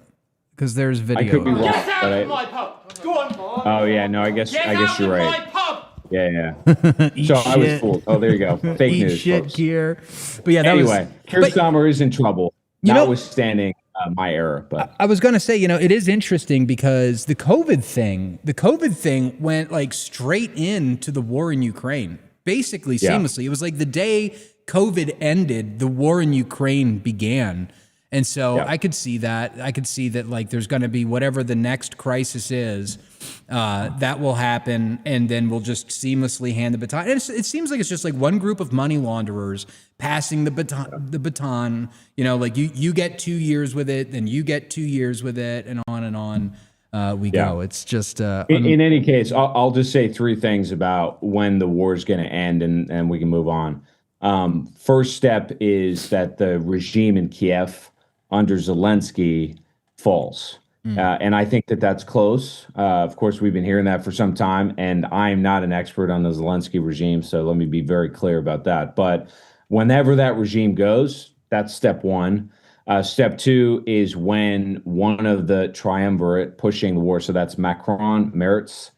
because there's video. I could be wrong. Get out of my pub! Go on! Oh yeah, no. I guess you're right. My pub! Yeah. Eat So I was shit. fooled. Oh, there you go. Fake Eat news, shit, folks. Keir. But yeah, that Anyway, Keir but- Starmer is in trouble, notwithstanding my error. But I was going to say, it is interesting because the COVID thing went like straight into the war in Ukraine, basically seamlessly. It was like the day COVID ended, the war in Ukraine began. And so I could see that. I could see that like there's going to be whatever the next crisis is, that will happen, and then we'll just seamlessly hand the baton. And it seems like it's just like one group of money launderers passing the baton. Like you get 2 years with it, then you get 2 years with it, and on we go. It's just in any case, I'll just say three things about when the war is going to end, and we can move on. First step is that the regime in Kiev under Zelensky falls. And I think that that's close. Of course, we've been hearing that for some time, and I'm not an expert on the Zelensky regime, so let me be very clear about that. But whenever that regime goes, that's step one. Step two is when one of the triumvirate pushing the war, so that's Macron, Merz,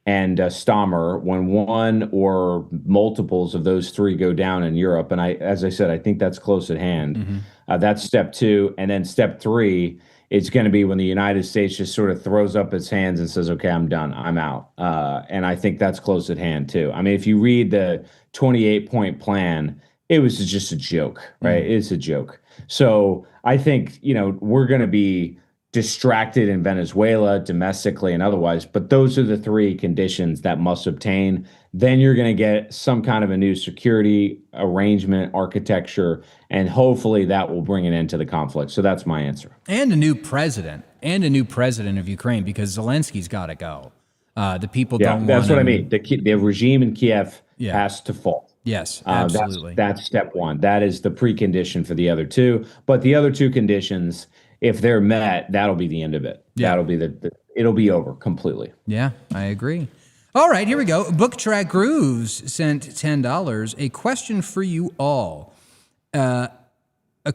and Starmer, when one or multiples of those three go down in Europe, and as I said, I think that's close at hand. That's step two. And then step three, it's going to be when the United States just sort of throws up its hands and says, okay, I'm done. I'm out. And I think that's close at hand, too. I mean, if you read the 28-point plan, it was just a joke, right? It's a joke. So I think, we're going to be distracted in Venezuela, domestically and otherwise, but those are the three conditions that must obtain. Then you're going to get some kind of a new security arrangement, architecture, and hopefully that will bring an end to the conflict. So that's my answer. And a new president of Ukraine, because Zelensky's got to go. The people don't want that's what him. I mean. The regime in Kiev has to fall. Yes, absolutely. That's step one. That is the precondition for the other two. But the other two conditions, if they're met, that'll be the end of it. Yeah. That'll be it'll be over completely. Yeah, I agree. All right, here we go. Book Track Grooves sent $10. A question for you all. A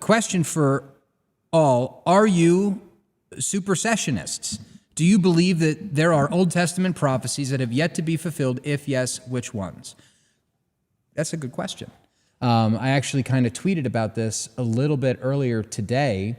question for all. Are you supersessionists? Do you believe that there are Old Testament prophecies that have yet to be fulfilled? If yes, which ones? That's a good question. I actually kind of tweeted about this a little bit earlier today,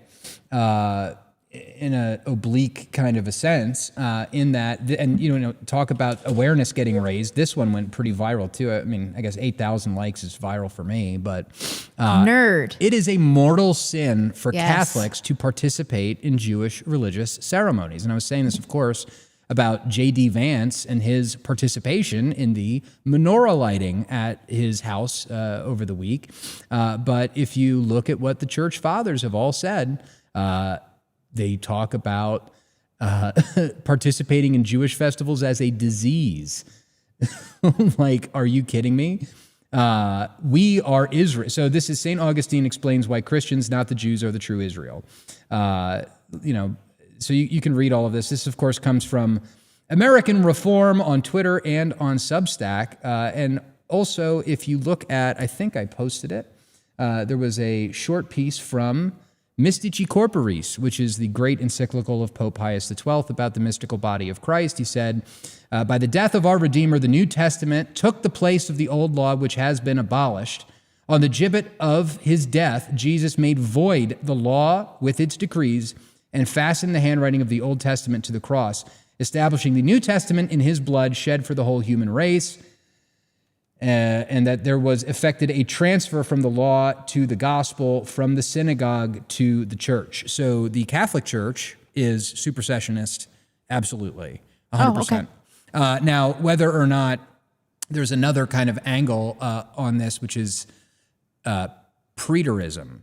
in a oblique kind of a sense, in that, and talk about awareness getting raised. This one went pretty viral too. I mean, I guess 8,000 likes is viral for me, but nerd. It is a mortal sin for Catholics to participate in Jewish religious ceremonies. And I was saying this, of course, about J.D. Vance and his participation in the menorah lighting at his house over the week. But if you look at what the church fathers have all said, they talk about participating in Jewish festivals as a disease. Like, are you kidding me? We are Israel. So this is St. Augustine explains why Christians, not the Jews, are the true Israel. So you can read all of this. This, of course, comes from American Reform on Twitter and on Substack. And also, if you look at, I think I posted it, there was a short piece from Mystici Corporis, which is the great encyclical of Pope Pius XII about the mystical body of Christ. He said, by the death of our Redeemer, the New Testament took the place of the old law, which has been abolished. On the gibbet of his death, Jesus made void the law with its decrees and fastened the handwriting of the Old Testament to the cross, establishing the New Testament in his blood shed for the whole human race, and that there was effected a transfer from the law to the gospel, from the synagogue to the church. So the Catholic Church is supersessionist, absolutely, 100%. Now, whether or not there's another kind of angle on this, which is preterism,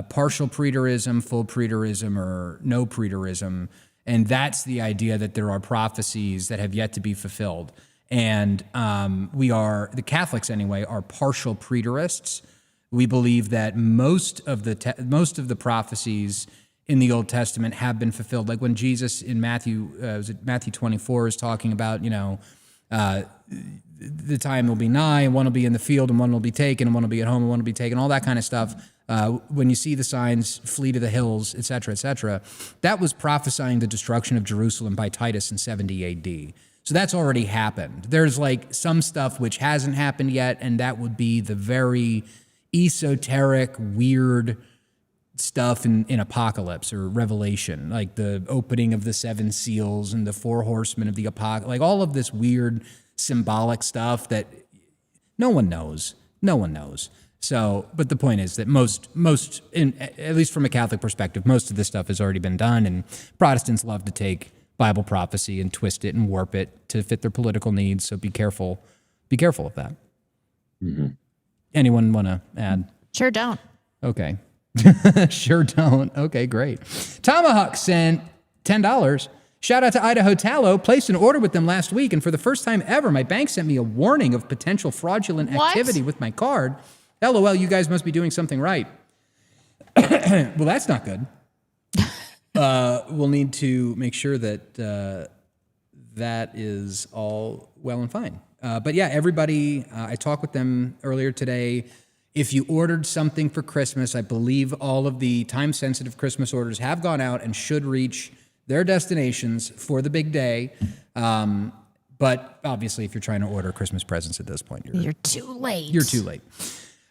partial preterism, full preterism, or no preterism. And that's the idea that there are prophecies that have yet to be fulfilled. And the Catholics anyway, are partial preterists. We believe that most of the prophecies in the Old Testament have been fulfilled. Like when Jesus in Matthew 24 is talking about, the time will be nigh, and one will be in the field, and one will be taken, and one will be at home, and one will be taken, all that kind of stuff. When you see the signs, flee to the hills, et cetera, that was prophesying the destruction of Jerusalem by Titus in 70 AD. So that's already happened. There's like some stuff which hasn't happened yet, and that would be the very esoteric, weird stuff in Apocalypse or Revelation, like the opening of the seven seals and the four horsemen of the apocalypse, like all of this weird symbolic stuff that no one knows. So, but the point is that most, at least from a Catholic perspective, most of this stuff has already been done, and Protestants love to take Bible prophecy and twist it and warp it to fit their political needs. So be careful of that. Mm-hmm. Anyone want to add? Sure don't. Okay. Sure don't. Okay, great. Tomahawk sent $10. Shout out to Idaho Tallow. Placed an order with them last week, and for the first time ever, my bank sent me a warning of potential fraudulent activity with my card. LOL, you guys must be doing something right. Well, that's not good. We'll need to make sure that that is all well and fine. But yeah, everybody, I talked with them earlier today. If you ordered something for Christmas, I believe all of the time-sensitive Christmas orders have gone out and should reach their destinations for the big day. But obviously, if you're trying to order Christmas presents at this point, you're too late. You're too late.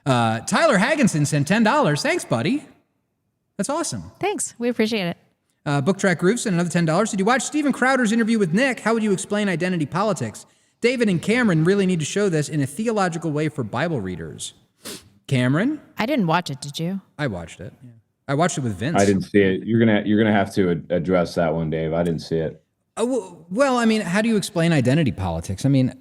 Tyler Hagginson sent $10. Thanks, buddy. That's awesome. Thanks. We appreciate it. Book Track Roof sent another $10. Did you watch Steven Crowder's interview with Nick? How would you explain identity politics? David and Cameron really need to show this in a theological way for Bible readers. Cameron? I didn't watch it, did you? I watched it. Yeah. I watched it with Vince. I didn't see it. You're gonna have to address that one, Dave. I didn't see it. Well, I mean, how do you explain identity politics? I mean,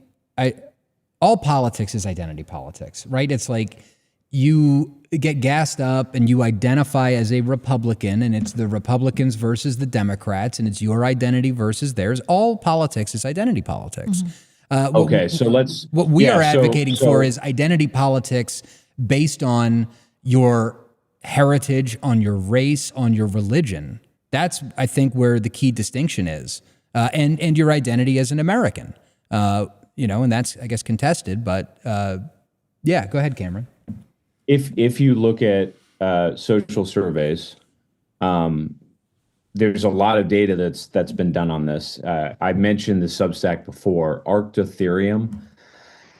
all politics is identity politics, right? It's like you get gassed up and you identify as a Republican, and it's the Republicans versus the Democrats, and it's your identity versus theirs. All politics is identity politics. Mm-hmm. What we are advocating for is identity politics based on your heritage, on your race, on your religion. That's, I think, where the key distinction is, and your identity as an American. And that's, I guess, contested. But yeah, go ahead, Cameron. If you look at social surveys, there's a lot of data that's been done on this. I mentioned the Substack before. Arctotherium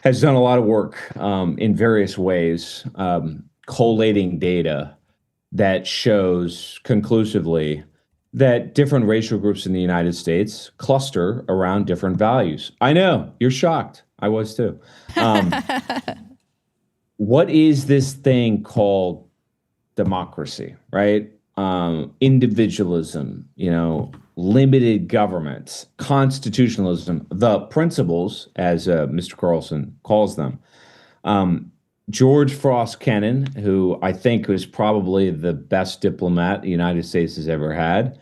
has done a lot of work in various ways, collating data that shows conclusively that different racial groups in the United States cluster around different values. I know, you're shocked. I was too. What is this thing called democracy, right? Individualism, limited government, constitutionalism, the principles, as Mr. Carlson calls them. George Frost Kennan, who I think was probably the best diplomat the United States has ever had,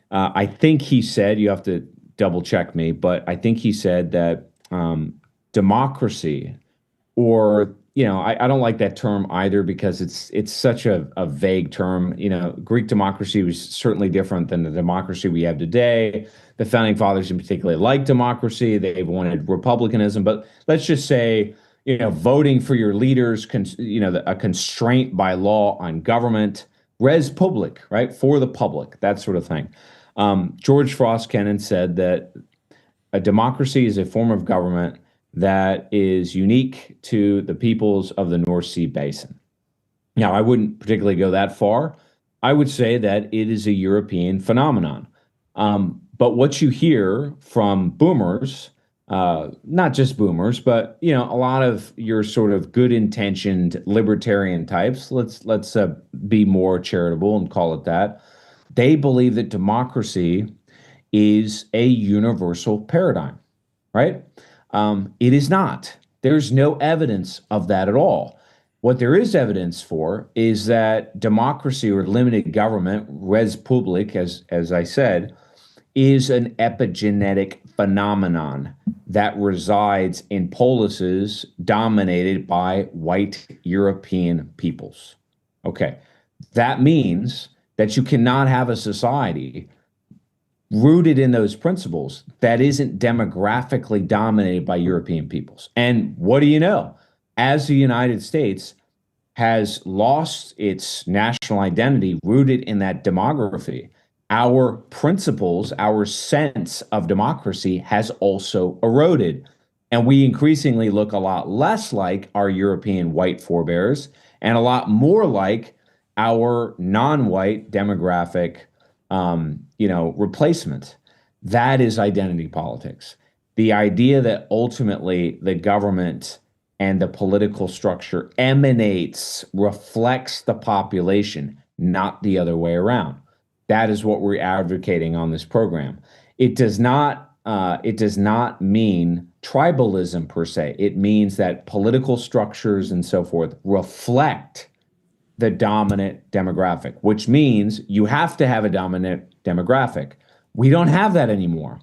I think he said, you have to double check me, but I think he said that democracy, or I don't like that term either because it's such a vague term. Greek democracy was certainly different than the democracy we have today. The founding fathers in particular liked democracy. They wanted republicanism, but let's just say, voting for your leaders, a constraint by law on government, res public, right? For the public, that sort of thing. George Frost Kennan said that a democracy is a form of government that is unique to the peoples of the North Sea Basin. Now, I wouldn't particularly go that far. I would say that it is a European phenomenon. But what you hear from boomers, not just boomers, but a lot of your sort of good-intentioned libertarian types, let's be more charitable and call it that. They believe that democracy is a universal paradigm, right? It is not. There's no evidence of that at all. What there is evidence for is that democracy or limited government, res public, as I said, is an epigenetic phenomenon that resides in polises dominated by white European peoples. Okay, that means that you cannot have a society rooted in those principles that isn't demographically dominated by European peoples. And what do you know? As the United States has lost its national identity rooted in that demography, our principles, our sense of democracy has also eroded. And we increasingly look a lot less like our European white forebears and a lot more like our non-white demographic replacement. That is identity politics. The idea that ultimately the government and the political structure reflects the population, not the other way around. That is what we're advocating on this program. It does not mean tribalism per se. It means that political structures and so forth reflect the dominant demographic, which means you have to have a dominant demographic. We don't have that anymore.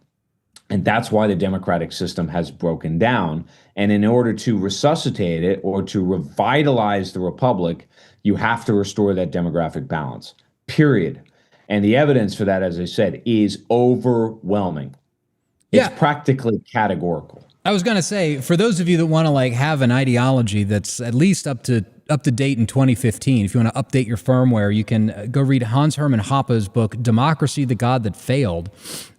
And that's why the democratic system has broken down. And in order to resuscitate it or to revitalize the republic, you have to restore that demographic balance, period. And the evidence for that, as I said, is overwhelming. It's practically categorical. I was going to say, for those of you that want to have an ideology that's at least up to date in 2015, if you want to update your firmware, you can go read Hans Hermann Hoppe's book, Democracy, the God That Failed.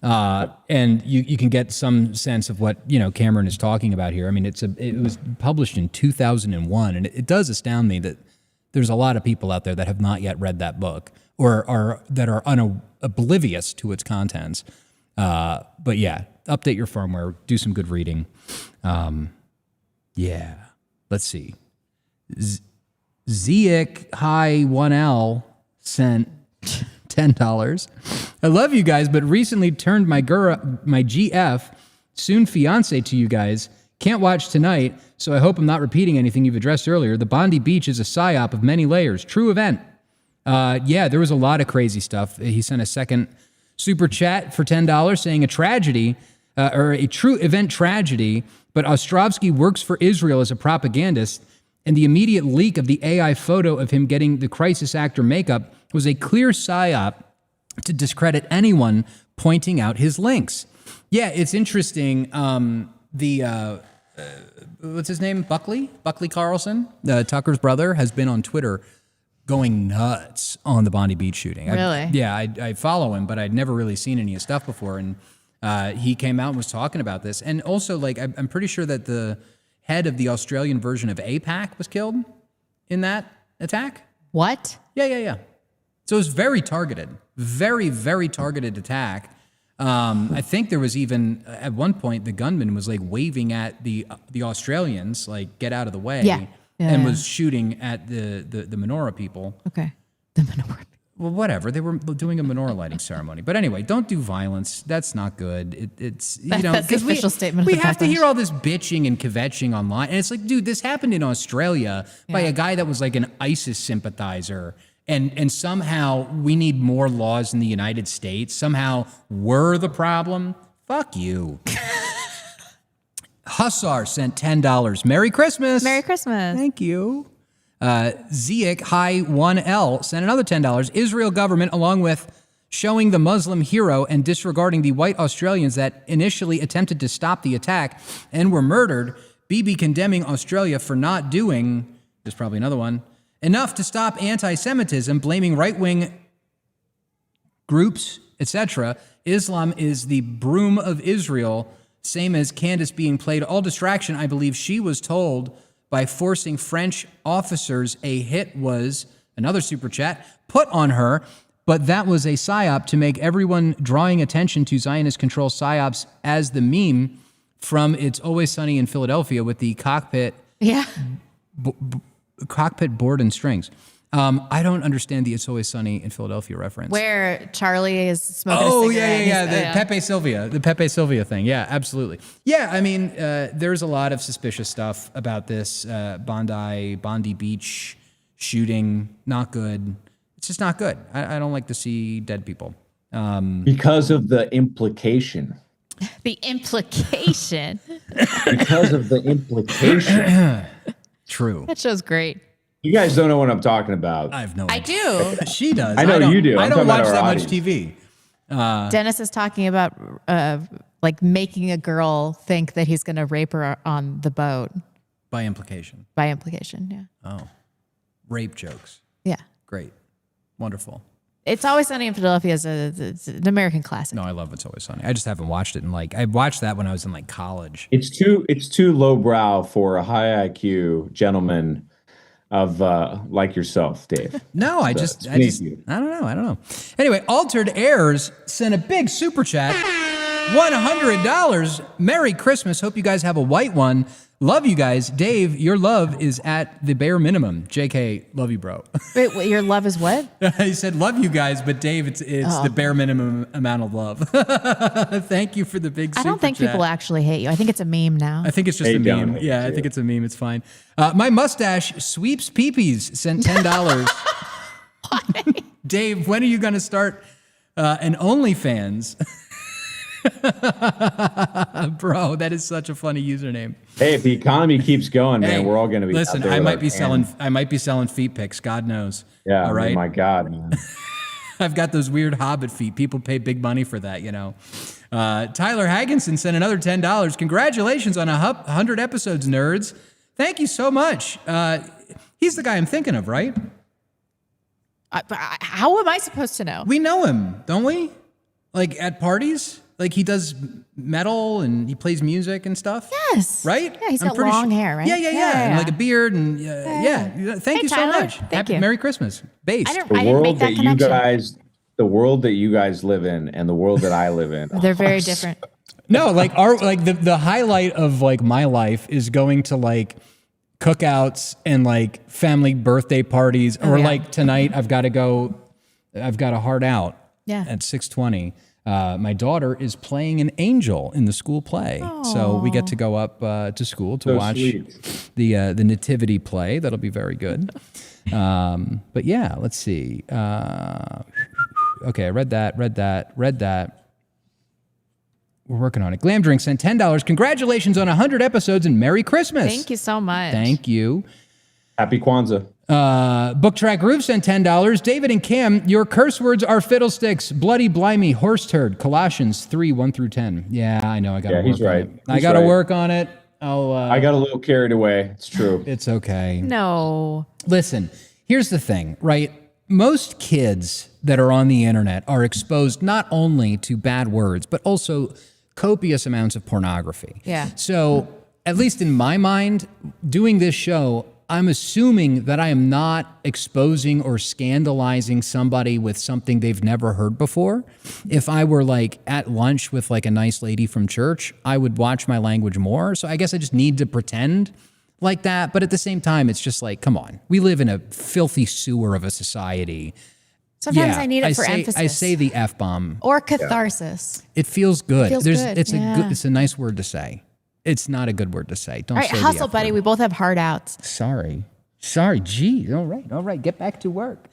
And you can get some sense of what, Cameron is talking about here. I mean, it was published in 2001, and it does astound me that there's a lot of people out there that have not yet read that book or that are oblivious to its contents. But yeah, update your firmware, do some good reading. Let's see. Ziek High 1L sent $10. I love you guys, but recently turned my GF, soon fiance, to you guys. Can't watch tonight, so I hope I'm not repeating anything you've addressed earlier. The Bondi Beach is a psyop of many layers. True event. There was a lot of crazy stuff. He sent a second super chat for $10 saying a tragedy, or a true event tragedy, but Ostrovsky works for Israel as a propagandist, and the immediate leak of the AI photo of him getting the crisis actor makeup was a clear psyop to discredit anyone pointing out his links. Yeah, it's interesting. What's his name? Buckley Carlson, Tucker's brother, has been on Twitter going nuts on the Bondi Beach shooting. Really? I follow him, but I'd never really seen any of his stuff before. And he came out and was talking about this. And also, I'm pretty sure that the head of the Australian version of APAC was killed in that attack. What? Yeah. So it was very targeted, very, very targeted attack. I think there was even, at one point, the gunman was waving at the Australians, get out of the way, was shooting at the menorah people. Okay. The menorah. Well, whatever. They were doing a menorah lighting ceremony. But anyway, don't do violence. That's not good. That's the official statement. We have to hear all this bitching and kvetching online. And it's dude, this happened in Australia by a guy that was an ISIS sympathizer. And somehow we need more laws in the United States. Somehow we're the problem. Fuck you. Hussar sent $10. Merry Christmas. Merry Christmas. Thank you. Ziek High 1L sent another $10. Israel government, along with showing the Muslim hero and disregarding the white Australians that initially attempted to stop the attack and were murdered, Bibi condemning Australia for not doing, there's probably another one, Enough to stop anti-Semitism, blaming right-wing groups, etc. Islam is the broom of Israel, same as Candace being played all distraction. I believe she was told by forcing French officers a hit was, another super chat, put on her, but that was a psyop to make everyone drawing attention to Zionist control psyops as the meme from It's Always Sunny in Philadelphia with the cockpit cockpit board and strings. I don't understand the It's Always Sunny in Philadelphia reference. Where Charlie is smoking a cigarette. The Pepe Sylvia thing. Yeah, absolutely. Yeah, I mean, there's a lot of suspicious stuff about this Bondi Beach shooting. Not good. It's just not good. I don't like to see dead people. Because of the implication. The implication. Because of the implication. True. That show's great. You guys don't know what I'm talking about. I have no idea. I do. She does. I know you do. I I'm don't talking watch about that our much audience. TV. Dennis is talking about like making a girl think that he's going to rape her on the boat. By implication. By implication, yeah. Oh. Rape jokes. Yeah. Great. Wonderful. It's Always Sunny in Philadelphia is it's an American classic. No, I love It's Always Sunny. I just haven't watched it in I watched that when I was in college. It's too lowbrow for a high IQ gentleman of like yourself, Dave. No, I don't know. Anyway, Altered Airs sent a big super chat. $100. Merry Christmas. Hope you guys have a white one. Love you guys. Dave, your love is at the bare minimum. JK, love you, bro. Wait, your love is what? He said, love you guys, but Dave, it's the bare minimum amount of love. Thank you for the big super I don't think chat. people actually hate you. I think it's a meme now. I think it's just a meme. Yeah, I think it's a meme. It's fine. My mustache sweeps peepees sent $10. Dave, when are you going to start an OnlyFans? Bro, that is such a funny username. Hey, if the economy keeps going, man, we're all going to be. Listen, out there I might with be our selling feet pics. God knows. Yeah. All right. Oh my God, man. I've got those weird hobbit feet. People pay big money for that, Tyler Hagginson sent another $10. Congratulations on 100 episodes, nerds. Thank you so much. He's the guy I'm thinking of, right? How am I supposed to know? We know him, don't we? Like at parties? Like he does metal and he plays music and stuff? Yes. Right? Yeah, he's got long hair, right? Yeah. And like a beard and Thank you Tyler. so much. Thank you. Merry Christmas. Based. The world that you guys live in and the world that I live in. They're very different. No, the highlight of my life is going to cookouts and family birthday parties or tonight I've got a hard out at 6:20. My daughter is playing an angel in the school play. So we get to go up to school to watch the nativity play. That'll be very good. But yeah, let's see. Okay, I read that. We're working on it. Glam Drink sent $10. Congratulations on 100 episodes and Merry Christmas. Thank you so much. Thank you. Happy Kwanzaa. Book Track Roof sent $10. David and Cam, your curse words are fiddlesticks, bloody blimey, horse turd, Colossians 3:1-10. Yeah, I know. I got to work he's on right. it. I got to work on it. I got a little carried away. It's true. It's okay. No. Listen, here's the thing, right? Most kids that are on the internet are exposed not only to bad words, but also copious amounts of pornography. Yeah. So, at least in my mind, doing this show, I'm assuming that I am not exposing or scandalizing somebody with something they've never heard before. If I were at lunch with a nice lady from church, I would watch my language more. So I guess I just need to pretend like that. But at the same time, it's just come on. We live in a filthy sewer of a society. Sometimes I need it for emphasis. I say the F-bomb. Or catharsis. It feels good. It's a a nice word to say. It's not a good word to say. Don't All right, say hustle, the F buddy. word. We both have hard outs. Sorry. Geez. All right. Get back to work.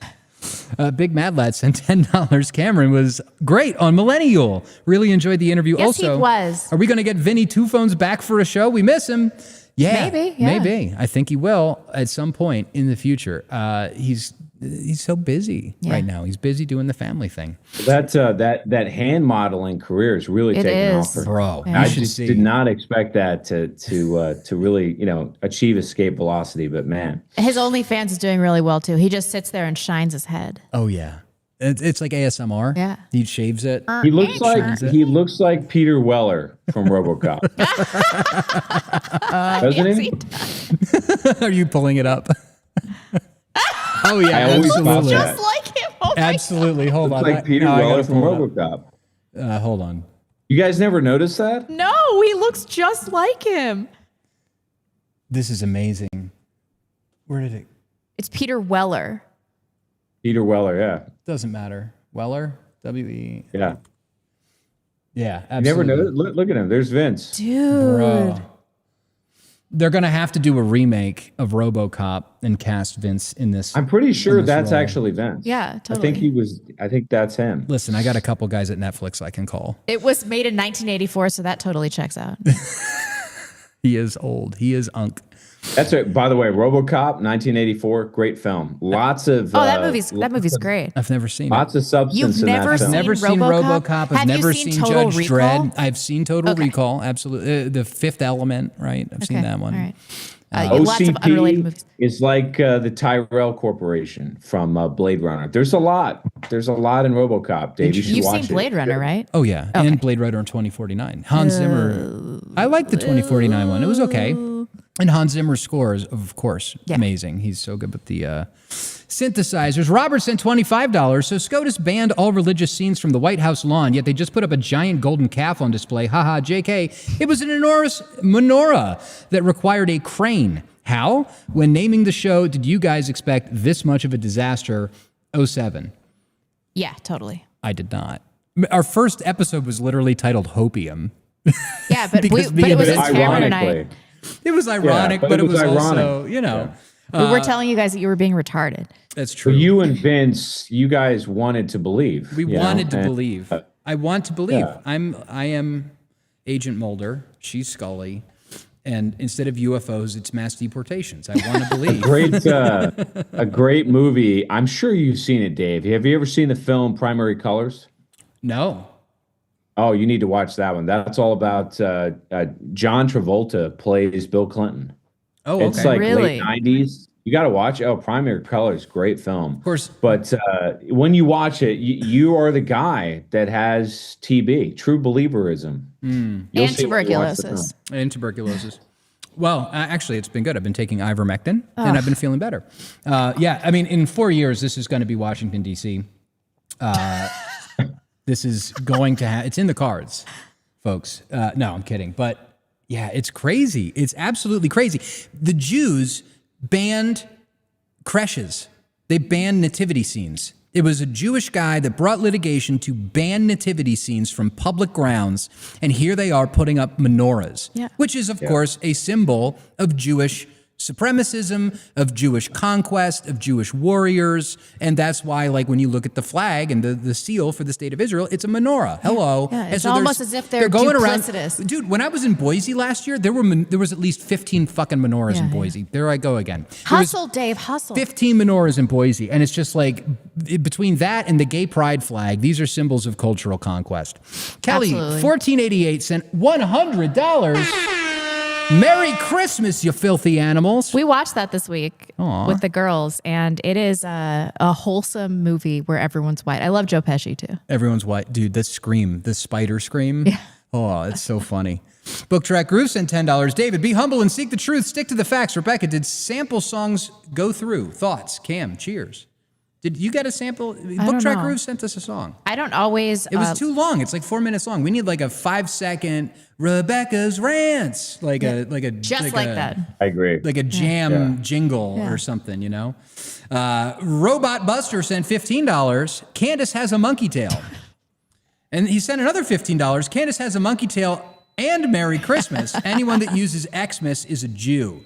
Big Mad Lad sent $10. Cameron was great on Millennial. Really enjoyed the interview. Yes, also, he was. Are we going to get Vinny Two Phones back for a show? We miss him. Yeah, Maybe, yeah. Maybe. I think he will at some point in the future. he's so busy right now. He's busy doing the family thing. That hand modeling career is really taking off, bro. I just did not expect that to really achieve escape velocity. But man, His OnlyFans is doing really well too. He just sits there and shines his head. Oh yeah, it's like ASMR. Yeah, he shaves it. He looks like Peter Weller from RoboCop. Doesn't he? Are you pulling it up? Oh yeah, I always absolutely. thought that. Just like him. Oh my Absolutely. Hold Looks on. like Peter No, I Weller gotta from pull it RoboCop. Hold on. You guys never noticed that? No, he looks just like him. This is amazing. Where did it? It's Peter Weller. Peter Weller, yeah. Doesn't matter. Weller, W-E. Yeah. Yeah, You never absolutely. noticed? Look at him. There's Vince. Dude. Bro. They're going to have to do a remake of RoboCop and cast Vince in this. I'm pretty sure in this that's role. actually Vince. Yeah, totally. I think that's him. Listen, I got a couple guys at Netflix I can call. It was made in 1984, so that totally checks out. He is old. He is unk. That's right. By the way, RoboCop, 1984, great film. Lots of that movie's great. I've never seen lots of substance You've in never that film. seen I've never seen RoboCop? RoboCop. I've Have you never seen seen Total Judge Recall? Dredd. I've seen Total Recall. Absolutely. The Fifth Element, right? I've seen that one. All right. Lots of unrelated movies. Is like the Tyrell Corporation from Blade Runner. There's a lot. There's a lot in RoboCop, Dave. You should You've watch seen Blade Runner, right? Oh yeah, and Blade Runner in 2049. Hans Zimmer. I like the 2049 one. It was okay. And Hans Zimmer's score is, of course, amazing. He's so good with the synthesizers. Robert sent $25. So SCOTUS banned all religious scenes from the White House lawn, yet they just put up a giant golden calf on display. Haha, JK. It was an enormous menorah that required a crane. How? When naming the show, did you guys expect this much of a disaster? 07. Yeah, totally. I did not. Our first episode was literally titled Hopium. Yeah, but it was Cameron and I. It was ironic, but it was also, We were telling you guys that you were being retarded. That's true. You and Vince, you guys wanted to believe. We wanted to and, believe. I want to believe. Yeah. I am Agent Mulder. She's Scully. And instead of UFOs, it's mass deportations. I want to believe. A great movie. I'm sure you've seen it, Dave. Have you ever seen the film Primary Colors? No. Oh, you need to watch that one. That's all about John Travolta plays Bill Clinton. Oh, okay. It's like Really? late 90s. You got to watch. Oh, Primary Colors, great film. Of course. But when you watch it, you are the guy that has TB, true believerism. You'll And see when you watch the tuberculosis. film. And tuberculosis. Well, actually, it's been good. I've been taking ivermectin, and I've been feeling better. Yeah, I mean, in 4 years, this is going to be Washington, D.C. This is going to it's in the cards, folks. No, I'm kidding. But yeah, it's crazy. It's absolutely crazy. The Jews banned creches. They banned nativity scenes. It was a Jewish guy that brought litigation to ban nativity scenes from public grounds. And here they are putting up menorahs, which is, of course, a symbol of Jewish supremacism, of Jewish conquest, of Jewish warriors. And that's why, like, when you look at the flag and the seal for the state of Israel, it's a menorah. Hello. Yeah, And it's so almost as if they're going duplicitous. around. Dude, when I was in Boise last year, there was at least 15 fucking menorahs in Boise. There I go again. There was Hustle, Dave, hustle. 15 menorahs in Boise. And it's just like, between that and the gay pride flag, these are symbols of cultural conquest. Kelly, Absolutely. 1488 sent $100. Merry Christmas, you filthy animals. We watched that this week Aw. with the girls, and it is a wholesome movie where everyone's white. I love Joe Pesci, too. Everyone's white. Dude, the scream, the spider scream. Yeah. Oh, it's so funny. Book Track Groove sent $10. David, be humble and seek the truth. Stick to the facts. Rebecca, did sample songs go through? Thoughts? Cam, cheers. Did you get a sample? Book Track know. Groove sent us a song. I don't always... It was too long. It's like 4 minutes long. We need like a 5-second Rebecca's rants, like a Just like that. I agree. like a jam jingle Yeah. or something, you know. Robot Buster sent $15. Candace has a monkey tail, and he sent another $15. Candace has a monkey tail and Merry Christmas. Anyone that uses Xmas is a Jew.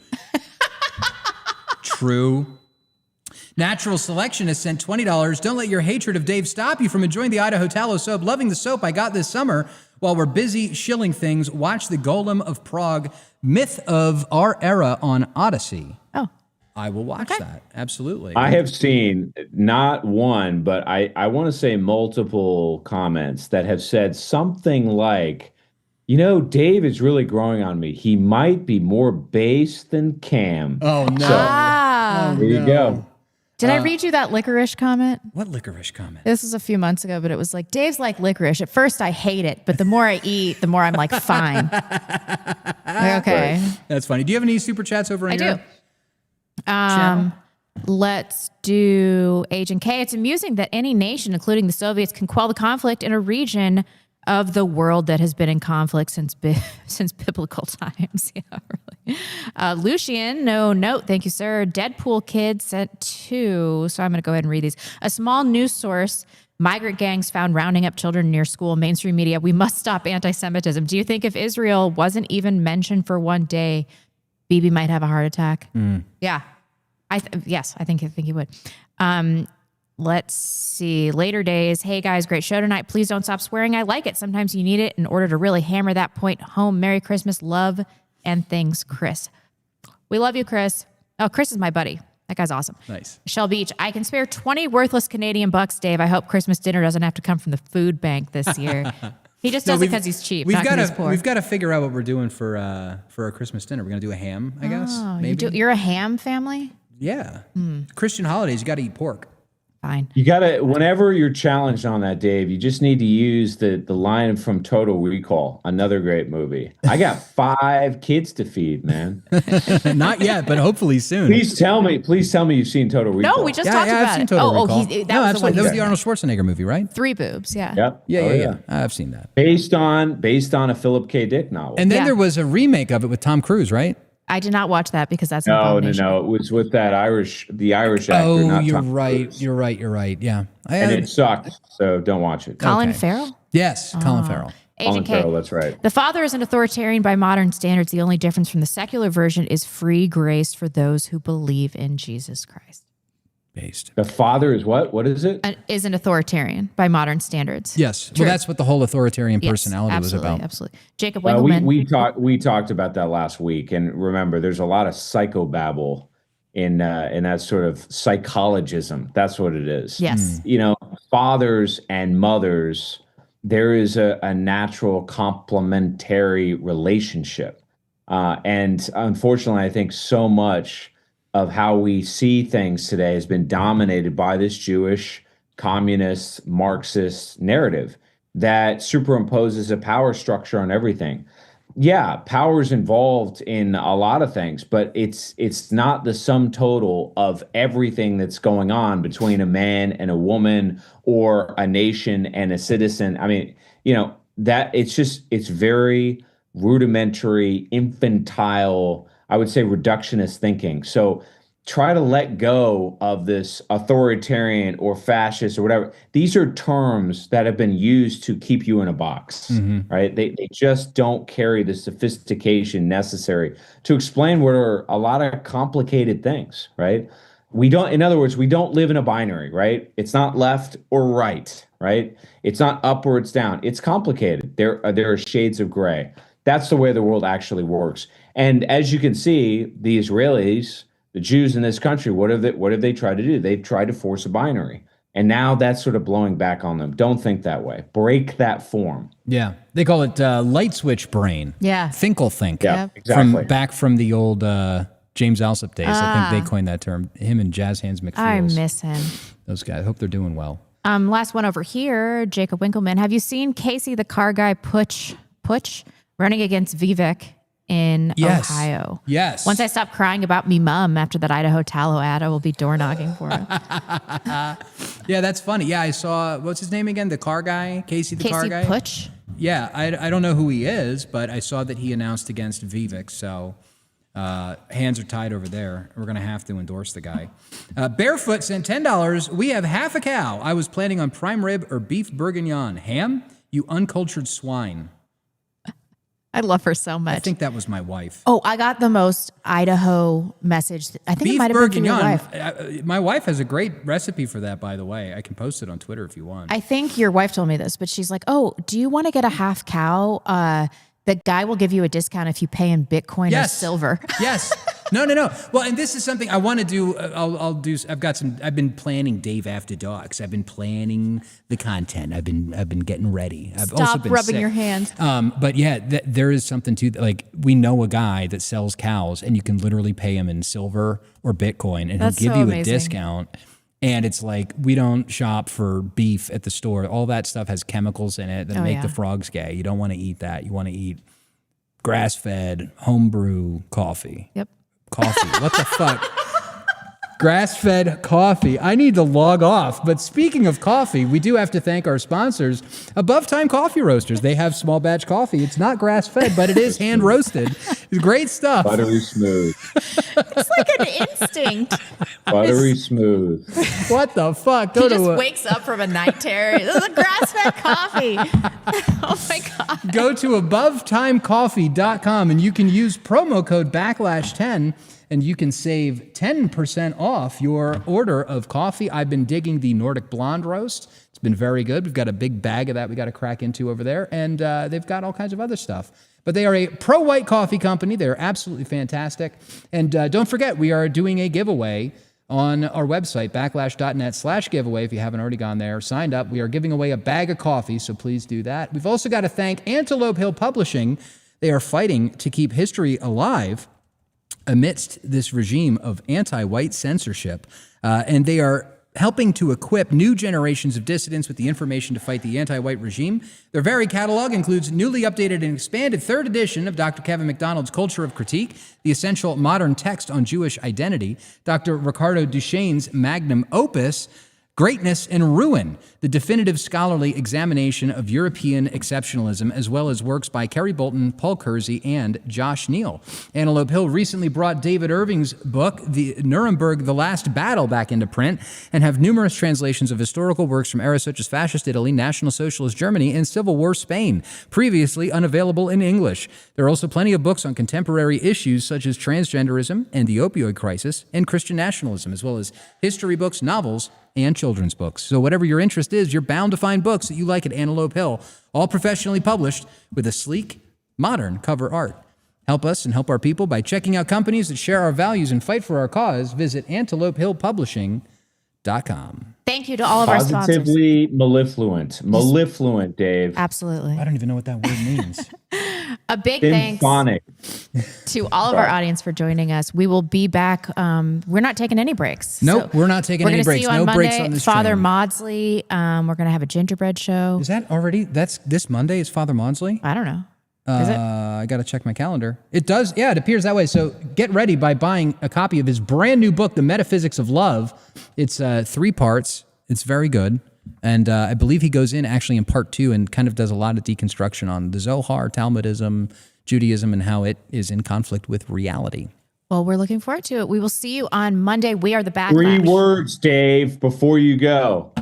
True. Natural Selection has sent $20. Don't let your hatred of Dave stop you from enjoying the Idaho Tallow soap. Loving the soap I got this summer. While we're busy shilling things, watch The Golem of Prague, Myth of Our Era on Odyssey. Oh. I will watch that. Absolutely. I have seen not one, but I want to say multiple comments that have said something like, Dave is really growing on me. He might be more base than Cam. Oh, no. So, there you go. Did I read you that licorice comment? What licorice comment? This was a few months ago, but it was like, Dave's like licorice. At first, I hate it, but the more I eat, the more I'm like, fine. Okay. Right. That's funny. Do you have any super chats over I here? do. Let's do Agent K. It's amusing that any nation, including the Soviets, can quell the conflict in a region of the world that has been in conflict since biblical times. Yeah, really. Lucian, no note. Thank you, sir. Deadpool Kid sent 2. So I'm going to go ahead and read these. A small news source. Migrant gangs found rounding up children near school. Mainstream media. We must stop anti-Semitism. Do you think if Israel wasn't even mentioned for one day, Bibi might have a heart attack? Yeah. Yes, I think he would. Let's see. Later days. Hey guys, great show tonight. Please don't stop swearing. I like it. Sometimes you need it in order to really hammer that point home. Merry Christmas, love, and things, Chris. We love you, Chris. Oh, Chris is my buddy. That guy's awesome. Nice. Shell Beach. I can spare 20 worthless Canadian bucks, Dave. I hope Christmas dinner doesn't have to come from the food bank this year. He just does it because he's cheap. We've got to figure out what we're doing for our Christmas dinner. We're gonna do a ham, I guess. Oh, maybe. You're a ham family? Yeah. Christian holidays, you got to eat pork. Fine. You got to, whenever you're challenged on that, Dave, you just need to use the line from Total Recall, another great movie. I got 5 kids to feed, man. Not yet, but hopefully soon. Please tell me you've seen Total Recall. No, we just talked I've about seen it. Total Recall. That was the Arnold Schwarzenegger movie, right? 3 boobs, yeah. Yep. Yeah. I've seen that. Based on a Philip K. Dick novel. And then there was a remake of it with Tom Cruise, right? I did not watch that because that's an No. abomination. It was with the Irish actor. Oh, not you're Tom right. Cruise. You're right. Yeah. And it sucked, so don't watch it. Colin Farrell? Yes, Colin Farrell. Agent K. Farrell, that's right. The Father is an authoritarian by modern standards. The only difference from the secular version is free grace for those who believe in Jesus Christ. Based. The Father is what? What is it? Is an authoritarian by modern standards. Yes. True. Well, that's what the whole authoritarian personality was about. Absolutely. Jacob Winkleman. We talked about that last week, and remember, there's a lot of psychobabble in that sort of psychologism. That's what it is. Yes. Fathers and mothers, there is a natural complementary relationship, and unfortunately, I think so much of how we see things today has been dominated by this Jewish, communist, Marxist narrative that superimposes a power structure on everything. Yeah, power is involved in a lot of things, but it's not the sum total of everything that's going on between a man and a woman or a nation and a citizen. I mean, that it's very rudimentary, infantile, I would say reductionist thinking. So try to let go of this authoritarian or fascist or whatever. These are terms that have been used to keep you in a box, right? They just don't carry the sophistication necessary to explain what are a lot of complicated things, right? In other words, we don't live in a binary, right? It's not left or right, right? It's not up or it's down. It's complicated. There are shades of gray. That's the way the world actually works. And as you can see, the Israelis, the Jews in this country, what have they tried to do? They've tried to force a binary. And now that's sort of blowing back on them. Don't think that way. Break that form. Yeah. They call it light switch brain. Yeah. Think. Yeah, exactly. From the old James Alsop days. I think they coined that term. Him and Jazz Hands McFeels. I miss him. Those guys. I hope they're doing well. Last one over here, Jacob Winkleman. Have you seen Casey the car guy Putsch running against Vivek in Ohio? Yes. Once I stop crying about me mum after that Idaho tallow ad, I will be door knocking for him. Yeah, that's funny. Yeah, I saw, what's his name again? The car guy? Casey the car guy? Putsch? Yeah, I don't know who he is, but I saw that he announced against Vivek, so hands are tied over there. We're going to have to endorse the guy. Barefoot sent $10. We have half a cow. I was planning on prime rib or beef bourguignon. Ham? You uncultured swine. I love her so much. I think that was my wife. Oh, I got the most Idaho message. I think Beef it might have been from your wife. My wife has a great recipe for that, by the way. I can post it on Twitter if you want. I think your wife told me this, but she's like, "Oh, do you want to get a half cow? The guy will give you a discount if you pay in Bitcoin or silver." Yes. No. Well, and this is something I want to do. I'll do. I've been planning Dave After Dark. I've been planning the content. I've been getting ready. I've also Stop been rubbing sick. your hands. But yeah, there is something to like. We know a guy that sells cows, and you can literally pay him in silver or Bitcoin, and That's he'll give so you amazing. a discount. And it's like, we don't shop for beef at the store. All that stuff has chemicals in it that make the frogs gay. You don't want to eat that. You want to eat grass-fed, homebrew coffee. Yep. Coffee. What the fuck? Grass-fed coffee. I need to log off. But speaking of coffee, we do have to thank our sponsors, Above Time Coffee Roasters. They have small batch coffee. It's not grass-fed, but it is hand-roasted. It's great stuff. Buttery smooth. It's like an instinct. Buttery smooth. What the fuck? He just wakes up from a night terror. This is a grass-fed coffee. Oh my God. Go to AboveTimeCoffee.com and you can use promo code Backlash10 and you can save 10% off your order of coffee. I've been digging the Nordic Blonde Roast. It's been very good. We've got a big bag of that we got to crack into over there. And they've got all kinds of other stuff. But they are a pro-white coffee company. They're absolutely fantastic. And don't forget, we are doing a giveaway on our website, backlash.net/giveaway. If you haven't already gone there, signed up. We are giving away a bag of coffee, so please do that. We've also got to thank Antelope Hill Publishing. They are fighting to keep history alive amidst this regime of anti-white censorship. And they are helping to equip new generations of dissidents with the information to fight the anti-white regime. Their very catalog includes newly updated and expanded third edition of Dr. Kevin MacDonald's Culture of Critique, the essential modern text on Jewish identity, Dr. Ricardo Duchesne's magnum opus, Greatness and Ruin, the definitive scholarly examination of European exceptionalism, as well as works by Kerry Bolton, Paul Kersey, and Josh Neal. Antelope Hill recently brought David Irving's book, The Nuremberg, The Last Battle, back into print, and have numerous translations of historical works from eras such as Fascist Italy, National Socialist Germany, and Civil War Spain, previously unavailable in English. There are also plenty of books on contemporary issues such as transgenderism and the opioid crisis and Christian nationalism, as well as history books, novels, and children's books. So whatever your interest is, you're bound to find books that you like at Antelope Hill, all professionally published with a sleek, modern cover art. Help us and help our people by checking out companies that share our values and fight for our cause. Visit antelopehillpublishing.com. Thank you to all of our sponsors. Positively mellifluent, Dave. Absolutely. I don't even know what that word means. A big Symphonic. thanks to all of our audience for joining us. We will be back. We're not taking any breaks. Nope, we're not taking any breaks. No breaks on this Father train. Maudsley. We're going to have a gingerbread show. Is that already? That's this Monday is Father Maudsley? I don't know. Is it? I got to check my calendar. It does. Yeah, it appears that way. So get ready by buying a copy of his brand new book, The Metaphysics of Love. It's 3 parts. It's very good. And I believe he goes in actually in part 2 and kind of does a lot of deconstruction on the Zohar, Talmudism, Judaism, and how it is in conflict with reality. Well, we're looking forward to it. We will see you on Monday. We are the Backlash. 3 words, Dave, before you go.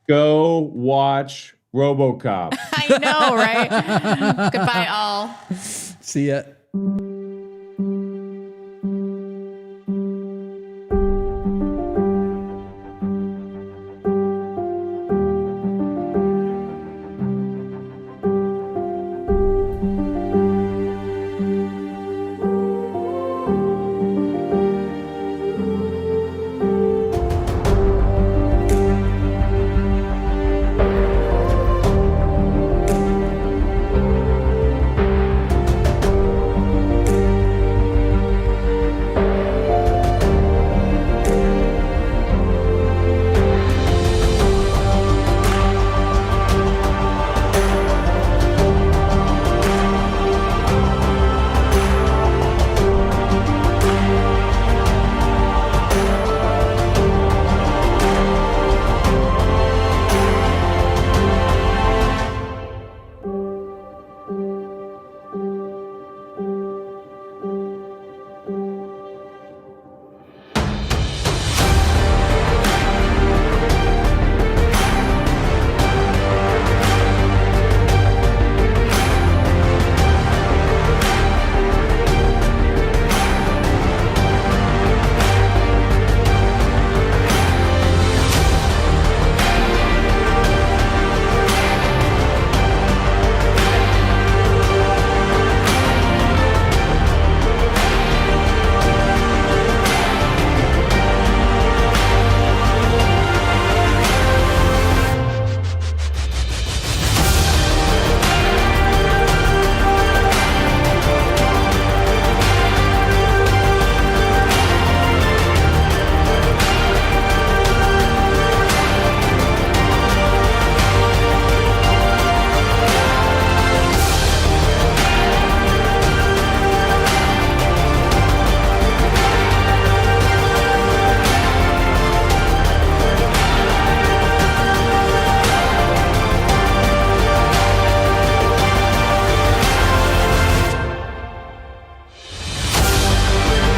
Go watch RoboCop. I know, right? Goodbye, all. See ya.